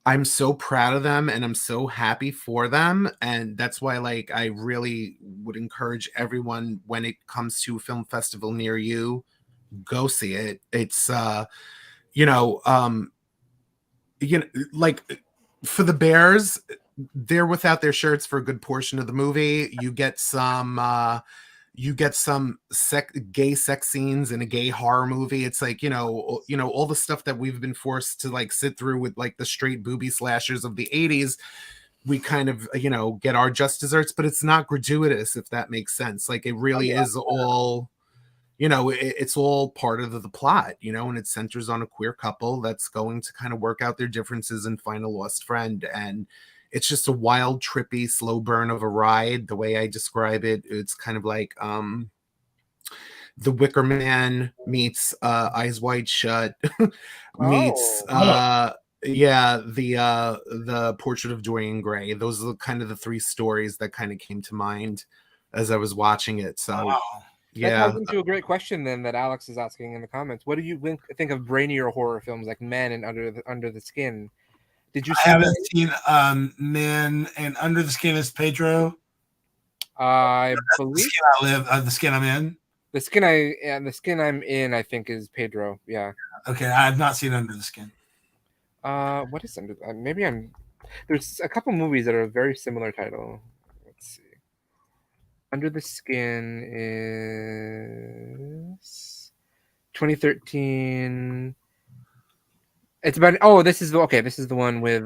I'm so proud of them and I'm so happy for them. And that's why, like, I really would encourage everyone, when it comes to a film festival near you, go see it. It's like, for the bears, they're without their shirts for a good portion of the movie. You get some gay sex scenes in a gay horror movie. It's like, all the stuff that we've been forced to like sit through with like the straight booby slashers of the 80s. We kind of, get our just desserts, but it's not gratuitous, if that makes sense. Like, it really is all, it's all part of the plot, and it centers on a queer couple that's going to kind of work out their differences and find a lost friend. And it's just a wild, trippy, slow burn of a ride. The way I describe it, it's kind of like The Wicker Man meets Eyes Wide Shut meets the Portrait of Dorian Gray. Those are kind of the three stories that kind of came to mind as I was watching it. So That ties into a great question then that Alex is asking in the comments. What do you think of brainier horror films like Men and Under the Skin? Did you see? I haven't seen Men, and Under the Skin is Pedro. I believe The Skin I Live. The Skin I'm In. The Skin I'm In, I think, is Pedro. Yeah. Okay, I have not seen Under the Skin. What is Under? There's a couple movies that are a very similar title. Let's see. Under the Skin is 2013. It's about this is the one with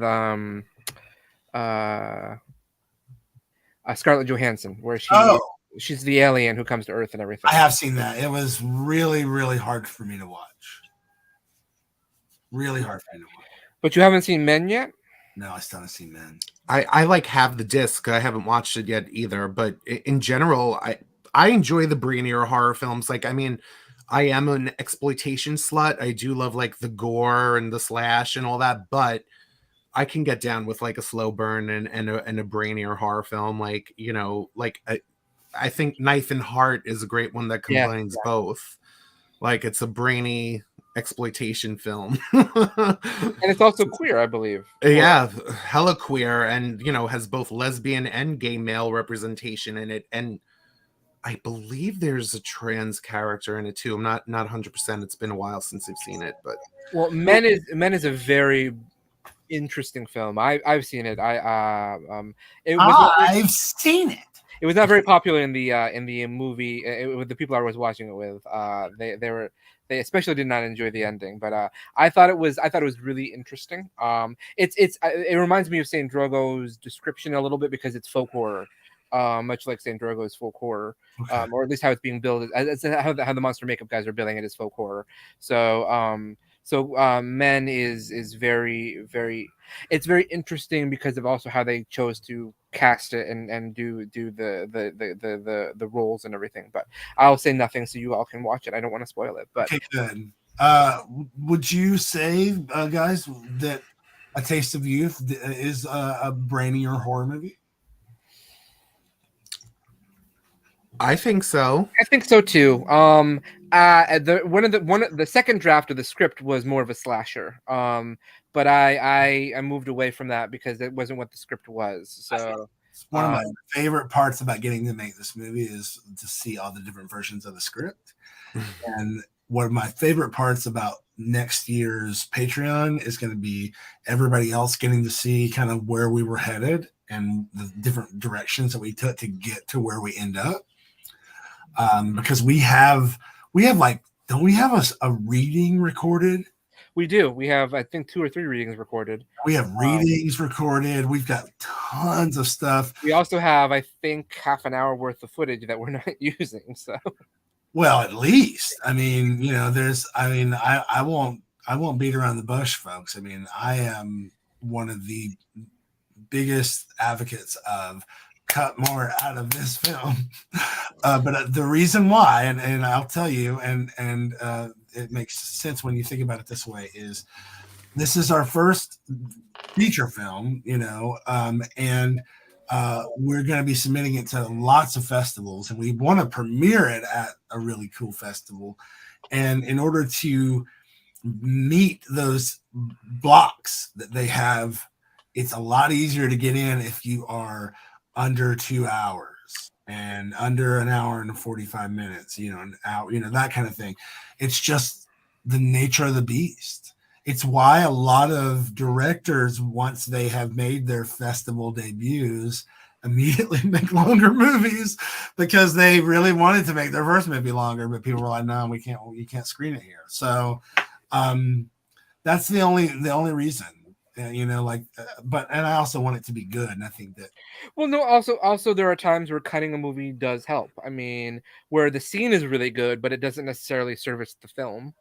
Scarlett Johansson, where she's the alien who comes to Earth and everything. I have seen that. It was really, really hard for me to watch. Really hard for me to watch. But you haven't seen Men yet? No, I still haven't seen Men. I like have the disc. I haven't watched it yet either. But in general, I enjoy the brainier horror films. Like, I mean, I am an exploitation slut. I do love like the gore and the slash and all that, but I can get down with like a slow burn and a brainier horror film. Like, I think Knife and Heart is a great one that combines both. Like, it's a brainy exploitation film. And it's also queer, I believe. Yeah, hella queer, and has both lesbian and gay male representation in it. And I believe there's a trans character in it too. I'm not 100%. It's been a while since I've seen it, but Men is a very interesting film. I've seen it. I've seen it. It was not very popular in the movie with the people I was watching it with. They especially did not enjoy the ending, but I thought it was really interesting. It reminds me of Saint Drogo's description a little bit because it's folk horror. Much like Saint Drogo's folk horror, or at least how it's being billed, as how the monster makeup guys are billing it as folk horror. So Men is very, very, it's very interesting because of also how they chose to cast it and do the roles and everything. But I'll say nothing so you all can watch it. I don't want to spoil it. But okay, good. Would you say, guys, that A Taste of Youth is a brainier horror movie? I think so. I think so too. The second draft of the script was more of a slasher. But I moved away from that because it wasn't what the script was. So one of my favorite parts about getting to make this movie is to see all the different versions of the script. And one of my favorite parts about next year's Patreon is going to be everybody else getting to see kind of where we were headed and the different directions that we took to get to where we end up. Because we have like, don't we have a reading recorded? We do. We have, I think, 2 or 3 readings recorded. We have readings recorded. We've got tons of stuff. We also have, I think, half an hour worth of footage that we're not using. So, well, at least, I mean, I won't beat around the bush, folks. I mean, I am one of the biggest advocates of cut more out of this film. But the reason why, and I'll tell you, and it makes sense when you think about it this way, is this is our first feature film, and we're going to be submitting it to lots of festivals, and we want to premiere it at a really cool festival. And in order to meet those blocks that they have, it's a lot easier to get in if you are under 2 hours and under an hour and 45 minutes, an hour, that kind of thing. It's just the nature of the beast. It's why a lot of directors, once they have made their festival debuts, immediately make longer movies, because they really wanted to make their first movie longer, but people were like, no, you can't screen it here. So that's the only reason, but I also want it to be good. And I think that, well, no, also there are times where cutting a movie does help. I mean, where the scene is really good, but it doesn't necessarily service the film.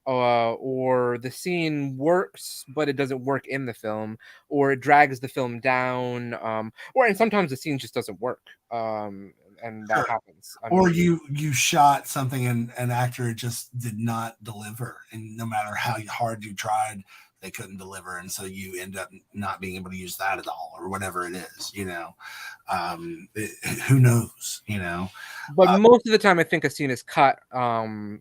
Or the scene works, but it doesn't work in the film, or it drags the film down, and sometimes the scene just doesn't work, and that happens. Or you shot something and an actor just did not deliver, and no matter how hard you tried, they couldn't deliver, and so you end up not being able to use that at all, or whatever it is. Who knows? But most of the time, I think a scene is cut.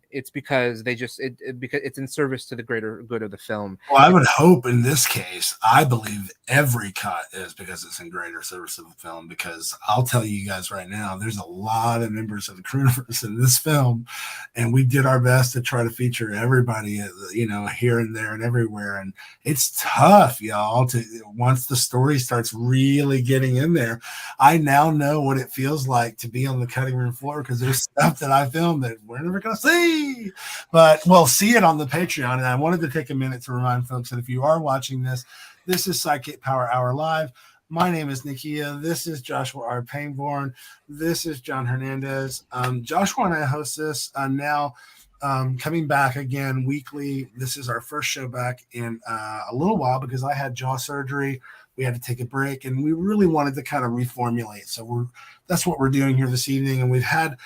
It's because because it's in service to the greater good of the film. Well, I would hope in this case, I believe every cut is because it's in greater service of the film. Because I'll tell you guys right now, there's a lot of members of the Crewniverse in this film, and we did our best to try to feature everybody, here and there and everywhere. And it's tough, y'all. Once the story starts really getting in there, I now know what it feels like to be on the cutting room floor, because there's stuff that I filmed that we're never going to see, but we'll see it on the Patreon. And I wanted to take a minute to remind folks that if you are watching this is SideKick Power Hour Live. My name is Nakia. This is Joshua R. Pangborn. This is John Hernandez. Joshua and I host this now. Coming back again weekly. This is our first show back in a little while, because I had jaw surgery. We had to take a break, and we really wanted to kind of reformulate. So that's what we're doing here this evening. And we've had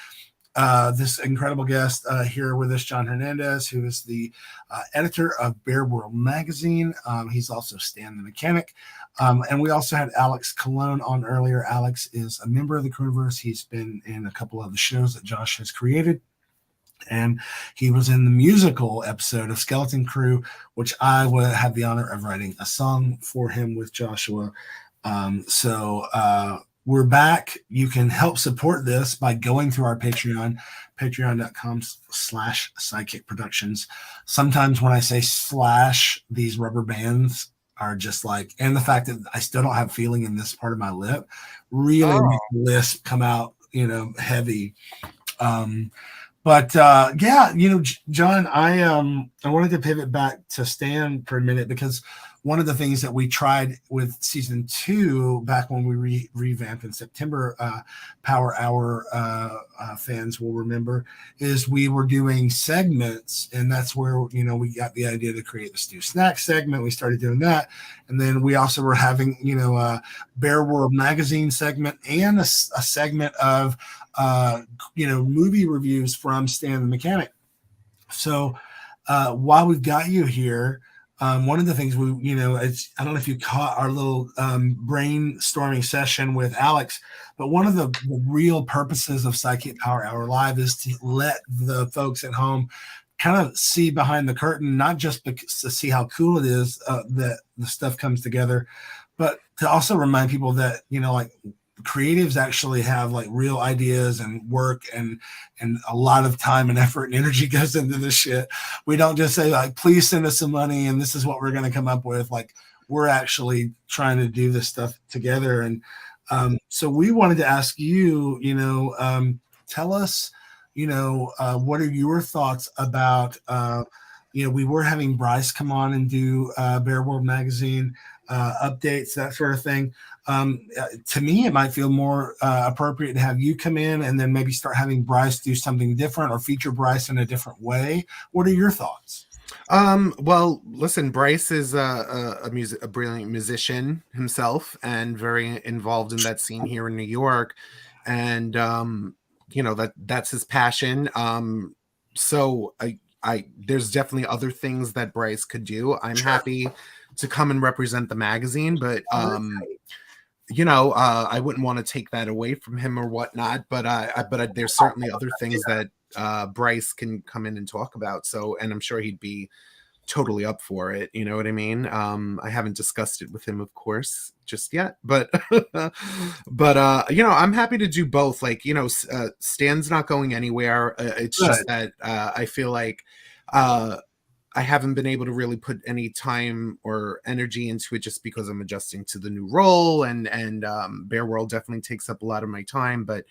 this incredible guest here with us, John Hernandez, who is the editor of Bear World magazine. He's also Stan the Mechanic. And we also had Alex Colón on earlier. Alex is a member of the Crewniverse. He's been in a couple of the shows that Josh has created. And he was in the musical episode of Skeleton Crew, which I would have the honor of writing a song for him with Joshua. So we're back. You can help support this by going through our Patreon, patreon.com/SideKick Productions. Sometimes when I say slash, these rubber bands are just like, and the fact that I still don't have feeling in this part of my lip really make the lisp come out, heavy. But John, I wanted to pivot back to Stan for a minute, because one of the things that we tried with season 2 back when we revamped in September, Power Hour fans will remember, is we were doing segments, and that's where we got the idea to create the Stew Snack segment. We started doing that, and then we also were having a Bear World magazine segment and a segment of movie reviews from Stan the Mechanic. So while we've got you here, one of the things I don't know if you caught our little brainstorming session with Alex, but one of the real purposes of SideKick Power Hour Live is to let the folks at home kind of see behind the curtain, not just to see how cool it is that the stuff comes together, but to also remind people that, creatives actually have real ideas and work, and a lot of time and effort and energy goes into this shit. We don't just say please send us some money and this is what we're going to come up with. We're actually trying to do this stuff together. And so we wanted to ask you, tell us, what are your thoughts about, we were having Bryce come on and do Bear World magazine updates, that sort of thing. To me, it might feel more appropriate to have you come in and then maybe start having Bryce do something different, or feature Bryce in a different way. What are your thoughts? Well, listen, Bryce is a brilliant musician himself and very involved in that scene here in New York. And that's his passion. So there's definitely other things that Bryce could do. I'm happy to come and represent the magazine, but I wouldn't want to take that away from him or whatnot, but there's certainly other things that Bryce can come in and talk about. So, and I'm sure he'd be totally up for it. You know what I mean? I haven't discussed it with him, of course, just yet, but I'm happy to do both. Like, Stan's not going anywhere. It's just that I feel like I haven't been able to really put any time or energy into it just because I'm adjusting to the new role, and Bear World definitely takes up a lot of my time. But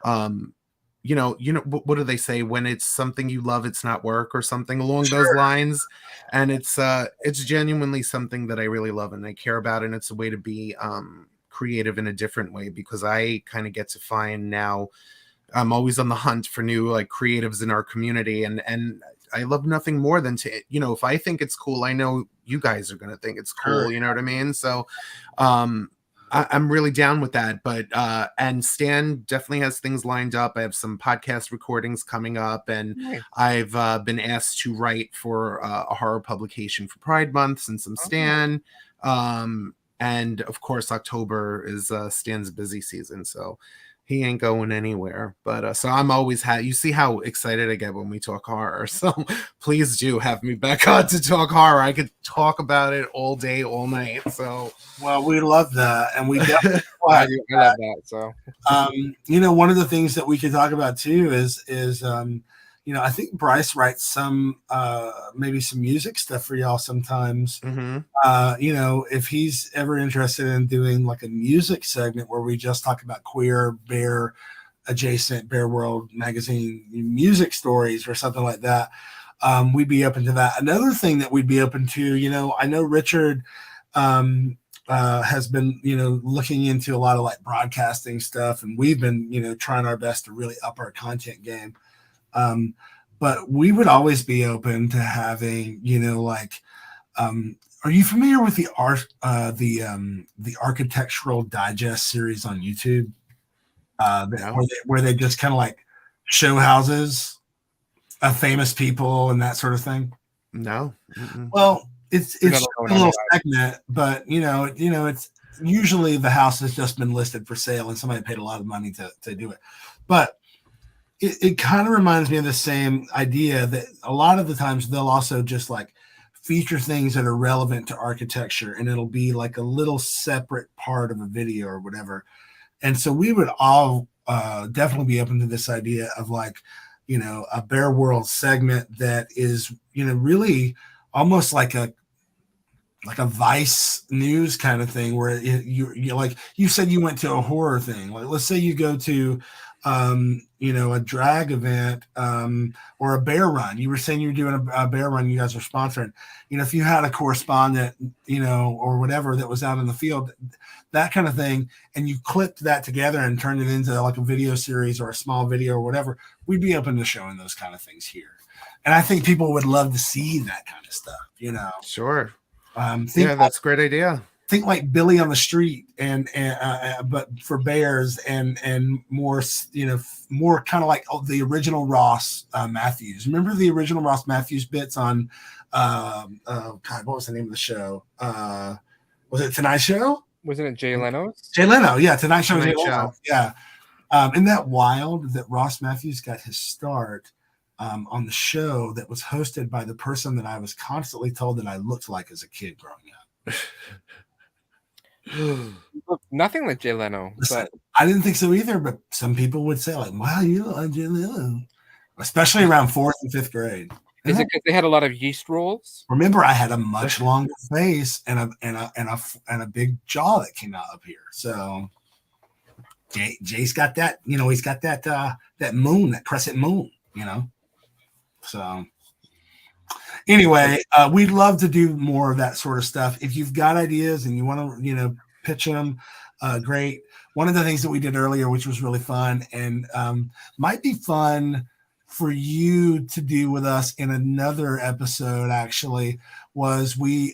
what do they say? When it's something you love, it's not work, or something along those lines. And it's genuinely something that I really love and I care about, and it's a way to be creative in a different way, because I kind of get to find now I'm always on the hunt for new creatives in our community, and I love nothing more than to, if I think it's cool, I know you guys are going to think it's cool. You know what I mean? So I'm really down with that. But and Stan definitely has things lined up. I have some podcast recordings coming up, and I've been asked to write for a horror publication for Pride Month since I'm Stan. And of course, October is Stan's busy season, so he ain't going anywhere. But so I'm always you see how excited I get when we talk horror. So please do have me back on to talk horror. I could talk about it all day, all night. So we love that, and we definitely I love that. So one of the things that we could talk about too is I think Bryce writes some maybe some music stuff for y'all sometimes. If he's ever interested in doing like a music segment where we just talk about queer Bear adjacent Bear World magazine music stories or something like that, we'd be open to that. Another thing that we'd be open to, I know Richard has been looking into a lot of like broadcasting stuff, and we've been trying our best to really up our content game. But we would always be open to having, are you familiar with the Architectural Digest series on YouTube? Where they just kind of like show houses of famous people and that sort of thing. No. Well, it's a little segment, but it's usually the house has just been listed for sale and somebody paid a lot of money to do it. But it kind of reminds me of the same idea that a lot of the times they'll also just like feature things that are relevant to architecture, and it'll be like a little separate part of a video or whatever. And so we would all definitely be open to this idea of like, a Bear World segment that is, really almost like a Vice News kind of thing, where you like you said you went to a horror thing. Like, let's say you go to a drag event or a bear run. You were saying you were doing a bear run you guys are sponsoring. If you had a correspondent, or whatever that was out in the field, that kind of thing, and you clipped that together and turned it into like a video series or a small video or whatever, we'd be open to showing those kind of things here. And I think people would love to see that kind of stuff, Sure. That's a great idea. Think like Billy on the Street, and but for bears, and more, more kind of like the original Ross Matthews. Remember the original Ross Matthews bits on, God, what was the name of the show? Was it Tonight Show? Wasn't it Jay Leno's? Jay Leno, yeah, Tonight Show. Tonight Show. Yeah. Isn't that wild that Ross Matthews got his start on the show that was hosted by the person that I was constantly told that I looked like as a kid growing up? Nothing like Jay Leno. But I didn't think so either, but some people would say like, wow, you look like Jay Leno, especially around 4th and 5th grade. Is it because they had a lot of yeast rolls? Remember, I had a much longer face and a big jaw that came out up here. So Jay's got that, he's got that moon, that crescent moon, So anyway, we'd love to do more of that sort of stuff. If you've got ideas and you want to, pitch them, great. One of the things that we did earlier, which was really fun and might be fun for you to do with us in another episode actually was we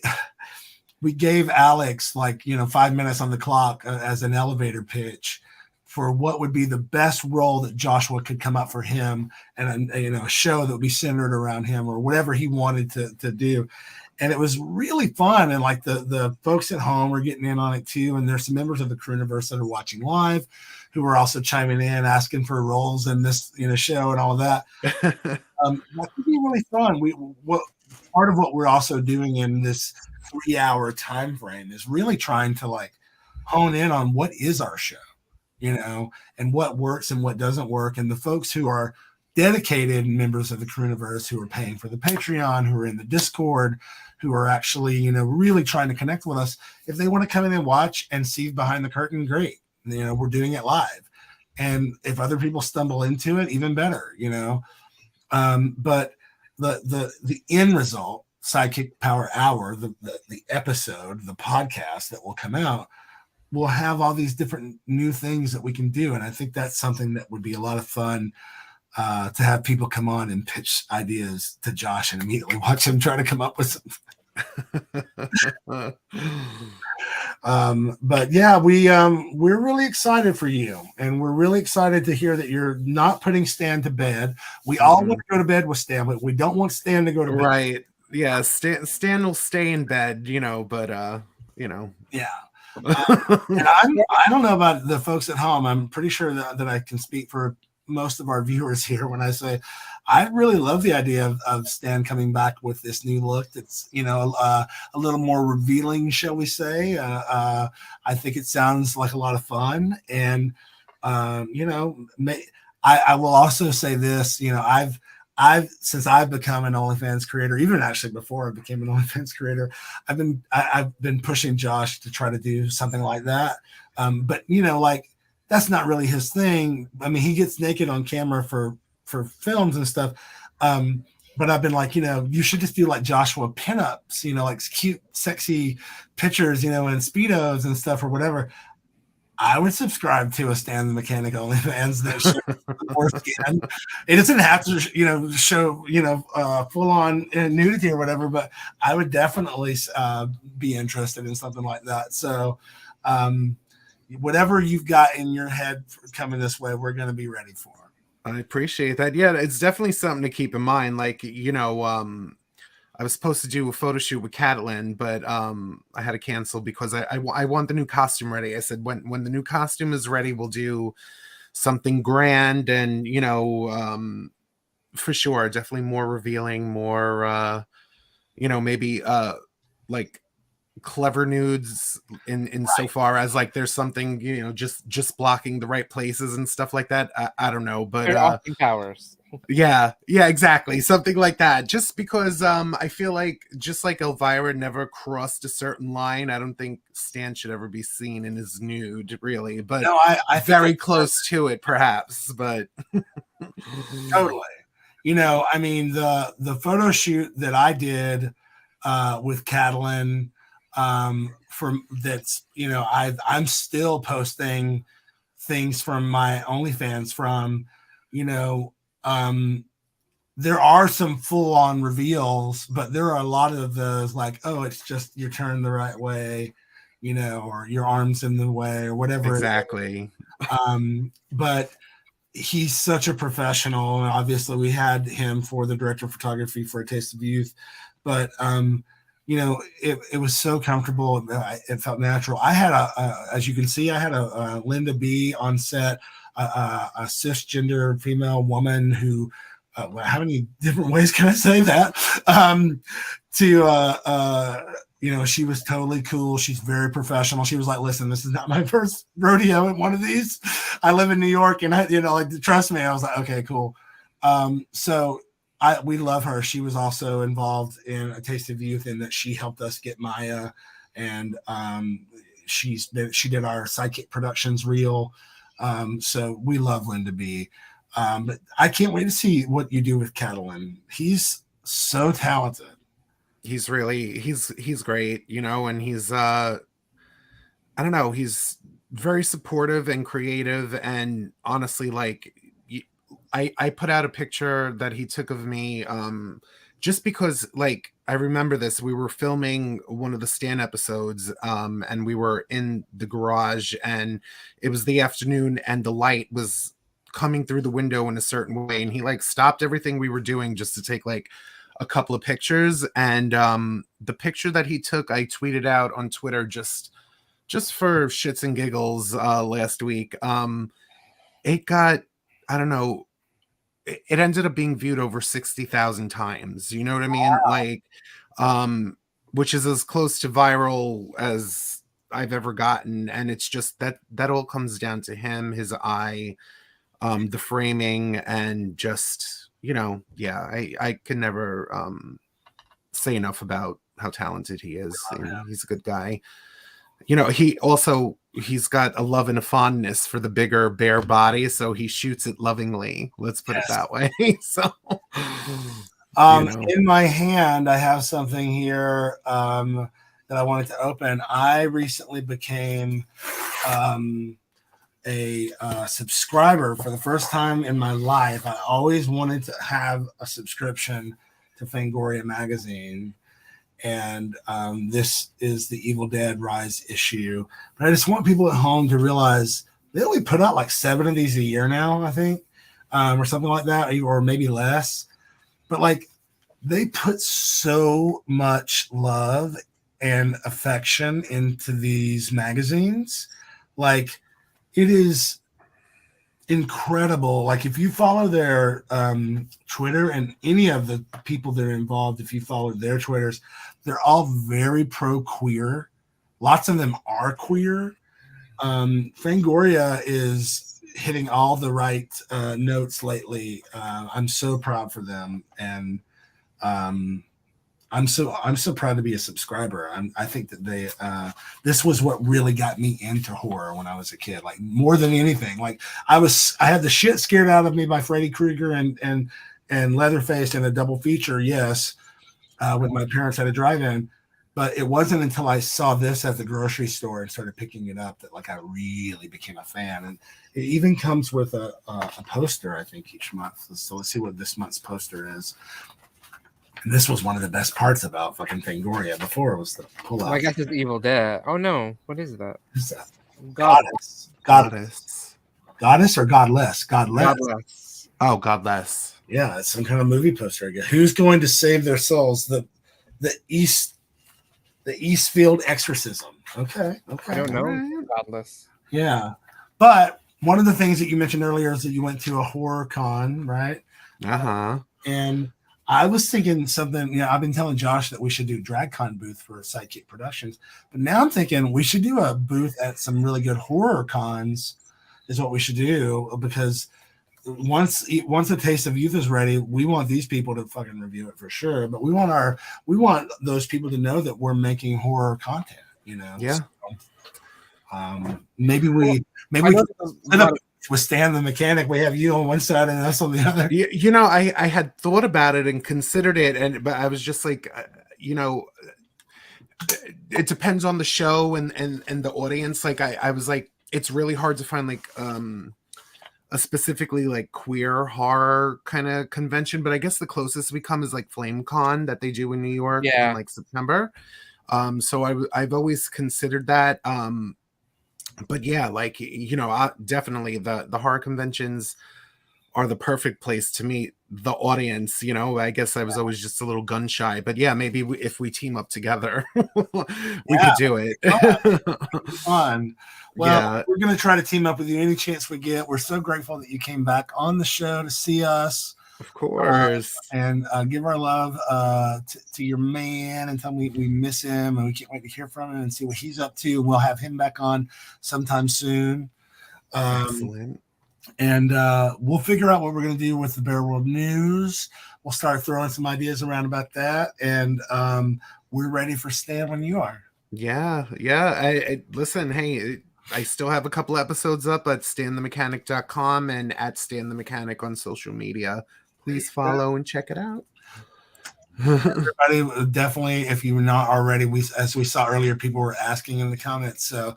gave Alex 5 minutes on the clock as an elevator pitch for what would be the best role that Joshua could come up for him, and a show that would be centered around him or whatever he wanted to do. And it was really fun. And the folks at home were getting in on it too. And there's some members of the Crewniverse that are watching live who are also chiming in, asking for roles in this, show and all of that. That could be really fun. Part of what we're also doing in this 3-hour time frame is really trying to hone in on what is our show, and what works and what doesn't work. And the folks who are dedicated members of the Crewniverse, who are paying for the Patreon, who are in the Discord, who are actually, really trying to connect with us. If they want to come in and watch and see behind the curtain, great. We're doing it live. And if other people stumble into it, even better, but the end result, SideKick Power Hour, the episode, the podcast that will come out, will have all these different new things that we can do. And I think that's something that would be a lot of fun, to have people come on and pitch ideas to Josh and immediately watch him try to come up with something. But yeah, we're really excited for you, and we're really excited to hear that you're not putting Stan to bed. We all want to go to bed with Stan, but we don't want Stan to go to bed. Right. Yeah, Stan will stay in bed, but yeah. And I don't know about the folks at home. I'm pretty sure that I can speak for most of our viewers here when I say I really love the idea of Stan coming back with this new look that's a little more revealing, shall we say. I think it sounds like a lot of fun. And I will also say this, I've since I've become an OnlyFans creator, even actually before I became an OnlyFans creator, I've been pushing Josh to try to do something like that. But that's not really his thing. I mean, he gets naked on camera for films and stuff. But I've been you should just do Joshua pinups, cute, sexy pictures, in Speedos and stuff or whatever. I would subscribe to a Stan the Mechanic OnlyFans that shows more skin. It doesn't have to, show, full on nudity or whatever, but I would definitely be interested in something like that. So, whatever you've got in your head coming this way, we're going to be ready for. I appreciate that. Yeah, it's definitely something to keep in mind. I was supposed to do a photo shoot with Catelyn, but I had to cancel because I want the new costume ready. I said, when the new costume is ready, we'll do something grand and, for sure, definitely more revealing, more, maybe clever nudes in so far as there's something just blocking the right places and stuff like that. I don't know, but Austin Powers. yeah, exactly, something like that. Just because I feel like just like Elvira never crossed a certain line, I don't think Stan should ever be seen in his nude, really. But no, I very close to it, perhaps. But totally, I mean the photo shoot that I did with Catelyn. I'm still posting things from my OnlyFans from, there are some full on reveals, but there are a lot of those it's just you're turned the right way, or your arm's in the way or whatever. Exactly. But he's such a professional. And obviously we had him for the director of photography for A Taste of Youth, but, it was so comfortable. It felt natural. I had as you can see, I had a Linda B on set, a cisgender female woman who, how many different ways can I say that? She was totally cool. She's very professional. She was like, listen, this is not my first rodeo at one of these. I live in New York and trust me. I was like, okay, cool. We love her. She was also involved in A Taste of Youth in that she helped us get Maya, and she did our SideKick Productions reel. So we love Linda B. But I can't wait to see what you do with Catelyn. He's so talented. He's really he's great, and he's I don't know, he's very supportive and creative, and honestly, I put out a picture that he took of me just because, like, I remember this. We were filming one of the Stan episodes, and we were in the garage, and it was the afternoon, and the light was coming through the window in a certain way, and he like stopped everything we were doing just to take like a couple of pictures. And the picture that he took, I tweeted out on Twitter just for shits and giggles last week. It got, I don't know, it ended up being viewed over 60,000 times. You know what I mean? Wow. Like, which is as close to viral as I've ever gotten. And it's just that all comes down to him, his eye, the framing, and just, you know, yeah, I can never say enough about how talented he is. He's a good guy. You know, he's got a love and a fondness for the bigger bare body, so he shoots it lovingly. Let's put it that way. So, in my hand, I have something here that I wanted to open. I recently became a subscriber for the first time in my life. I always wanted to have a subscription to Fangoria magazine. And this is the Evil Dead Rise issue. But I just want people at home to realize they only put out like 7 of these a year now, I think, or something like that, or maybe less. But like, they put so much love and affection into these magazines. Like, it is incredible. Like, if you follow their Twitter, and any of the people that are involved, if you follow their Twitters, they're all very pro-queer. Lots of them are queer. Fangoria is hitting all the right notes lately. I'm so proud for them, and I'm so proud to be a subscriber. I think that they this was what really got me into horror when I was a kid. Like, more than anything, like I had the shit scared out of me by Freddy Krueger and Leatherface in a double feature. Yes, when my parents had a drive-in, but it wasn't until I saw this at the grocery store and started picking it up that like I really became a fan. And it even comes with a poster, I think, each month. So let's see what this month's poster is. And this was one of the best parts about fucking Fangoria. Before, it was the pull-out. Well, I guess it's Evil Dead. Oh no, what is that? What's that? Goddess or godless? Godless. Oh, godless. Yeah, it's some kind of movie poster again. Who's going to save their souls? The Eastfield exorcism. Okay. I don't know. Godless. Yeah, but one of the things that you mentioned earlier is that you went to a horror con, right? And I was thinking something, I've been telling Josh that we should do DragCon booth for SideKick Productions, but now I'm thinking we should do a booth at some really good horror cons is what we should do, because once a Taste of Youth is ready, we want these people to fucking review it for sure, but we want those people to know that we're making horror content, Yeah. So, maybe we set up with Stan the mechanic. We have you on one side and us on the other. I had thought about it and considered it, but I was just like, it depends on the show and the audience. Like I was like, it's really hard to find like a specifically like queer horror kind of convention, but I guess the closest we come is like FlameCon that they do in New York in like September. So I've always considered that. But yeah, like, definitely the horror conventions are the perfect place to meet the audience. I guess I was always just a little gun shy, but yeah, maybe if we team up together, we could do it. Fun. Well, we're going to try to team up with you any chance we get. We're so grateful that you came back on the show to see us. Of course. And give our love to your man and tell him we miss him and we can't wait to hear from him and see what he's up to. We'll have him back on sometime soon. Excellent. And we'll figure out what we're going to do with the Bear World News. We'll start throwing some ideas around about that. And we're ready for Stan when you are. Yeah. I listen, hey, I still have a couple episodes up at stanthemechanic.com and at stanthemechanic on social media. Please follow and check it out. Everybody, definitely, if you were not already, as we saw earlier, people were asking in the comments. So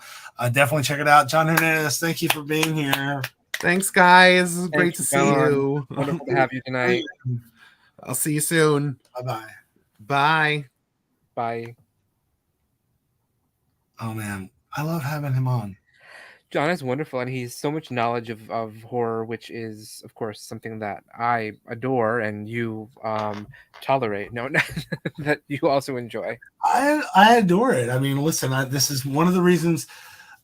definitely check it out. John Hernandez, thank you for being here. Thanks, guys. Thanks Great to for see coming. you. Wonderful to have you tonight. I'll see you soon. Bye-bye. Bye. Bye. Oh man, I love having him on. John is wonderful, and he's so much knowledge of horror, which is, of course, something that I adore and you tolerate. No, that you also enjoy. I adore it. I mean, listen, this is one of the reasons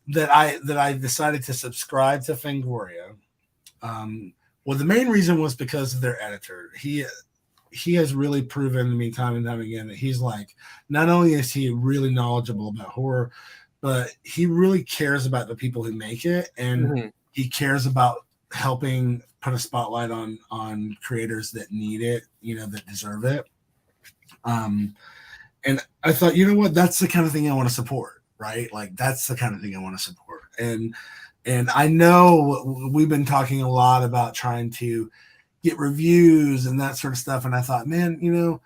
that I decided to subscribe to Fangoria. Well, the main reason was because of their editor. He has really proven to me time and time again that he's like, not only is he really knowledgeable about horror, but he really cares about the people who make it, and he cares about helping put a spotlight on creators that need it, that deserve it. And I thought, you know what, that's the kind of thing I want to support, right? Like that's the kind of thing I want to support. And I know we've been talking a lot about trying to get reviews and that sort of stuff. And I thought, man,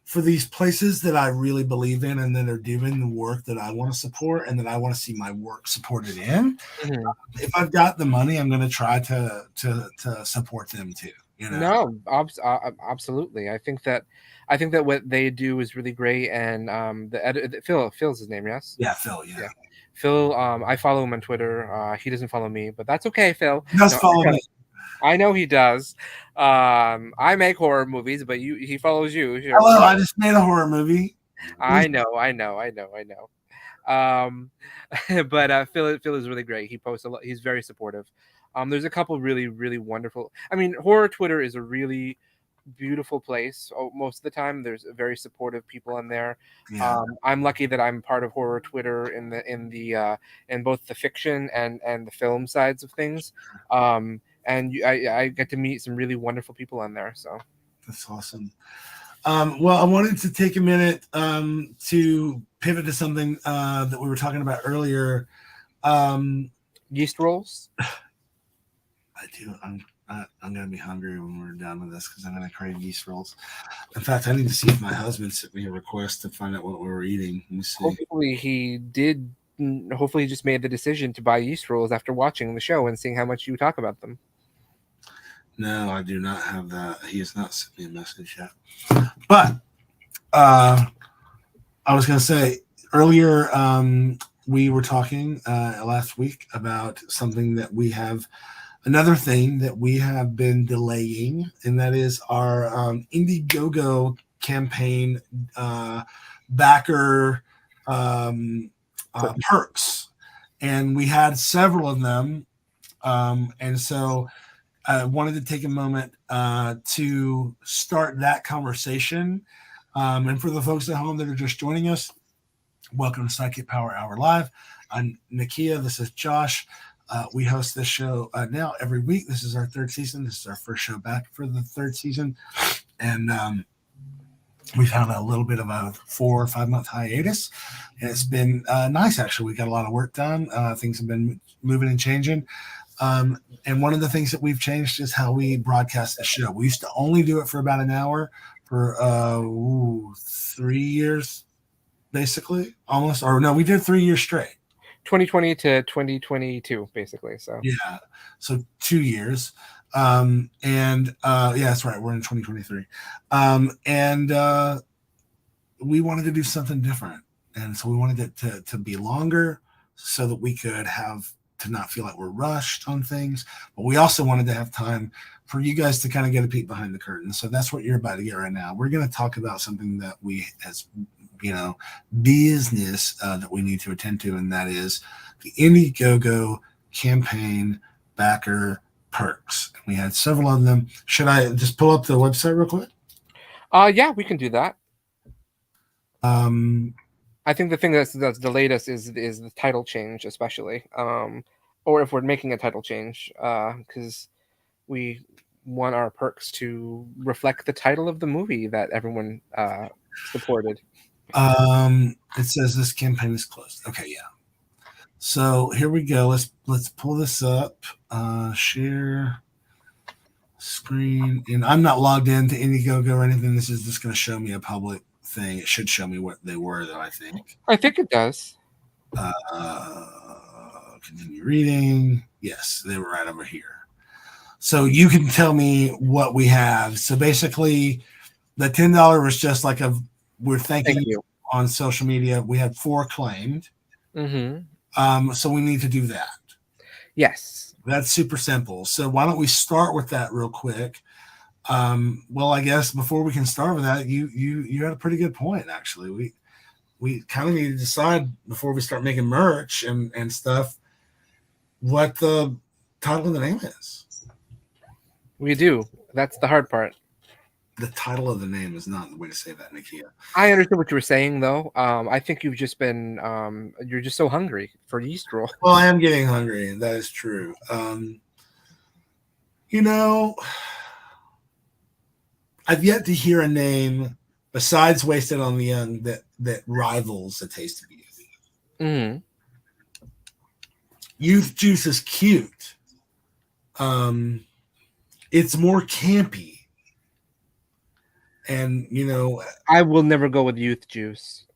for these places that I really believe in and that are doing the work that I want to support and that I want to see my work supported in, if I've got the money, I'm going to try to support them too. No, absolutely. I think that what they do is really great. And Phil's his name, yes? Yeah, Phil. Yeah. Phil. I follow him on Twitter. He doesn't follow me, but that's okay, Phil. He does follow me. I know he does. I make horror movies, but he follows you. Hello, I just made a horror movie. I know. But Phil is really great. He posts a lot. He's very supportive. There's a couple really, really wonderful. I mean, horror Twitter is a really beautiful place. Most of the time, there's very supportive people on there. Yeah. I'm lucky that I'm part of horror Twitter in both the fiction and the film sides of things. And I get to meet some really wonderful people on there. So that's awesome. Well, I wanted to take a minute to pivot to something that we were talking about earlier. Yeast rolls. I do. I'm gonna be hungry when we're done with this because I'm gonna crave yeast rolls. In fact, I need to see if my husband sent me a request to find out what we were eating. Let me see. Hopefully he did. Hopefully he just made the decision to buy yeast rolls after watching the show and seeing how much you talk about them. No, I do not have that. He has not sent me a message yet. But I was going to say earlier, we were talking last week about something that we have, another thing that we have been delaying, and that is our Indiegogo campaign backer perks. And we had several of them. And so I wanted to take a moment to start that conversation. And for the folks at home that are just joining us, welcome to SideKick Power Hour Live. I'm Nakia. This is Josh. We host this show now every week. This is our third season. This is our first show back for the third season. And we've had a little bit of a 4 or 5 month hiatus. And it's been nice, actually. We got a lot of work done. Things have been moving and changing. And one of the things that we've changed is how we broadcast the show. We used to only do it for about an hour for 3 years, basically, almost. Or no, we did 3 years straight. 2020 to 2022, basically. So yeah, so 2 years. Yeah, that's right. We're in 2023. We wanted to do something different. And so we wanted it to be longer so that we could to not feel like we're rushed on things, but we also wanted to have time for you guys to kind of get a peek behind the curtain. So that's what you're about to get right now. We're going to talk about something that we, as business that we need to attend to, and that is the Indiegogo campaign backer perks. We had several of them. Should I just pull up the website real quick? Yeah, we can do that. I think the thing that's delayed us is the title change, especially, or if we're making a title change, because we want our perks to reflect the title of the movie that everyone supported. It says this campaign is closed. Okay, yeah. So here we go. Let's pull this up. Share screen, and I'm not logged into Indiegogo or anything. This is just going to show me a public thing. It should show me what they were, though. I think it does. Continue reading. Yes, they were right over here. So you can tell me what we have. So basically, the $10 was just like we're thanking you on social media. We had 4 claimed. So we need to do that. Yes. That's super simple. So why don't we start with that real quick? Well, I guess before we can start with that, you had a pretty good point, actually. We kind of need to decide before we start making merch and stuff what the title of the name is. We do. That's the hard part. The title of the name is not the way to say that, Nakia. I understand what you were saying, though. I think you've just been, you're just so hungry for yeast roll. Well, I am getting hungry. That is true. I've yet to hear a name besides Wasted on the Young that rivals A Taste of Youth. Youth Juice is cute. It's more campy. And, I will never go with Youth Juice.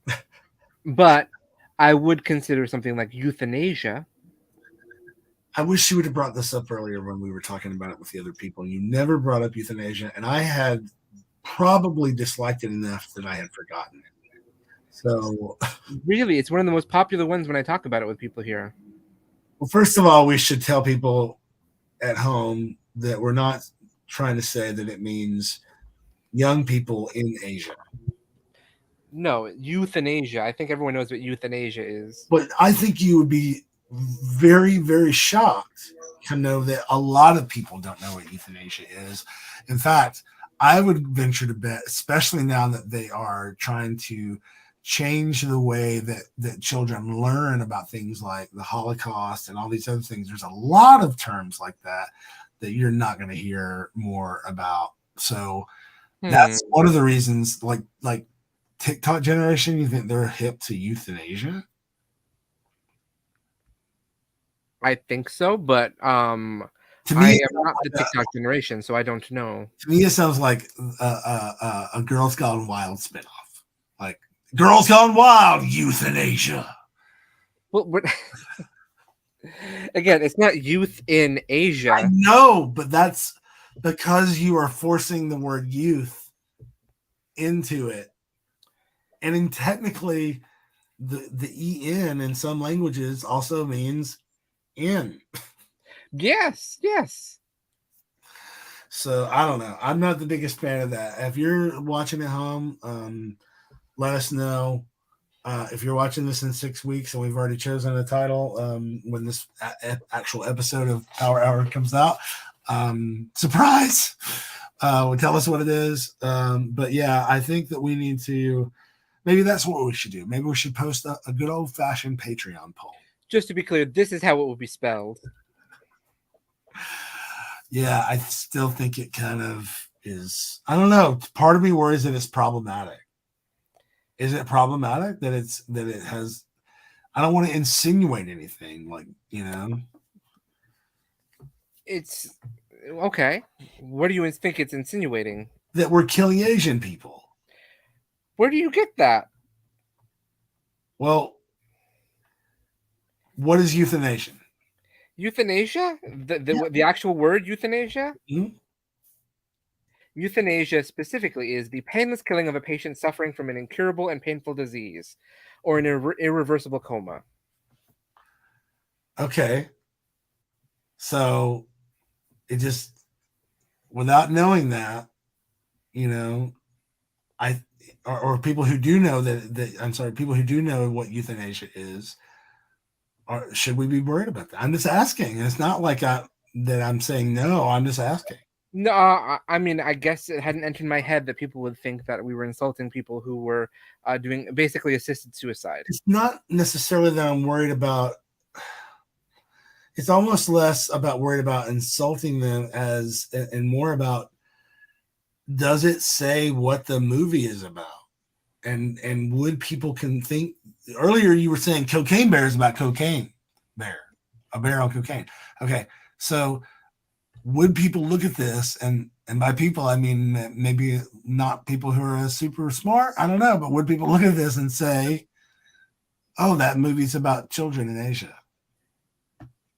But I would consider something like euthanasia. I wish you would have brought this up earlier when we were talking about it with the other people. You never brought up euthanasia, and I had probably disliked it enough that I had forgotten it. So really, it's one of the most popular ones when I talk about it with people here. Well, first of all, we should tell people at home that we're not trying to say that it means young people in Asia. No, euthanasia. I think everyone knows what euthanasia is. But I think you would be very, very shocked to know that a lot of people don't know what euthanasia is. In fact, I would venture to bet, especially now that they are trying to change the way that children learn about things like the Holocaust and all these other things. There's a lot of terms like that you're not going to hear more about. So that's one of the reasons, like TikTok generation, you think they're hip to euthanasia? I think so, but I am not the TikTok generation, so I don't know. To me, it sounds like a Girls Gone Wild spinoff. Like, Girls Gone Wild, euthanasia. Well, again, it's not youth in Asia. I know, but that's because you are forcing the word youth into it. And then technically, the EN in some languages also means in. Yes. So I don't know. I'm not the biggest fan of that. If you're watching at home, let us know. If you're watching this in 6 weeks and we've already chosen a title when this actual episode of Power Hour comes out, surprise! Tell us what it is. But yeah, I think that we need to. Maybe that's what we should do. Maybe we should post a good old-fashioned Patreon poll. Just to be clear, this is how it will be spelled. Yeah, I still think it kind of is. I don't know. Part of me worries that it's problematic. Is it problematic that it has? I don't want to insinuate anything, It's okay. What do you think it's insinuating? That we're killing Asian people. Where do you get that? Well, what is euthanasia? Euthanasia? The actual word euthanasia? Mm-hmm. Euthanasia specifically is the painless killing of a patient suffering from an incurable and painful disease or an irreversible coma. Okay. So it just, without knowing that, or people who do know people who do know what euthanasia is, should we be worried about that? I'm just asking. It's not like that I'm saying no. I'm just asking. No, I mean, I guess it hadn't entered my head that people would think that we were insulting people who were doing basically assisted suicide. It's not necessarily that I'm worried about. It's almost less about worried about insulting them and more about, does it say what the movie is about? And would people can think, earlier you were saying Cocaine Bear is about cocaine bear, a bear on cocaine. Okay. So would people look at this, and by people, I mean, maybe not people who are super smart, I don't know, but would people look at this and say, oh, that movie's about children in Asia?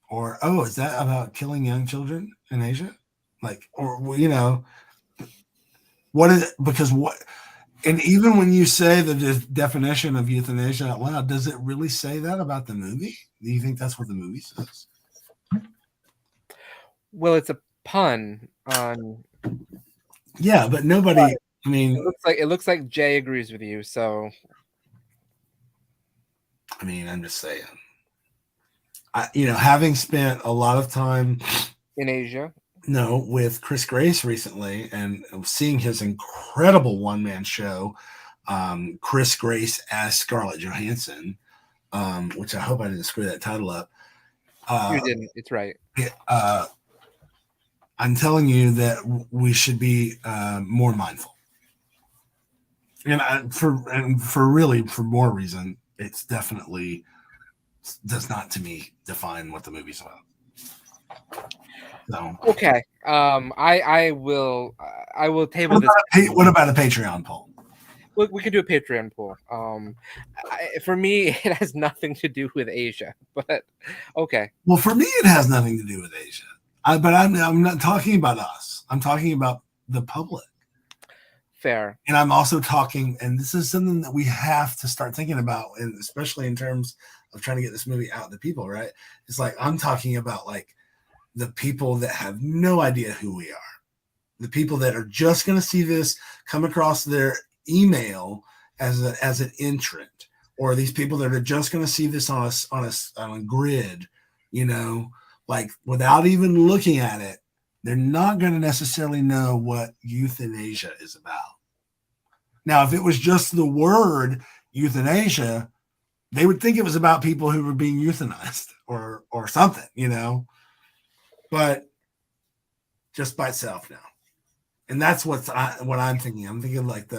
Or, oh, is that about killing young children in Asia? Like, or what is it? Because what? And even when you say the definition of euthanasia out loud, does it really say that about the movie? Do you think that's what the movie says? Well, it's a pun on. Yeah, but nobody. I mean, it looks like Jay agrees with you. So, I mean, I'm just saying. Having spent a lot of time in Asia. No, with Chris Grace recently, and seeing his incredible one-man show, Chris Grace as Scarlett Johansson, which I hope I didn't screw that title up. You didn't. It's right. I'm telling you that we should be more mindful, and for more reason, it's definitely does not to me define what the movie's about. So. Okay. I will table this. What about a Patreon poll? We could do a Patreon poll. For me, it has nothing to do with Asia, but okay. Well, for me, it has nothing to do with Asia. But I'm not talking about us. I'm talking about the public. Fair. And I'm also talking, and this is something that we have to start thinking about, and especially in terms of trying to get this movie out to people, right? It's like I'm talking about like the people that have no idea who we are, the people that are just going to see this come across their email as an entrant, or these people that are just going to see this on a grid, like without even looking at it. They're not going to necessarily know what euthanasia is about. Now, if it was just the word euthanasia, they would think it was about people who were being euthanized or something, but just by itself now. And that's what I'm thinking. I'm thinking like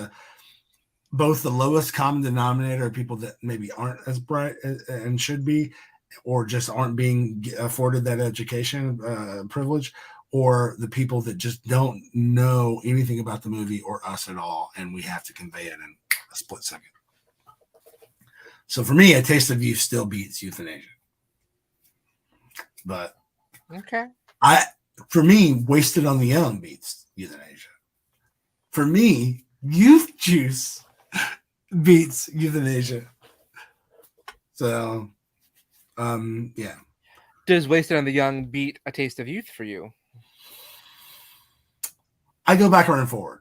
both the lowest common denominator of people that maybe aren't as bright and should be, or just aren't being afforded that education privilege, or the people that just don't know anything about the movie or us at all, and we have to convey it in a split second. So for me, A Taste of Youth still beats euthanasia. But okay. For me, Wasted on the Young beats euthanasia. For me, Youth Juice beats euthanasia. So, yeah. Does Wasted on the Young beat A Taste of Youth for you? I go back and forward.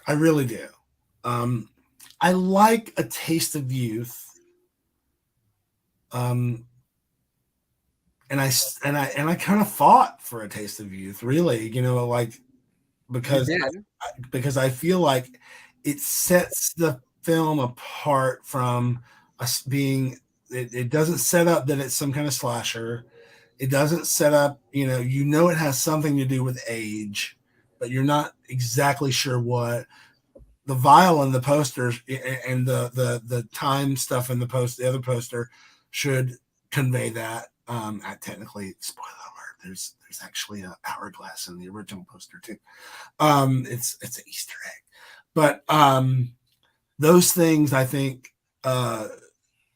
I really do. I like A Taste of Youth. And I kind of fought for A Taste of Youth, really, because I feel like it sets the film apart from us being. It doesn't set up that it's some kind of slasher. It doesn't set up, it has something to do with age, but you're not exactly sure what. The vial in the posters and the time stuff in the other poster should convey that. Technically, spoiler alert, there's actually an hourglass in the original poster too. It's an Easter egg, but those things I think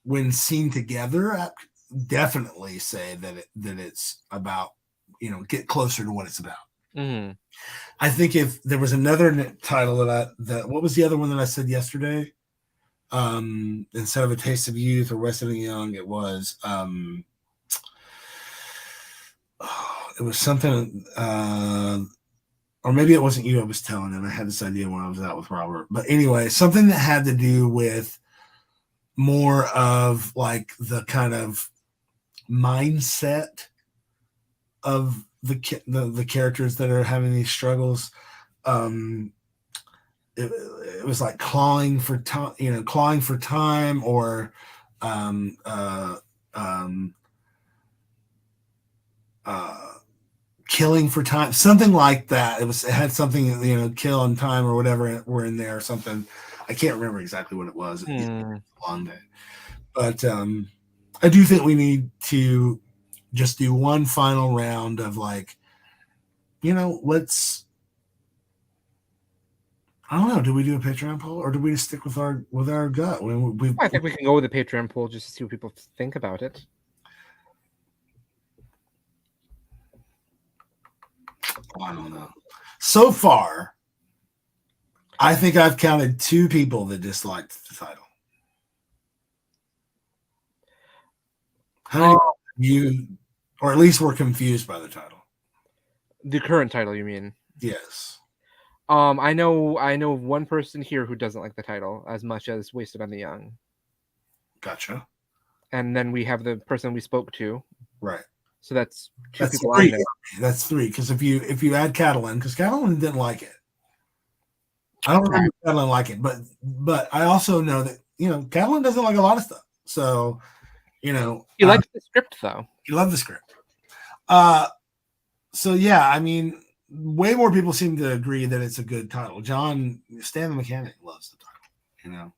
when seen together definitely say that it's about get closer to what it's about. Mm. I think if there was another title that what was the other one that I said yesterday? Instead of A Taste of Youth or Wasted on the Young, it was something, or maybe it wasn't you I was telling, and I had this idea when I was out with Robert. But anyway, something that had to do with more of like the kind of mindset of the characters that are having these struggles. It was like clawing for time, or killing for time, something like that. It had something, kill and time or whatever were in there or something. I can't remember exactly what it was. It was a long day, but I do think we need to just do one final round of like, let's. I don't know. Do we do a Patreon poll, or do we just stick with our gut? I think we can go with a Patreon poll just to see what people think about it. I don't know. So far, I think I've counted 2 people that disliked the title. How many you, or at least were confused by the title? The current title, you mean? Yes. I know one person here who doesn't like the title as much as Wasted on the Young. Gotcha. And then we have the person we spoke to. Right. So that's 2 That's people 3. I know. That's 3. Because if you add Catalan, because Catalan didn't like it. I don't remember Catalan like it, but I also know that Catalan doesn't like a lot of stuff. So he liked the script though. He loved the script. So yeah, I mean, way more people seem to agree that it's a good title. Stan the Mechanic loves the title,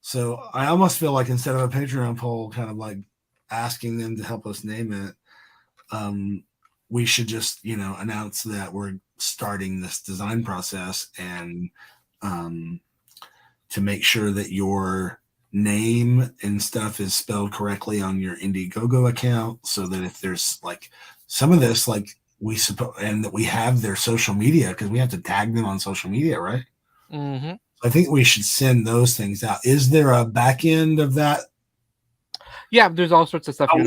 So I almost feel like instead of a Patreon poll, kind of like asking them to help us name it, we should just, announce that we're starting this design process and to make sure that your name and stuff is spelled correctly on your Indiegogo account, so that if there's like some of this, like we suppose, and that we have their social media, because we have to tag them on social media, right? Mm-hmm. I think we should send those things out. Is there a back end of that? Yeah, there's all sorts of stuff. I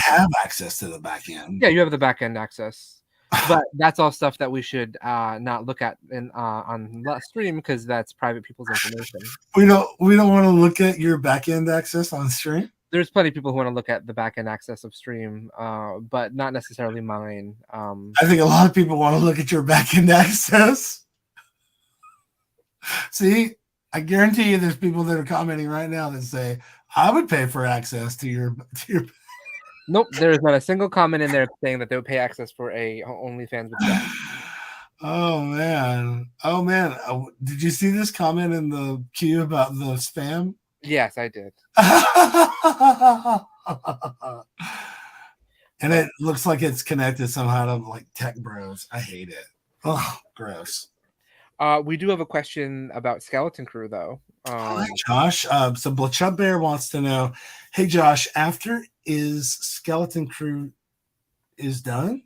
have access to the back end. Yeah, you have the back end access, but that's all stuff that we should not look at on the stream, because that's private people's information. We don't want to look at your back end access on stream. There's plenty of people who want to look at the back end access of stream, but not necessarily mine. I think a lot of people want to look at your back end access. See, I guarantee you there's people that are commenting right now that say, I would pay for access to your. Nope, there is not a single comment in there saying that they would pay access for a OnlyFans with that. Oh man. Did you see this comment in the queue about the spam? Yes, I did. And it looks like it's connected somehow to like Tech Bros. I hate it. Oh, gross. We do have a question about Skeleton Crew, though. Hi, Josh. So Bloodshot Bear wants to know, hey, Josh, after is Skeleton Crew is done?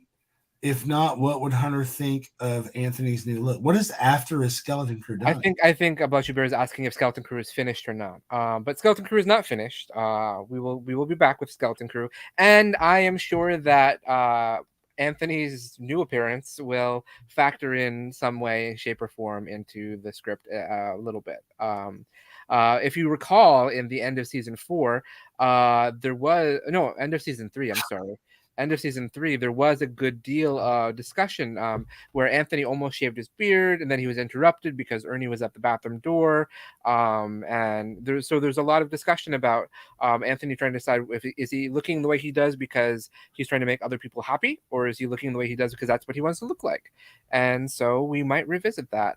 If not, what would Hunter think of Anthony's new look? What is after is Skeleton Crew done? I think Bloodshot Bear is asking if Skeleton Crew is finished or not. But Skeleton Crew is not finished. We will be back with Skeleton Crew, and I am sure that Anthony's new appearance will factor in some way, shape, or form into the script a little bit. If you recall, in the end of season 4, end of season 3. I'm sorry. End of season 3, there was a good deal of discussion where Anthony almost shaved his beard, and then he was interrupted because Ernie was at the bathroom door. And there's a lot of discussion about Anthony trying to decide is he looking the way he does because he's trying to make other people happy, or is he looking the way he does because that's what he wants to look like. And so we might revisit that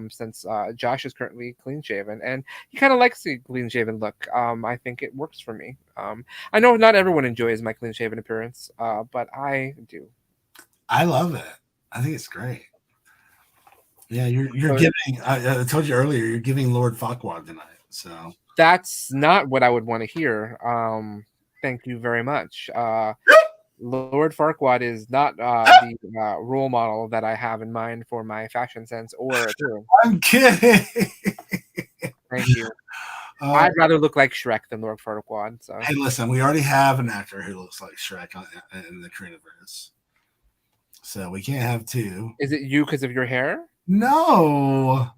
since Josh is currently clean shaven, and he kind of likes the clean shaven look. I think it works for me. I know not everyone enjoys my clean shaven appearance, but I do. I love it. I think it's great. Yeah, you're giving. I told you earlier, you're giving Lord Farquaad tonight. So that's not what I would want to hear. Thank you very much. Lord Farquaad is not the role model that I have in mind for my fashion sense or appearance. I'm kidding. Thank you. I'd rather look like Shrek than Lord Farquaad. So hey, listen, we already have an actor who looks like Shrek in the Crewniverse, so we can't have 2. Is it you because of your hair? No.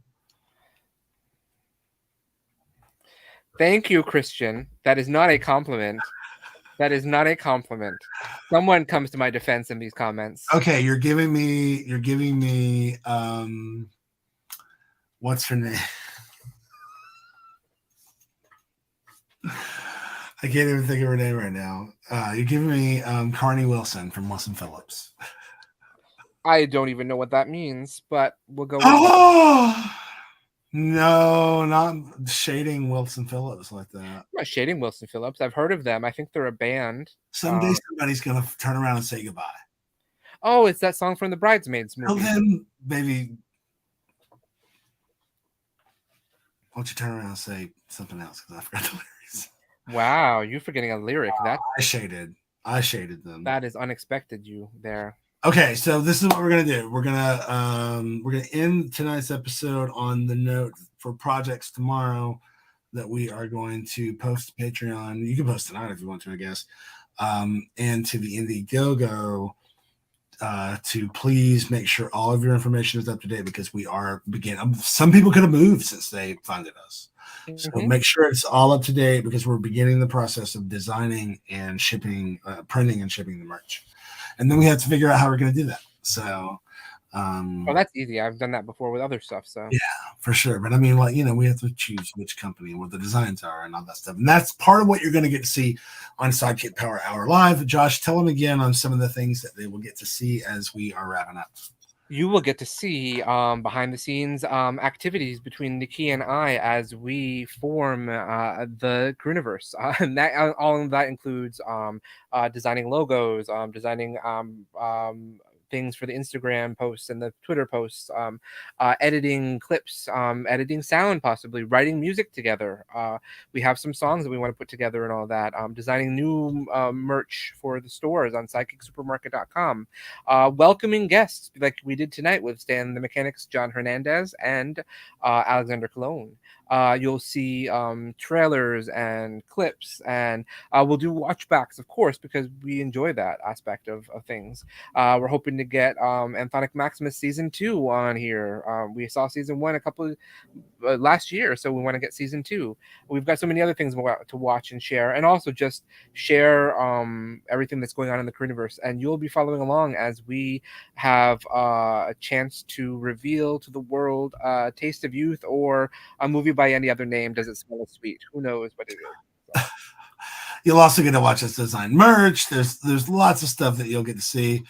Thank you, Christian. That is not a compliment. That is not a compliment. Someone comes to my defense in these comments. Okay, you're giving me what's her name? I can't even think of her name right now. You're giving me Carney Wilson from Wilson Phillips. I don't even know what that means, but we'll go with No, not shading Wilson Phillips like that. I'm not shading Wilson Phillips. I've heard of them. I think they're a band. Someday somebody's going to turn around and say goodbye. Oh, it's that song from the Bridesmaids movie. Well, then, baby, why don't you turn around and say something else, because I forgot the lyrics. Wow, you're forgetting a lyric. That I shaded them. That is unexpected. You there. Okay, so this is what we're gonna do. We're gonna end tonight's episode on the note for projects tomorrow that we are going to post to Patreon. You can post tonight if you want to, I guess. And to the Indiegogo to please make sure all of your information is up to date because we are beginning. Some people could have moved since they funded us. So make sure it's all up to date because we're beginning the process of designing and shipping, printing and shipping the merch. And then we have to figure out how we're going to do that. So, well, that's easy. I've done that before with other stuff. So yeah, for sure. But I mean, like, we have to choose which company and what the designs are and all that stuff. And that's part of what you're going to get to see on SideKick Power Hour Live. Josh, tell them again on some of the things that they will get to see as we are wrapping up. You will get to see behind the scenes activities between Nakia and I as we form the Crewniverse. And that all of that includes designing logos, designing things for the Instagram posts and the Twitter posts, editing clips, editing sound, possibly writing music together. We have some songs that we want to put together and all that. Designing new merch for the stores on sidekicksupermarket.com. Welcoming guests like we did tonight with Stan the Mechanics, John Hernandez, and Alexander Colón. You'll see trailers and clips, and we'll do watchbacks, of course, because we enjoy that aspect of things. We're hoping to get Anthonic Maximus season 2 on here. We saw season 1 a couple last year, so we want to get season 2. We've got so many other things to watch and share, and also just share everything that's going on in the Crewniverse. And you'll be following along as we have a chance to reveal to the world Taste of Youth or a movie by any other name. Does it smell as sweet? Who knows what it is? So. You'll also get to watch us design merch. There's lots of stuff that you'll get to see.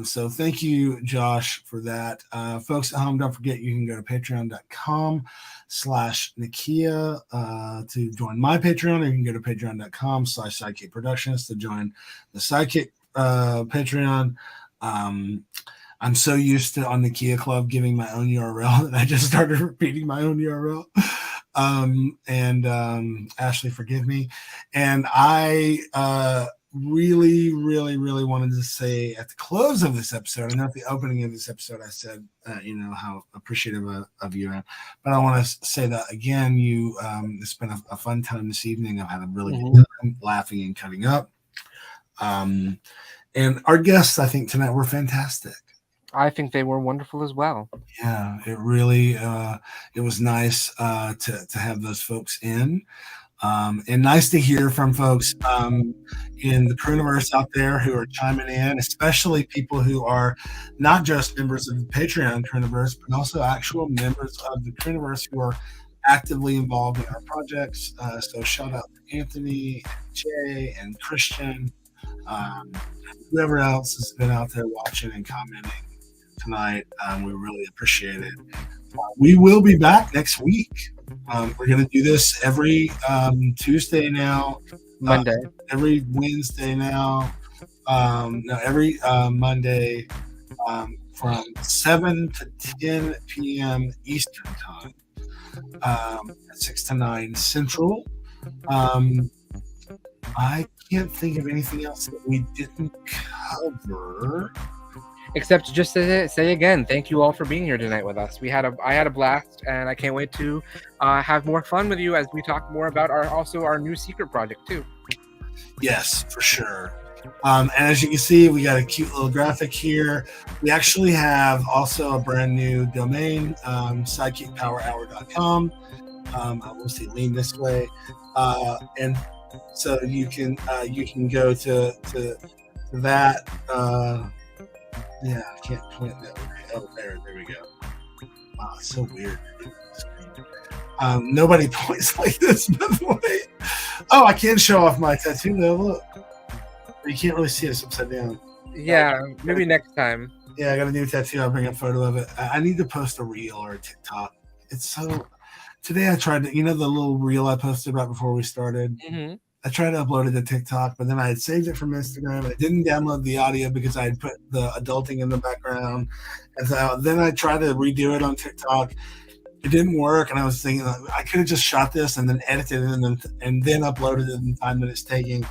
So thank you, Josh, for that. Folks at home, don't forget you can go to patreon.com/Nakia to join my Patreon, or you can go to patreon.com/Sidekick Productions to join the Sidekick Patreon. I'm so used to on Nakia Club giving my own URL that I just started repeating my own URL. Ashley, forgive me. And I really wanted to say at the close of this episode, and at the opening of this episode, I said, how appreciative of you. But I want to say that again, it's been a fun time this evening. I've had a really good time laughing and cutting up. And our guests, I think tonight were fantastic. I think they were wonderful as well. Yeah, it really, it was nice to have those folks in. And nice to hear from folks in the Crewniverse out there who are chiming in, especially people who are not just members of the Patreon Crewniverse, but also actual members of the Crewniverse who are actively involved in our projects. So shout out to Anthony, and Jay, and Christian, whoever else has been out there watching and commenting tonight. We really appreciate it. We will be back next week. We're going to do this every Tuesday now. Monday. Every Wednesday now. Every Monday from 7 to 10 p.m. Eastern Time. At 6 to 9 Central. I can't think of anything else that we didn't cover. Except just to say again, thank you all for being here tonight with us. I had a blast, and I can't wait to have more fun with you as we talk more about our new secret project too. Yes, for sure. And as you can see, we got a cute little graphic here. We actually have also a brand new domain, sidekickpowerhour.com. I will see lean this way, and so you can go to that. Yeah, I can't point that way. Oh, there we go. Wow, it's so weird. Nobody points like this, by the way. Oh, I can show off my tattoo though. Look, you can't really see it. It's upside down. Yeah, maybe next time. Yeah, I got a new tattoo. I'll bring a photo of it. I need to post a reel or a TikTok. It's so. Today I tried to, the little reel I posted right before we started. Mm-hmm. I tried to upload it to TikTok, but then I had saved it from Instagram. I didn't download the audio because I had put the adulting in the background. And so then I tried to redo it on TikTok. It didn't work. And I was thinking I could have just shot this and then edited it and then uploaded it in the time that it's taking.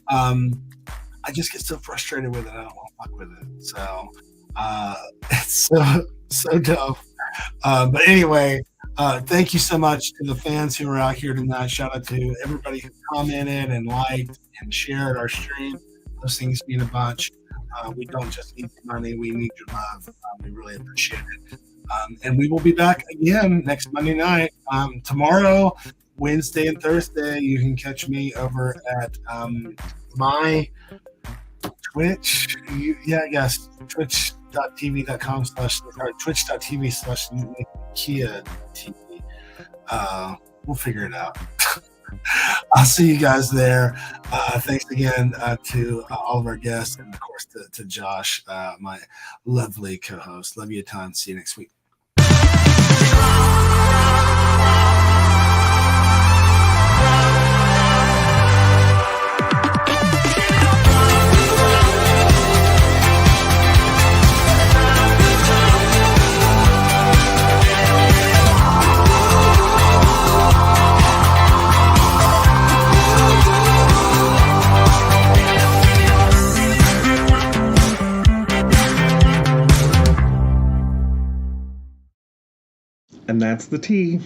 I I just get so frustrated with it. I don't want to fuck with it. So it's so dope. But anyway, thank you so much to the fans who are out here tonight. Shout out to everybody who commented and liked and shared our stream. Those things mean a bunch. We don't just need your money, we need your love. We really appreciate it. And we will be back again next Monday night. Tomorrow, Wednesday, and Thursday, you can catch me over at my Twitch. Twitch.tv/Nakia TV. We'll figure it out. I'll see you guys there. Thanks again to all of our guests, and of course to Josh, my lovely co-host. Love you a ton. See you next week. And that's the tea.